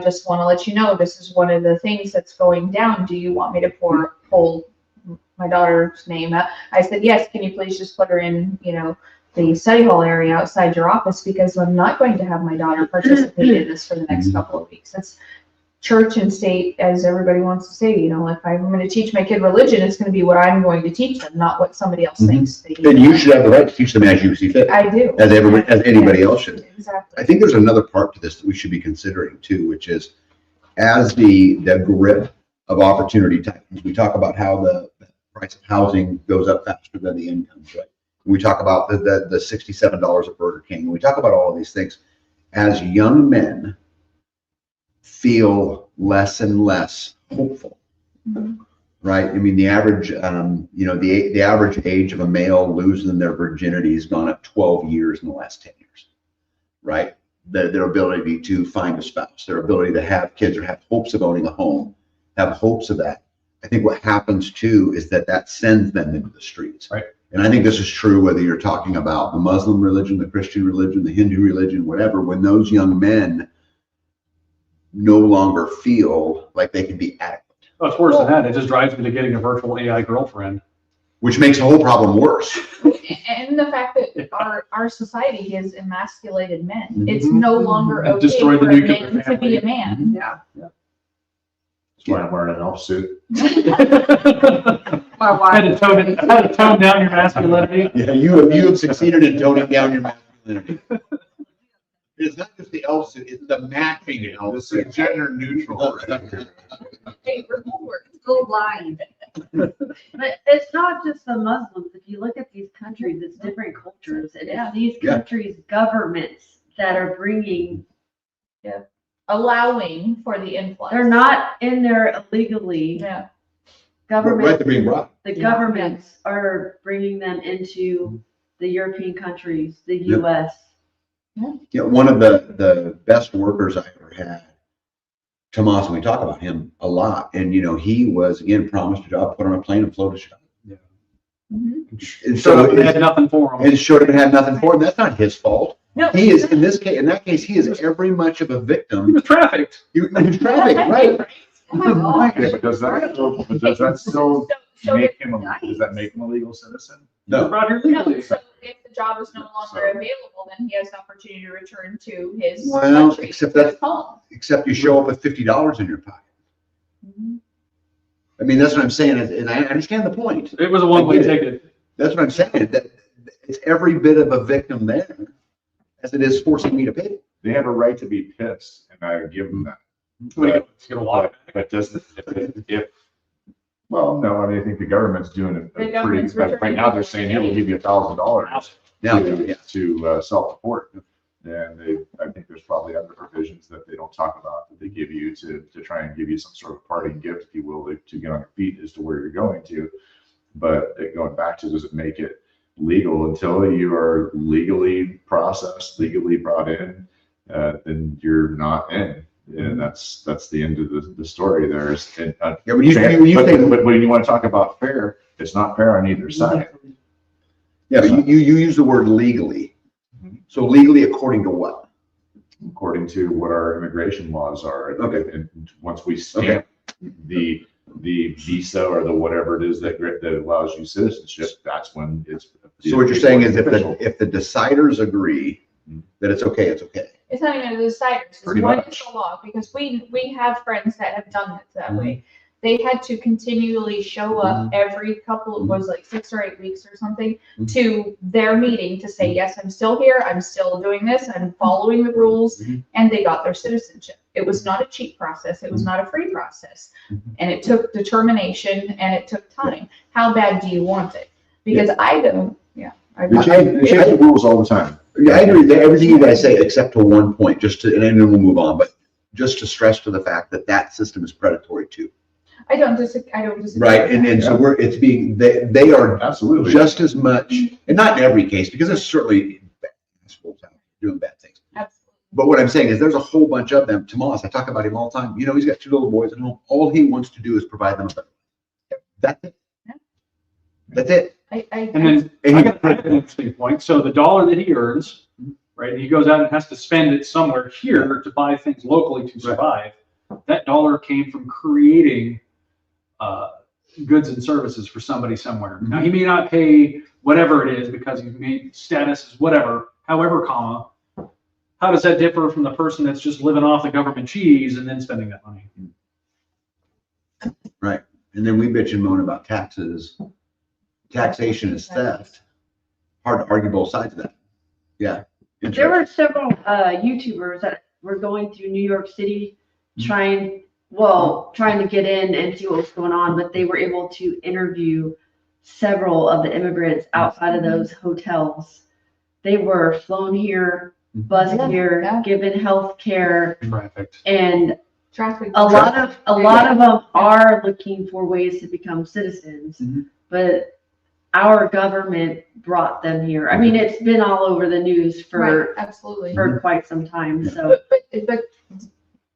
Speaker 4: just want to let you know this is one of the things that's going down. Do you want me to pull my daughter's name out?" I said, "Yes. Can you please just put her in, the study hall area outside your office, because I'm not going to have my daughter participate in this for the next couple of weeks." It's church and state, as everybody wants to say, if I'm going to teach my kid religion, it's going to be what I'm going to teach them, not what somebody else thinks they need.
Speaker 1: And you should have the right to teach them as you see fit,
Speaker 4: I do.
Speaker 1: as anybody else should.
Speaker 4: Exactly.
Speaker 1: I think there's another part to this that we should be considering too, which is as the grip of opportunity tightens, we talk about how the price of housing goes up faster than the incomes, right? We talk about the $67 at Burger King. We talk about all of these things. As young men feel less and less hopeful, right? I mean, the average, the average age of a male losing their virginity has gone up 12 years in the last 10 years, right? Their ability to find a spouse, their ability to have kids or have hopes of owning a home, have hopes of that. I think what happens too is that sends them into the streets.
Speaker 5: Right.
Speaker 1: And I think this is true whether you're talking about the Muslim religion, the Christian religion, the Hindu religion, whatever. When those young men no longer feel like they can be adequate,
Speaker 5: Oh, it's worse than that. It just drives me to getting a virtual AI girlfriend.
Speaker 1: which makes the whole problem worse.
Speaker 4: And the fact that our society has emasculated men.
Speaker 1: Mhm.
Speaker 4: It's no longer
Speaker 5: It
Speaker 4: okay
Speaker 5: destroyed
Speaker 4: for
Speaker 5: the
Speaker 4: a
Speaker 5: nuclear
Speaker 4: man to be a
Speaker 5: family.
Speaker 4: man.
Speaker 2: Yeah.
Speaker 3: That's why I'm wearing an elf suit.
Speaker 2: My wife.
Speaker 5: Had to tone down your masculinity.
Speaker 1: Yeah, you have succeeded in toning down your masculinity. It's not just the elf suit, it's the matching elf
Speaker 3: This
Speaker 1: suit.
Speaker 3: is gender neutral.
Speaker 4: Hey, remember,
Speaker 2: Go blind.
Speaker 6: But it's not just the Muslims. If you look at these countries, it's different cultures, and it's these
Speaker 1: Yeah.
Speaker 6: countries' governments that are bringing.
Speaker 4: allowing for the influx.
Speaker 6: They're not in there illegally.
Speaker 4: Yeah.
Speaker 1: Right,
Speaker 6: Government,
Speaker 1: they're being brought.
Speaker 6: the
Speaker 2: Yeah.
Speaker 6: governments are bringing them into the European countries, the
Speaker 1: Yep.
Speaker 6: U.S.
Speaker 1: Yeah, one of the best workers I ever had, Tomas, and we talk about him a lot. And he was again promised a job, put on a plane and flew to Chicago.
Speaker 4: Mhm.
Speaker 1: And
Speaker 5: So
Speaker 1: so
Speaker 5: it had nothing for him.
Speaker 1: and showed up and had nothing for him. That's not his fault.
Speaker 4: No.
Speaker 1: He is in that case, he is every much of a
Speaker 5: He
Speaker 1: victim.
Speaker 5: was trafficked.
Speaker 1: He was traffic, right?
Speaker 4: Oh my God.
Speaker 3: Yeah, but does that still
Speaker 4: So
Speaker 3: make him does that make him a legal citizen?
Speaker 5: He was
Speaker 1: No,
Speaker 5: brought here
Speaker 4: No,
Speaker 5: legally.
Speaker 4: so if the job is no longer available, then he has the opportunity to return to his
Speaker 1: Well,
Speaker 4: country,
Speaker 1: except
Speaker 4: to
Speaker 1: that-
Speaker 4: his home.
Speaker 1: except you show up with $50 in your pocket. I mean, that's what I'm saying, and I understand the point.
Speaker 5: It was a one-way
Speaker 1: I get it.
Speaker 5: ticket.
Speaker 1: That's what I'm saying, that it's every bit of a victim there as it is forcing me to pay.
Speaker 3: They have a right to be pissed, and I give them that.
Speaker 5: It's gonna walk.
Speaker 3: But doesn't, if, well, no, I mean, I think the government's doing it
Speaker 4: The
Speaker 3: pretty,
Speaker 4: government's
Speaker 3: but right now they're saying, here, we'll give you $1,000
Speaker 1: Now,
Speaker 3: to self-report. And I think there's probably other provisions that they don't talk about that they give you to try and give you some sort of parting gift, if you will, to get on your feet as to where you're going to. But going back to, does it make it legal? Until you are legally processed, legally brought in, then you're not in. And that's the end of the story there.
Speaker 1: yeah, when you think,
Speaker 3: But when you want to talk about fair, it's not fair on either side.
Speaker 1: yeah, but you use the word legally. So legally according to what?
Speaker 3: According to what our immigration laws are.
Speaker 1: Okay.
Speaker 3: And once we stamp the visa or the whatever it is that allows you citizenship, that's when it's.
Speaker 1: So what you're saying is
Speaker 3: official.
Speaker 1: if the deciders agree that it's okay, it's okay.
Speaker 4: It's not even the deciders, it's
Speaker 3: Pretty
Speaker 4: what
Speaker 3: much.
Speaker 4: is the law, because we have friends that have done it that
Speaker 1: Mhm.
Speaker 4: way. They had to continually show up every couple, it was like 6 or 8 weeks or something,
Speaker 1: Mhm.
Speaker 4: to their meeting to say, yes, I'm still here, I'm still doing this, I'm following the rules,
Speaker 1: Mhm.
Speaker 4: and they got their citizenship. It was not a cheap process, it was not a free process.
Speaker 1: Mhm.
Speaker 4: And it took determination and it took time. How bad do you want it? Because I don't, I
Speaker 3: They change the rules all the time.
Speaker 1: Yeah, I agree with everything you guys say except to one point, and then we'll move on, but just to stress to the fact that system is predatory too.
Speaker 4: I don't disagree.
Speaker 1: Right, and so it's being, they are
Speaker 3: Absolutely.
Speaker 1: just as much, and not in every case, because there's certainly bad assholes out there doing bad things.
Speaker 4: Absolutely.
Speaker 1: But what I'm saying is there's a whole bunch of them. Tomas, I talk about him all the time. You know, he's got 2 little boys at home. All he wants to do is provide them a better life. That's it. That's it.
Speaker 5: And then I got an interesting point. So the dollar that he earns, right, he goes out and has to spend it somewhere here to buy things locally to survive. That dollar came from creating goods and services for somebody somewhere. Now he may not pay whatever it is because he made status is whatever, however, comma. How does that differ from the person that's just living off the government cheese and then spending that money?
Speaker 1: Right. And then we bitch and moan about taxes. Taxation is theft. Hard to argue both sides of that. Yeah.
Speaker 6: There were several YouTubers that were going through New York City trying to get in and see what was going on, but they were able to interview several of the immigrants outside of those hotels. They were flown here, buzzed here, given health care,
Speaker 5: Trafficked.
Speaker 6: and
Speaker 4: Traffic.
Speaker 6: a lot of them are looking for ways to become citizens, but our government brought them here. I mean, it's been all over the news for
Speaker 4: absolutely.
Speaker 6: for quite some time. So,
Speaker 4: But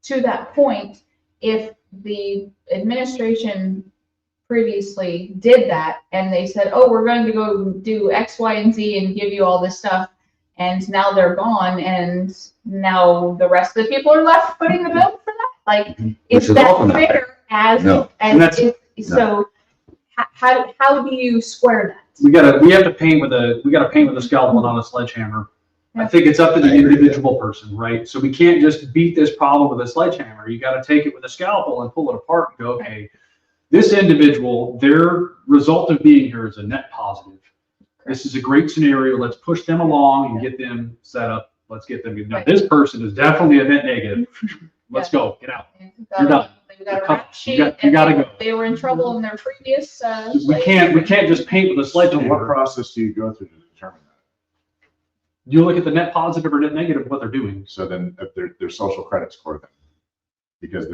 Speaker 4: to that point, if the administration previously did that and they said, oh, we're going to go do X, Y, and Z and give you all this stuff, and now they're gone, and now the rest of the people are left footing the bill for that, like, is that fair? So how do you square that?
Speaker 5: We have to paint with a scalpel and not a sledgehammer. I think it's up to the individual person, right? So we can't just beat this problem with a sledgehammer. You got to take it with a scalpel and pull it apart and go, okay, this individual, their result of being here is a net positive. This is a great scenario. Let's push them along and get them set up. Let's get them. Now, this person is definitely a net negative. Let's go. Get out. You're done.
Speaker 4: They've got a rap sheet.
Speaker 5: You got to go.
Speaker 4: They were in trouble in their previous.
Speaker 5: We can't just paint with a
Speaker 3: So what
Speaker 5: sledgehammer.
Speaker 3: process do you go through to determine that?
Speaker 5: You look at the net positive or net negative of what they're doing.
Speaker 3: So then if their social credit score then, because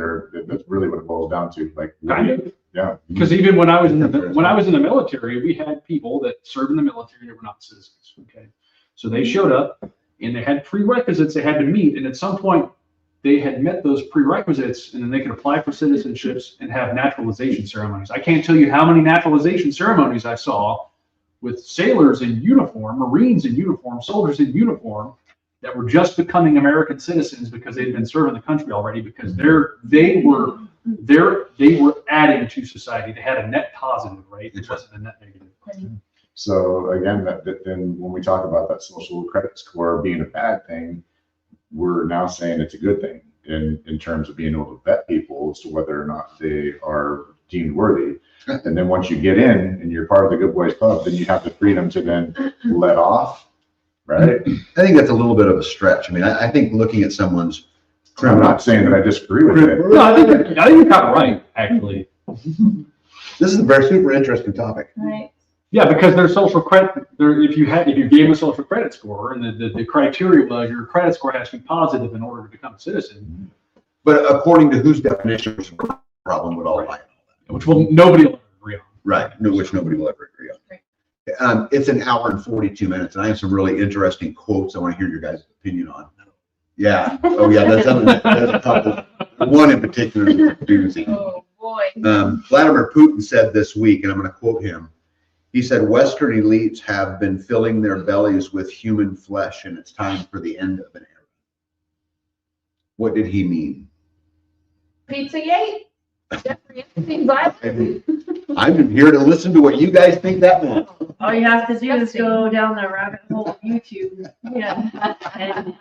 Speaker 3: that's really what it boils down to. Like,
Speaker 5: Kind of.
Speaker 3: yeah.
Speaker 5: Because even when I was in the military, we had people that served in the military that were not citizens. Okay, so they showed up and they had prerequisites they had to meet, and at some point they had met those prerequisites, and then they could apply for citizenships and have naturalization ceremonies. I can't tell you how many naturalization ceremonies I saw with sailors in uniform, Marines in uniform, soldiers in uniform that were just becoming American citizens because they'd been serving the country already, because they were adding to society. They had a net positive, right? It wasn't a net negative.
Speaker 3: So again, then when we talk about that social credit score being a bad thing, we're now saying it's a good thing in terms of being able to vet people as to whether or not they are deemed worthy. And then once you get in and you're part of the Good Boys Club, then you have the freedom to then let off, right?
Speaker 1: I think that's a little bit of a stretch. I mean, I think looking at someone's
Speaker 3: I'm not saying that I disagree with it.
Speaker 5: No, I think you're kind of right, actually.
Speaker 1: This is a very super interesting topic.
Speaker 4: Right.
Speaker 5: Yeah, because their social credit, if you gave them a social credit score, and the criteria was your credit score has to be positive in order to become a citizen.
Speaker 1: But according to whose definition of a problem would all lie?
Speaker 5: Which nobody will agree on.
Speaker 1: Right, which nobody will ever agree on. It's an hour and 42 minutes, and I have some really interesting quotes I want to hear your guys' opinion on. Yeah. Oh, yeah. That's a couple. One in particular is a doozy.
Speaker 4: Oh boy.
Speaker 1: Vladimir Putin said this week, and I'm going to quote him. He said, "Western elites have been filling their bellies with human flesh, and it's time for the end of an era." What did he mean?
Speaker 4: Pizzagate? Jeffrey Epstein's Island?
Speaker 1: I'm here to listen to what you guys think that meant.
Speaker 6: all you have to do is go down the rabbit hole of YouTube.
Speaker 4: Yeah.
Speaker 6: And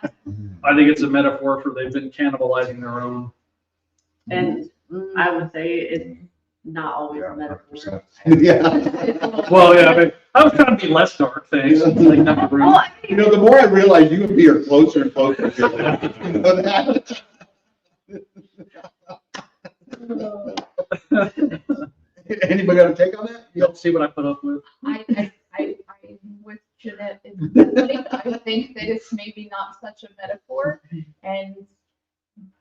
Speaker 5: I think it's a metaphor for they've been cannibalizing their own.
Speaker 6: and I would say it's not always a metaphor.
Speaker 1: Yeah.
Speaker 5: Well, yeah, I mean, I was trying to be less dark things. Like number three.
Speaker 6: Well, I
Speaker 1: You know, the more I realize you and me are closer and closer to it. You know that? Anybody got a take on that?
Speaker 5: You don't see what I put up with.
Speaker 4: I'm with Jeanette. I think that it's maybe not such a metaphor, and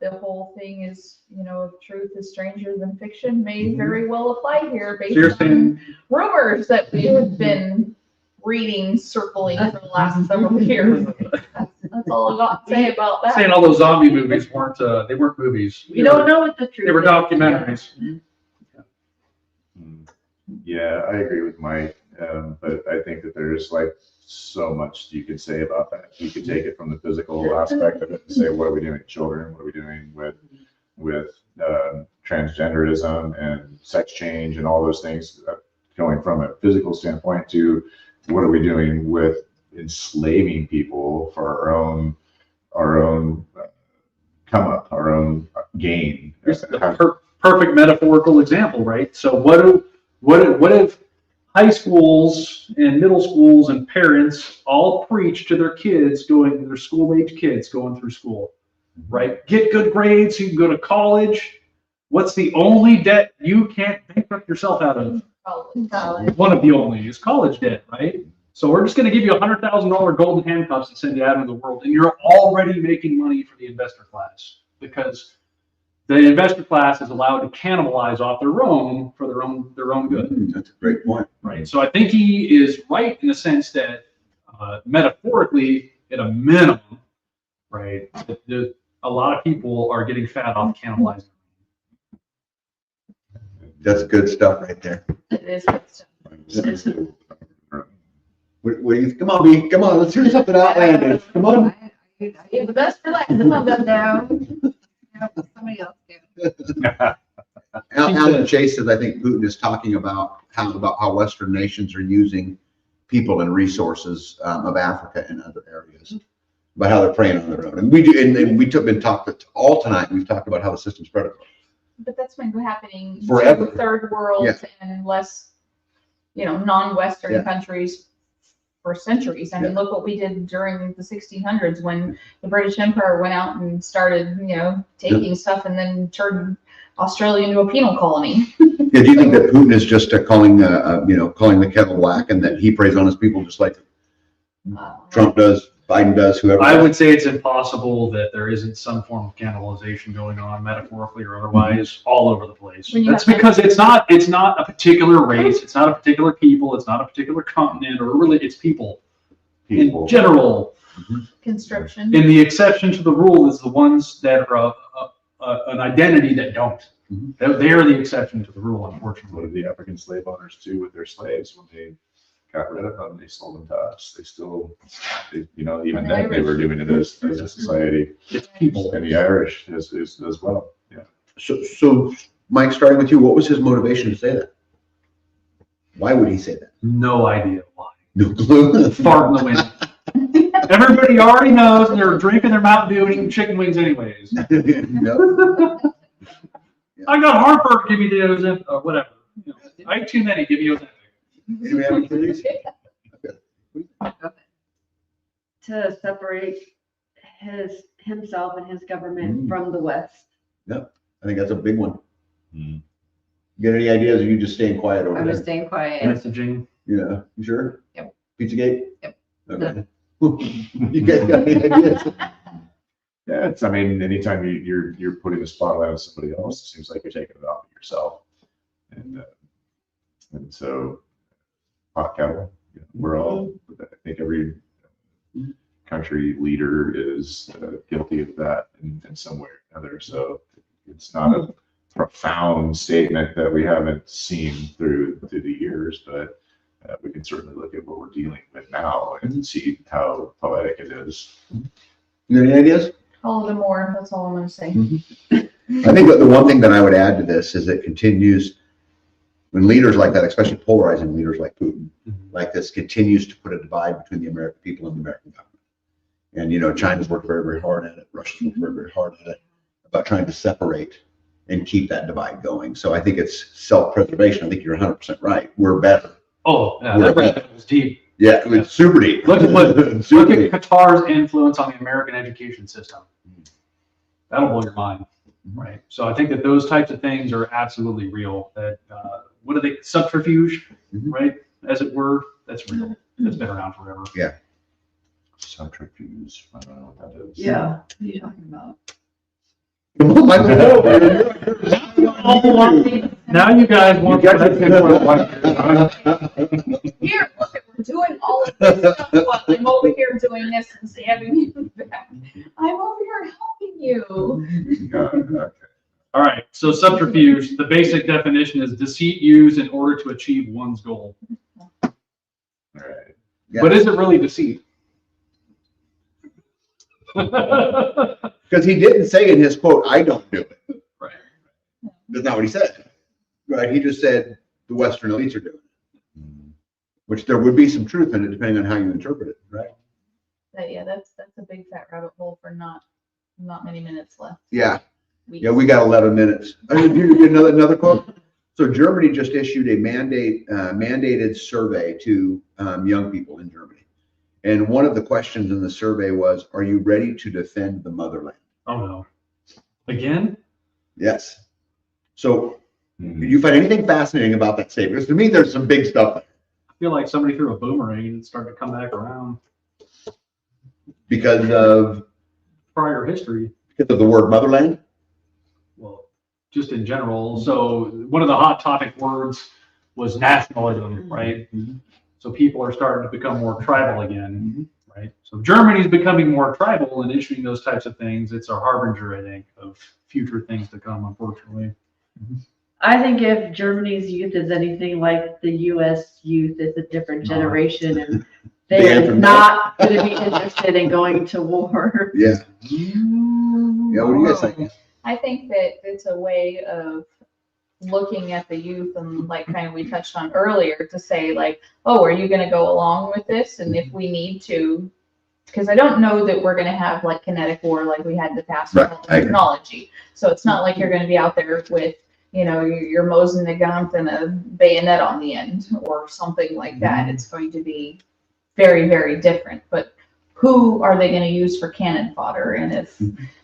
Speaker 4: the whole thing is, if truth is stranger than fiction, may very well apply here
Speaker 5: So you're
Speaker 4: based on rumors that we have been reading circling for the last several years. That's all I got to say about that.
Speaker 5: Saying all those zombie movies weren't, they weren't movies.
Speaker 6: You don't know what the truth is.
Speaker 5: They were documentaries.
Speaker 3: Yeah, I agree with Mike, but I think that there's like so much you could say about that. You could take it from the physical aspect of it and say, what are we doing with children? What are we doing with transgenderism and sex change and all those things, going from a physical standpoint to what are we doing with enslaving people for our own come up, our own gain.
Speaker 5: Here's the perfect metaphorical example, right? So what if high schools and middle schools and parents all preach to their kids their school-age kids going through school, right? Get good grades so you can go to college. What's the only debt you can't bankrupt yourself out of?
Speaker 4: College.
Speaker 5: One of the only is college debt, right? So we're just going to give you $100,000 golden handcuffs and send you out into the world, and you're already making money for the investor class because the investor class is allowed to cannibalize off their own for their own good.
Speaker 1: That's a great point.
Speaker 5: Right. So I think he is right in the sense that metaphorically, at a minimum, right, a lot of people are getting fat off cannibalizing.
Speaker 1: That's good stuff right there.
Speaker 4: It is good stuff.
Speaker 1: What do you, come on, B, come on, let's hear something outlandish. Come on.
Speaker 4: The best for last. Come on, down.
Speaker 2: Somebody else do.
Speaker 1: Alan Chase says, I think Putin is talking about how Western nations are using people and resources of Africa and other areas, about how they're preying on their own. And we do, and we been talking all tonight. We've talked about how the system's predatory.
Speaker 4: But that's been happening
Speaker 1: Forever.
Speaker 4: to third world and less, non-Western countries for centuries. I mean, look what we did during the 1600s when the British Empire went out and started, taking stuff and then turned Australia into a penal colony.
Speaker 1: Yeah, do you think that Putin is just calling the kettle black, and that he preys on his people just like Trump does, Biden does, whoever?
Speaker 5: I would say it's impossible that there isn't some form of cannibalization going on, metaphorically or otherwise, all over the place. That's because it's not a particular race, it's not a particular people, it's not a particular continent, or really it's people. In general.
Speaker 4: Conscription.
Speaker 5: And the exception to the rule is the ones that are an identity that don't. They are the exception to the rule, unfortunately.
Speaker 3: What did the African slave owners do with their slaves when they got rid of them? They sold them to us. They still, even then they were doing it as a society.
Speaker 5: It's people.
Speaker 3: And the Irish as well. Yeah.
Speaker 1: So Mike, starting with you, what was his motivation to say that? Why would he say that?
Speaker 5: No idea why.
Speaker 1: No clue.
Speaker 5: Fart in the wind. Everybody already knows they're drinking their Mountain Dew and eating chicken wings anyways.
Speaker 1: No.
Speaker 5: I got heartburn, give me the Ozempic, or whatever. I ate too many, give me Ozempic.
Speaker 1: Do we have any theories?
Speaker 6: To separate himself and his government from the West.
Speaker 1: I think that's a big one.
Speaker 3: Mm.
Speaker 1: Get any ideas? Or are you just staying quiet over
Speaker 2: I'm
Speaker 1: there?
Speaker 2: just staying quiet.
Speaker 5: Messaging.
Speaker 1: Yeah, you sure?
Speaker 2: Yep.
Speaker 1: Pizzagate?
Speaker 2: Yep.
Speaker 1: Okay. You guys got any ideas?
Speaker 3: Yeah, anytime you're putting the spotlight on somebody else, it seems like you're taking it off of yourself. And so, hot kettle. We're all. I think every country leader is guilty of that in some way or another. So it's not a profound statement that we haven't seen through the years, but we can certainly look at what we're dealing with now and see how poetic it is.
Speaker 1: You got any ideas?
Speaker 4: All the more, that's all I'm going to say.
Speaker 1: I think that the one thing that I would add to this is it continues when leaders like that, especially polarizing leaders like Putin, like this, continues to put a divide between the American people and the American government. And, China's worked very, very hard at it. Russia's worked very, very hard at it about trying to separate and keep that divide going. So I think it's self-preservation. I think you're 100% right. We're better.
Speaker 5: Oh, yeah, that rabbit was deep.
Speaker 1: Yeah, it's super deep.
Speaker 5: Look at Qatar's influence on the American education system. That'll blow your mind, right? So I think that those types of things are absolutely real. That what are they? Subterfuge, right? As it were, that's real. That's been around forever.
Speaker 1: Yeah.
Speaker 3: Subterfuge. I don't know what that is.
Speaker 6: Yeah. What are you talking about?
Speaker 1: Come on, Michael.
Speaker 5: Now you guys want
Speaker 4: Here, look, we're doing all of this stuff while I'm over here doing this and stabbing you in the back. you.
Speaker 3: Okay.
Speaker 5: All right, so subterfuge, the basic definition is deceit used in order to achieve one's goal.
Speaker 3: All right.
Speaker 1: Yeah.
Speaker 5: But is it really deceit?
Speaker 1: Because he didn't say in his quote, I don't do it.
Speaker 5: Right.
Speaker 1: That's not what he said. Right? He just said the Western elites are doing it, which there would be some truth in it depending on how you interpret it. Right?
Speaker 4: But yeah, that's a big fat rabbit hole for not many minutes left.
Speaker 1: Yeah. Yeah, we got 11 minutes. Another quote. So Germany just issued a mandated survey to young people in Germany. And one of the questions in the survey was, are you ready to defend the motherland?
Speaker 5: Oh no. Again?
Speaker 1: Yes. So did you find anything fascinating about that statement? Because to me, there's some big stuff there.
Speaker 5: I feel like somebody threw a boomerang and it started to come back around.
Speaker 1: Because of
Speaker 5: Prior history,
Speaker 1: the word motherland?
Speaker 5: well, just in general. So one of the hot topic words was nationalism, right? So people are starting to become more tribal again, right? So Germany's becoming more tribal and issuing those types of things. It's a harbinger, I think, of future things to come, unfortunately.
Speaker 6: I think if Germany's youth is anything like the US youth, it's a different generation and they're not going to be interested in going to war.
Speaker 1: Yeah. Yeah, what do you guys think?
Speaker 4: I think that it's a way of looking at the youth and like kind of we touched on earlier to say like, oh, are you going to go along with this? And if we need to, because I don't know that we're going to have like kinetic war like we had in the past with all the technology. So it's not like you're going to be out there with, you know, your Mosin Nagant and a bayonet on the end or something like that. It's going to be very, very different. But who are they going to use for cannon fodder? And if,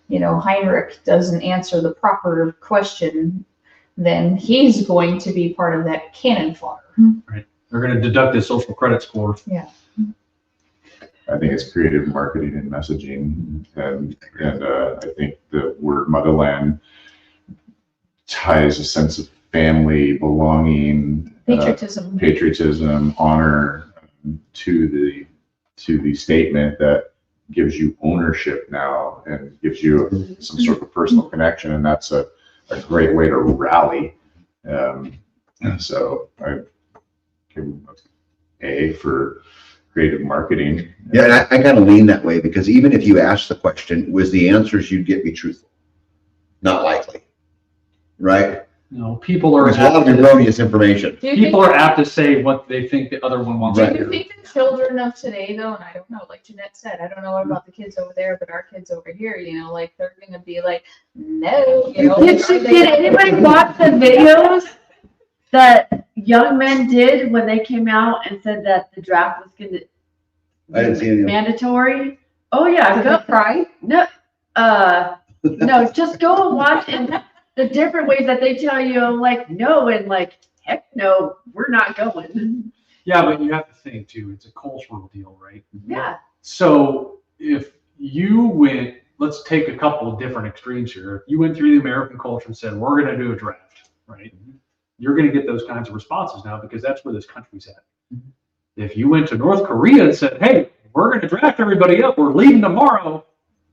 Speaker 4: you know, Heinrich doesn't answer the proper question, then he's going to be part of that cannon fodder.
Speaker 5: Right. They're going to deduct his social credit score.
Speaker 4: Yeah.
Speaker 3: I think it's creative marketing and messaging, and I think the word motherland ties a sense of family, belonging,
Speaker 4: Patriotism.
Speaker 3: honor to the statement that gives you ownership now and gives you some sort of personal connection, and that's a great way to rally. So I give A for creative marketing.
Speaker 1: Yeah, and I kind of lean that way because even if you ask the question, was the answers you'd get be truthful? Not likely, right?
Speaker 5: You know, people are
Speaker 1: There's a lot of erroneous information.
Speaker 5: people are apt to say what they think the other one wants
Speaker 4: Do
Speaker 5: to
Speaker 4: you
Speaker 5: hear.
Speaker 4: think the children of today, though, and I don't know, like Jeanette said, I don't know about the kids over there, but our kids over here, you know, like they're going to be like, no, you know.
Speaker 6: Did anybody watch the videos that young men did when they came out and said that the draft was going to
Speaker 1: I didn't see any of them.
Speaker 6: mandatory? Oh yeah,
Speaker 2: Did
Speaker 6: go
Speaker 2: they cry?
Speaker 6: no, no, just go and watch and the different ways that they tell you like no and like heck no, we're not going.
Speaker 5: Yeah, but you have to think too, it's a cultural deal, right?
Speaker 6: Yeah.
Speaker 5: So if you went, let's take a couple of different extremes here. If you went through the American culture and said, we're going to do a draft, right? You're going to get those kinds of responses now because that's where this country's at. If you went to North Korea and said, hey, we're going to draft everybody up, we're leaving tomorrow,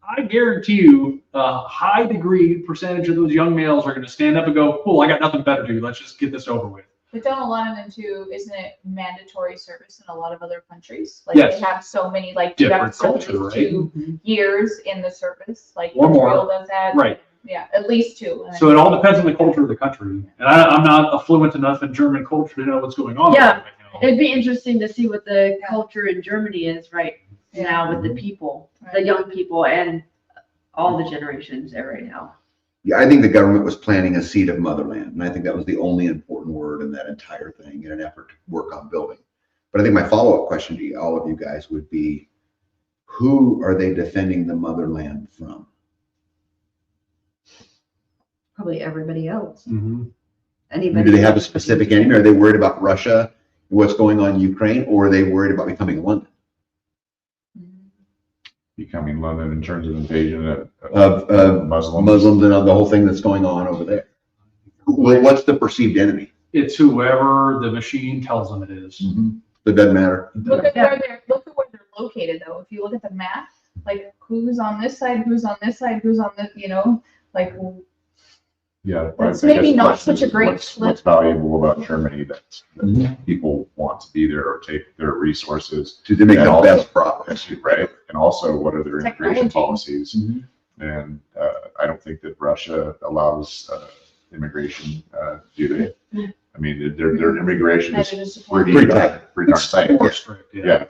Speaker 5: I guarantee you a high degree percentage of those young males are going to stand up and go, cool, I got nothing better to do. Let's just get this over with.
Speaker 4: But don't a lot of them too, isn't it mandatory service in a lot of other countries? Like
Speaker 5: Yes.
Speaker 4: they have so many, like you have
Speaker 5: Different
Speaker 4: to serve
Speaker 5: culture,
Speaker 4: at least
Speaker 5: right?
Speaker 4: 2 years in the service, like
Speaker 5: Or more.
Speaker 4: Israel does that.
Speaker 5: Right.
Speaker 4: Yeah, at least 2.
Speaker 5: So it all depends on the culture of the country. And I'm not fluent enough in German culture to know what's going on.
Speaker 6: Yeah.
Speaker 5: right now.
Speaker 6: It'd be interesting to see what the culture in Germany is right now with the people, the young people and all the generations there right now.
Speaker 1: Yeah, I think the government was planting a seed of motherland, and I think that was the only important word in that entire thing in an effort to work on building. But I think my follow-up question to all of you guys would be, who are they defending the motherland from?
Speaker 2: Probably everybody else.
Speaker 5: Mhm.
Speaker 2: Anybody.
Speaker 1: Do they have a specific enemy? Are they worried about Russia, what's going on in Ukraine, or are they worried about becoming London?
Speaker 3: Becoming London in terms of invasion
Speaker 1: Of
Speaker 3: Muslims.
Speaker 1: Muslims and the whole thing that's going on over there. What's the perceived enemy?
Speaker 5: It's whoever the machine tells them it is.
Speaker 1: It doesn't matter.
Speaker 4: Look at where they're located though. If you look at the map, like who's on this side, who's on this side, who's on the, like,
Speaker 3: Yeah.
Speaker 4: That's
Speaker 3: I guess
Speaker 4: maybe
Speaker 3: the
Speaker 4: not
Speaker 3: question
Speaker 4: such a
Speaker 3: is
Speaker 4: great
Speaker 3: what's
Speaker 4: flip.
Speaker 3: valuable about Germany that
Speaker 1: Mhm.
Speaker 3: people want to be there or take their resources,
Speaker 1: To make
Speaker 3: And
Speaker 1: the
Speaker 3: also-
Speaker 1: best progress.
Speaker 3: right? And also, what are their immigration
Speaker 4: Technology.
Speaker 3: policies?
Speaker 1: Mhm.
Speaker 3: And I don't think that Russia allows immigration, do they? I mean, their immigration is
Speaker 4: Neither does
Speaker 3: pretty
Speaker 1: Pretty
Speaker 3: darn
Speaker 1: tight.
Speaker 3: pretty darn tight.
Speaker 5: More strict,
Speaker 3: Yeah,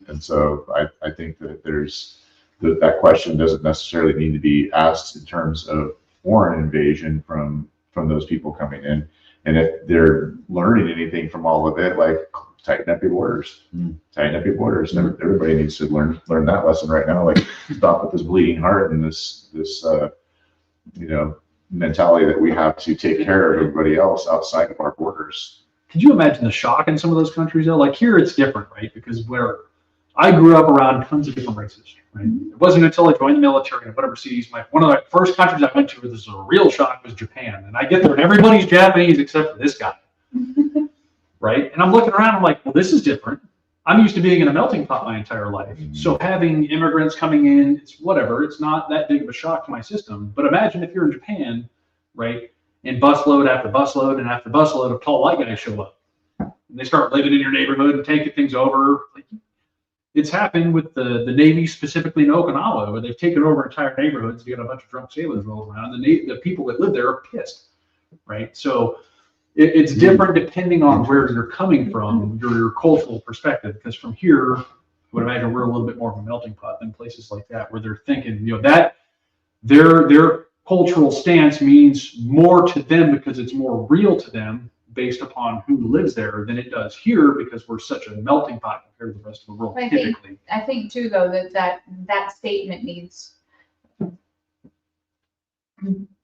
Speaker 3: and so I think that that question doesn't necessarily need to be asked in terms of foreign invasion from those people coming in. And if they're learning anything from all of it, like tighten up your borders, tighten up your borders. Everybody needs to learn that lesson right now. Like stop with this bleeding heart and this mentality that we have to take care of everybody else outside of our borders.
Speaker 5: Could you imagine the shock in some of those countries though? Like here it's different, right? Because where I grew up around tons of different races, right? It wasn't until I joined the military and went overseas, one of the first countries I went to where this was a real shock was Japan. And I get there and everybody's Japanese except for this guy, right? And I'm looking around, I'm like, well, this is different. I'm used to being in a melting pot my entire life. So having immigrants coming in, it's whatever. It's not that big of a shock to my system. But imagine if you're in Japan, right? And busload after busload and after busload of tall white guys show up. And they start living in your neighborhood and taking things over. Like, it's happened with the Navy, specifically in Okinawa, where they've taken over entire neighborhoods. You got a bunch of drunk sailors rolling around. The people that live there are pissed, right? So it's different depending on where you're coming from, your cultural perspective. Because from here, I would imagine we're a little bit more of a melting pot than places like that, where they're thinking, that their cultural stance means more to them because it's more real to them based upon who lives there than it does here because we're such a melting pot compared to the rest of the world. Typically,
Speaker 4: I think too, though, that statement needs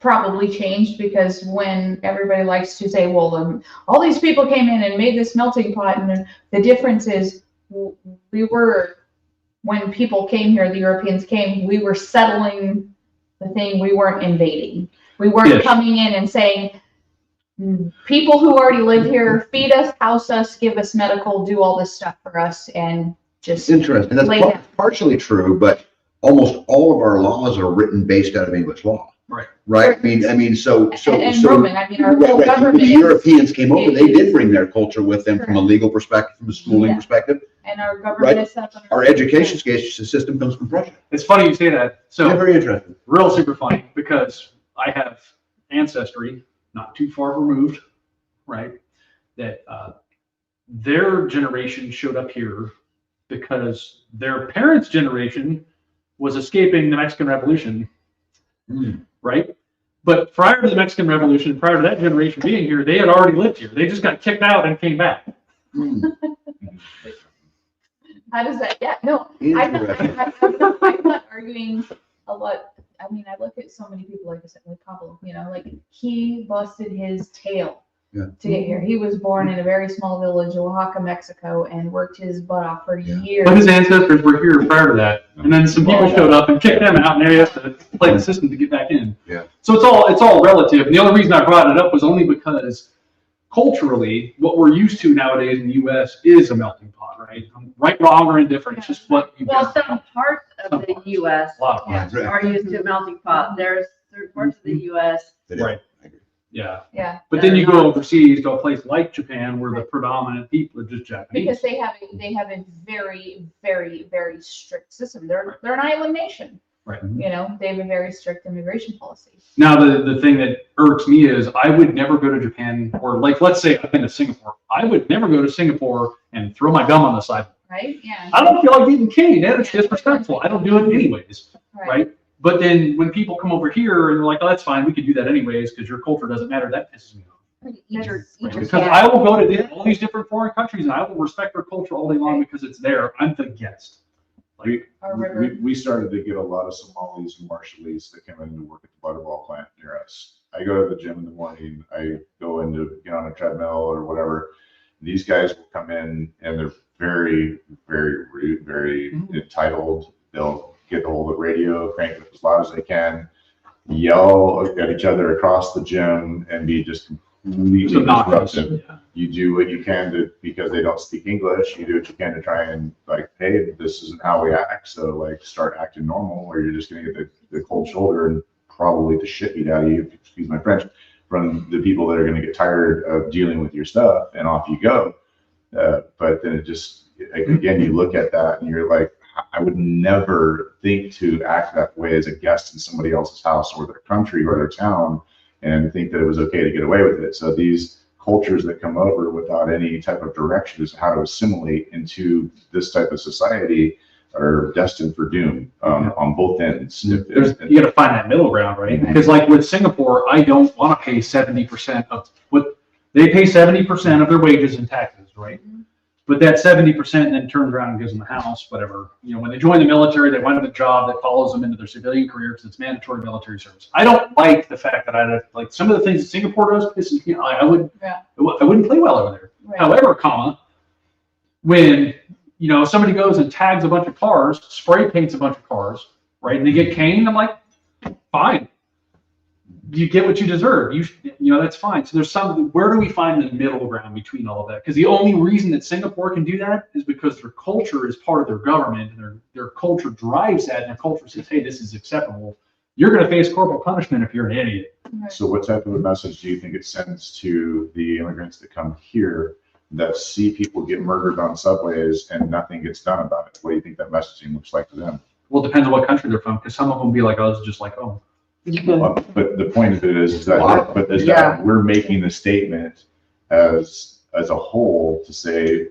Speaker 4: probably changed, because when everybody likes to say, well, all these people came in and made this melting pot, and the difference is when people came here, the Europeans came, we were settling the thing, we weren't invading. We weren't
Speaker 5: Yes.
Speaker 4: coming in and saying, people who already live here, feed us, house us, give us medical, do all this stuff for us, and
Speaker 1: It's
Speaker 4: just
Speaker 1: interesting. That's
Speaker 4: lay down.
Speaker 1: partially true, but almost all of our laws are written based out of English law.
Speaker 5: Right.
Speaker 1: Right. I mean, so
Speaker 4: and Roman, I mean, our whole
Speaker 1: Right,
Speaker 4: government
Speaker 1: the
Speaker 4: is,
Speaker 1: Europeans came over, they did bring their culture with them from a legal perspective, from a schooling
Speaker 4: Yeah.
Speaker 1: perspective.
Speaker 4: and our government
Speaker 1: Right.
Speaker 4: is set up.
Speaker 1: Our education system comes from Prussia.
Speaker 5: it's funny you say that. So
Speaker 1: Yeah, very interesting.
Speaker 5: real super funny because I have ancestry not too far removed, right? That their generation showed up here because their parents' generation was escaping the Mexican Revolution, right? But prior to the Mexican Revolution, prior to that generation being here, they had already lived here. They just got kicked out and came back.
Speaker 4: How does that? Yeah, no,
Speaker 1: Interesting.
Speaker 4: I'm not arguing a lot. I mean, I look at so many people, like I said, like Pablo, like he busted his tail
Speaker 1: Yeah.
Speaker 4: to get here. He was born in a very small village, Oaxaca, Mexico, and worked his butt off for
Speaker 1: Yeah.
Speaker 4: years.
Speaker 5: But his ancestors were here prior to that, and then some people showed up and kicked them out, and they have to play the system to get back in.
Speaker 1: Yeah.
Speaker 5: So it's all relative. And the only reason I brought it up was only because culturally, what we're used to nowadays in the U.S. is a melting pot, right? Right, wrong, or indifferent. It's just what you
Speaker 6: Well,
Speaker 5: get.
Speaker 6: some parts of the US
Speaker 5: A lot of
Speaker 4: Yeah.
Speaker 5: times.
Speaker 6: are used to a melting pot. There's certain parts of the US.
Speaker 5: Right. Yeah.
Speaker 4: Yeah,
Speaker 5: But then you go overseas to a place like Japan where the predominant people are just Japanese.
Speaker 4: because they have a very, very, very strict system. They're an island nation.
Speaker 5: Right.
Speaker 4: They have a very strict immigration policy.
Speaker 5: Now, the thing that irks me is I would never go to Japan, or like, let's say I've been to Singapore. I would never go to Singapore and throw my gum on the sidewalk.
Speaker 4: Right? Yeah.
Speaker 5: I don't feel like getting caned. It's disrespectful. I don't do it anyways, right? But then when people come over here and they're like, oh, that's fine, we could do that anyways because your culture doesn't matter, that pisses me off.
Speaker 4: Eat your
Speaker 5: Because
Speaker 4: cat.
Speaker 5: I will go to all these different foreign countries and I will respect their culture all day long because it's there. I'm the guest.
Speaker 4: Our river.
Speaker 3: We started to get a lot of Somalis and Marshallese that came in to work at the butterball plant near us. I go to the gym in the morning. I go in to get on a treadmill or whatever. These guys will come in and they're very, very rude, very entitled. They'll get hold of the radio, crank it up as loud as they can, yell at each other across the gym, and be just completely
Speaker 5: obnoxious.
Speaker 3: disruptive.
Speaker 5: Yeah.
Speaker 3: You do what you can to, because they don't speak English, you do what you can to try and like, hey, this isn't how we act. So like start acting normal, or you're just gonna get the cold shoulder and probably the shit beat out of you, excuse my French, from the people that are gonna get tired of dealing with your stuff, and off you go. But then it just, again, you look at that and you're like, I would never think to act that way as a guest in somebody else's house or their country or their town and think that it was okay to get away with it. So these cultures that come over without any type of direction as to how to assimilate into this type of society are destined for doom on both ends.
Speaker 5: You got to find that middle ground, right? Because like with Singapore, I don't want to pay 70% of what they pay 70% of their wages in taxes, right? But that 70% then turns around and gives them a house, whatever. You know, when they join the military, they find a job that follows them into their civilian career because it's mandatory military service. I don't like the fact that like some of the things that Singapore does pisses me off. I wouldn't play well over there.
Speaker 4: Right.
Speaker 5: However, when somebody goes and tags a bunch of cars, spray paints a bunch of cars, right, and they get caned, I'm like, fine. You get what you deserve. That's fine. So there's where do we find the middle ground between all of that? Because the only reason that Singapore can do that is because their culture is part of their government, and their culture drives that, and their culture says, hey, this is acceptable. You're going to face corporal punishment if you're an idiot.
Speaker 3: So what type of a message do you think it sends to the immigrants that come here that see people get murdered on subways and nothing gets done about it? What do you think that messaging looks like to them?
Speaker 5: Well, it depends on what country they're from, because some of them will be like us, just like, oh.
Speaker 3: But the point of it is that we're making the statement as a whole to say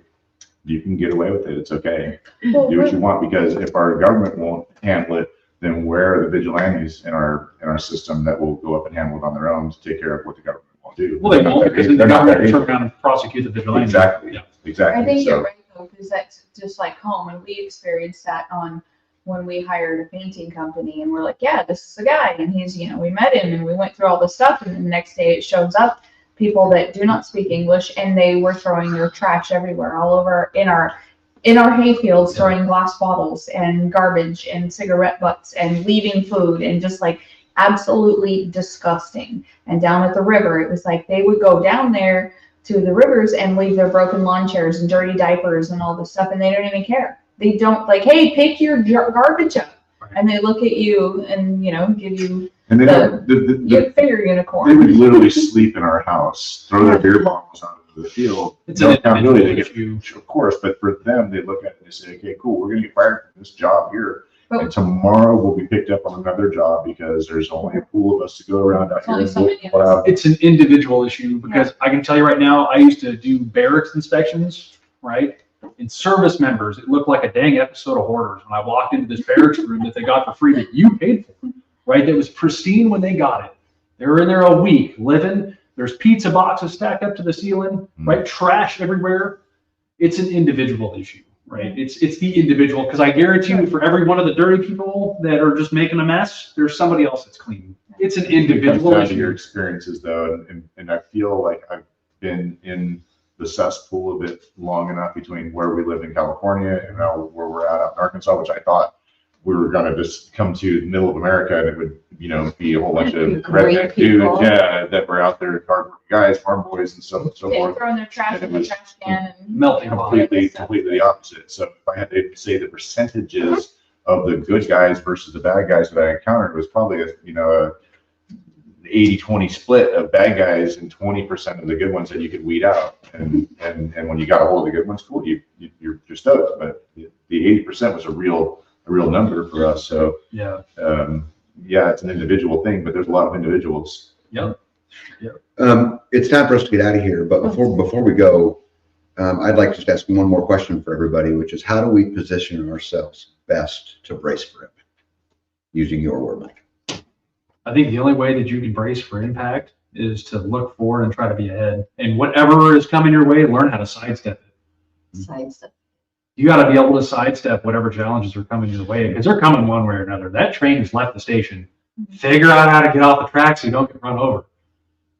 Speaker 3: you can get away with it. It's okay. Do what you want, because if our government won't handle it, then where are the vigilantes in our system that will go up and handle it on their own to take care of what the government won't do?
Speaker 5: Well, they won't, because then the government will turn around and prosecute the vigilantes.
Speaker 3: Exactly.
Speaker 5: Yeah.
Speaker 3: Exactly.
Speaker 4: I think
Speaker 3: So-
Speaker 4: you're right though, because that's just like home, and we experienced that on when we hired a painting company, and we're like, yeah, this is the guy, and he's, we met him and we went through all this stuff, and then the next day it shows up people that do not speak English, and they were throwing their trash everywhere, all over in our hay fields, throwing glass bottles and garbage and cigarette butts and leaving food, and just like absolutely disgusting. And down at the river, it was like they would go down there to the rivers and leave their broken lawn chairs and dirty diapers and all this stuff, and they don't even care. They don't like, hey, pick your garbage up. Right. And they look at you and, give you
Speaker 3: and they don't,
Speaker 4: finger unicorn.
Speaker 3: they would literally sleep in our house, throw their beer bottles out into the field.
Speaker 5: It's an
Speaker 3: accountability to
Speaker 5: issue.
Speaker 3: Of course, but for them, they look at it and they say, okay, cool, we're going to get fired from this job here.
Speaker 4: But,
Speaker 3: and tomorrow we'll be picked up on another job because there's only a pool of us to go around out here.
Speaker 5: It's an individual issue, because I can tell you right now, I used to do barracks inspections, right? And service members, it looked like a dang episode of Hoarders when I walked into this barracks room that they got for free that you paid for, right? That was pristine when they got it. They were in there a week living. There's pizza boxes stacked up to the ceiling, right? Trash everywhere. It's an individual issue, right? It's the individual, because I guarantee you, for every one of the dirty people that are just making a mess, there's somebody else that's clean. It's an individual issue.
Speaker 3: Your experiences though, and I feel like I've been in the cesspool of it long enough between where we live in California and now where we're at out in Arkansas, which I thought we were going to just come to the middle of America and it would, be a whole bunch of redneck dudes, that were out there, hard guys, farm boys and so forth.
Speaker 4: Throwing their trash in the trash can and
Speaker 5: melting
Speaker 3: completely the opposite. So if I had to say the percentages of the good guys versus the bad guys that I encountered, was probably a 80-20 split of bad guys and 20% of the good ones that you could weed out. And when you got a hold of the good ones, cool, you're stoked. But the 80% was a real number for us. So it's an individual thing, but there's a lot of individuals.
Speaker 5: Yep.
Speaker 1: It's time for us to get out of here, but before we go, I'd like to just ask one more question for everybody, which is, how do we position ourselves best to brace for it? Using your word, Mike.
Speaker 5: I think the only way that you can brace for impact is to look forward and try to be ahead. And whatever is coming your way, learn how to sidestep it. You got to be able to sidestep whatever challenges are coming your way, because they're coming one way or another. That train has left the station. Figure out how to get off the track so you don't get run over.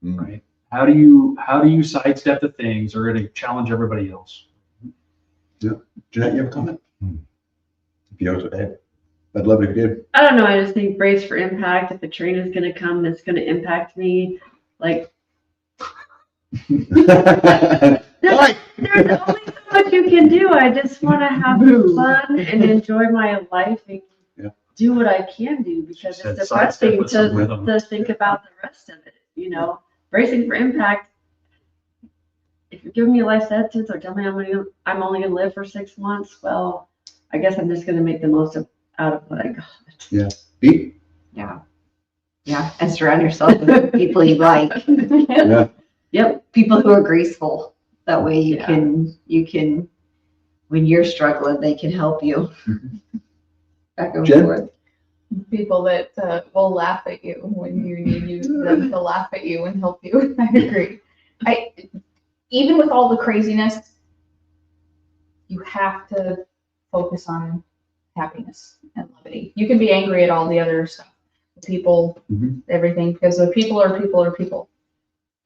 Speaker 5: Right? How do you sidestep the things that are going to challenge everybody else?
Speaker 1: Yeah. Jeanette, you have a comment? If you don't, ahead. I'd love it if you did.
Speaker 6: I don't know. I just think brace for impact. If the train is going to come, it's going to impact me. Like,
Speaker 1: Right.
Speaker 6: There's only so much you can do. I just want to have fun and enjoy my life and
Speaker 1: Yeah.
Speaker 6: do what I can do because
Speaker 5: Said
Speaker 6: it's
Speaker 5: sidestep
Speaker 6: depressing
Speaker 5: with some rhythm.
Speaker 6: to think about the rest of it. You know, bracing for impact. If you're giving me a life sentence or tell me I'm only going to live for 6 months, well, I guess I'm just going to make the most out of what I got.
Speaker 1: Pete?
Speaker 2: Yeah. Yeah. And surround yourself with people you like.
Speaker 1: Yeah.
Speaker 6: Yep.
Speaker 2: People who are graceful. That way you
Speaker 6: Yeah.
Speaker 2: can, when you're struggling, they can help you. Back and
Speaker 1: Jen?
Speaker 2: forth.
Speaker 4: People that will laugh at you when you need them to laugh at you and help you. I agree. Even with all the craziness, you have to focus on happiness and levity. You can be angry at all the other stuff, people, everything, because the people are people are people.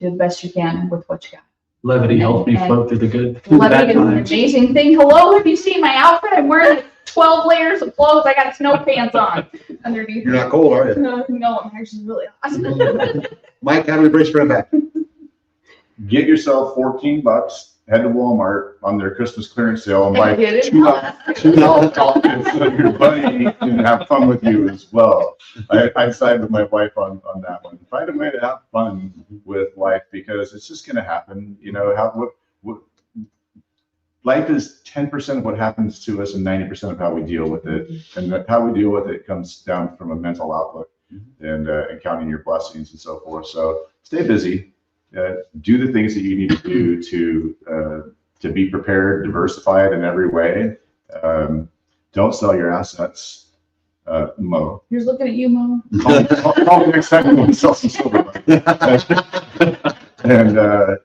Speaker 4: Do the best you can with what you got.
Speaker 5: Levity helped me
Speaker 4: And-
Speaker 5: float through the good, through the
Speaker 4: Levity
Speaker 5: bad
Speaker 4: is an
Speaker 5: times.
Speaker 4: amazing thing. Hello, have you seen my outfit? I'm wearing 12 layers of clothes. I got snow pants on underneath.
Speaker 1: You're not cold, are you?
Speaker 4: No, I'm actually really hot.
Speaker 1: Mike, how do we brace for impact?
Speaker 3: Get yourself $14, head to Walmart on their Christmas clearance sale and buy
Speaker 4: Get it?
Speaker 3: two outfits so your buddy can have fun with you as well. I side with my wife on that one. Find a way to have fun with life because it's just going to happen. You know, what life is 10% of what happens to us and 90% of how we deal with it. And that how we deal with it comes down from a mental outlook and counting your blessings and so forth. So stay busy. Do the things that you need to do to be prepared, diversified in every way. Don't sell your assets. Mo.
Speaker 4: Here's looking at you, Mom.
Speaker 3: Call me next time you want to sell some silver. And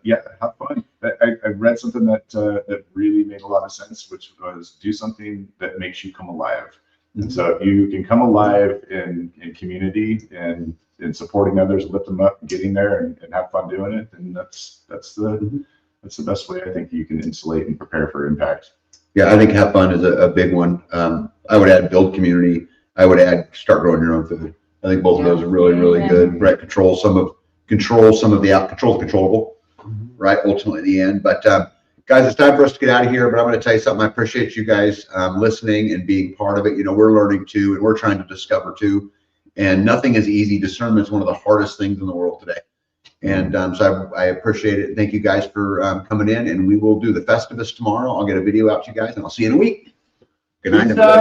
Speaker 3: yeah, have fun. I read something that really made a lot of sense, which was do something that makes you come alive. And so if you can come alive in community and in supporting others, lift them up, getting there and have fun doing it, and that's the best way I think you can insulate and prepare for impact.
Speaker 1: Yeah, I think have fun is a big one. I would add build community. I would add start growing your own food. I think both of those are really, really good. Right, control some of the controllable, right? Ultimately, in the end. But guys, it's time for us to get out of here. But I'm going to tell you something. I appreciate you guys listening and being part of it. You know, we're learning too, and we're trying to discover too. And nothing is easy. Discernment is one of the hardest things in the world today. And so I appreciate it. Thank you guys for coming in. And we will do the Festivus tomorrow. I'll get a video out to you guys, and I'll see you in a week. Good night, everybody.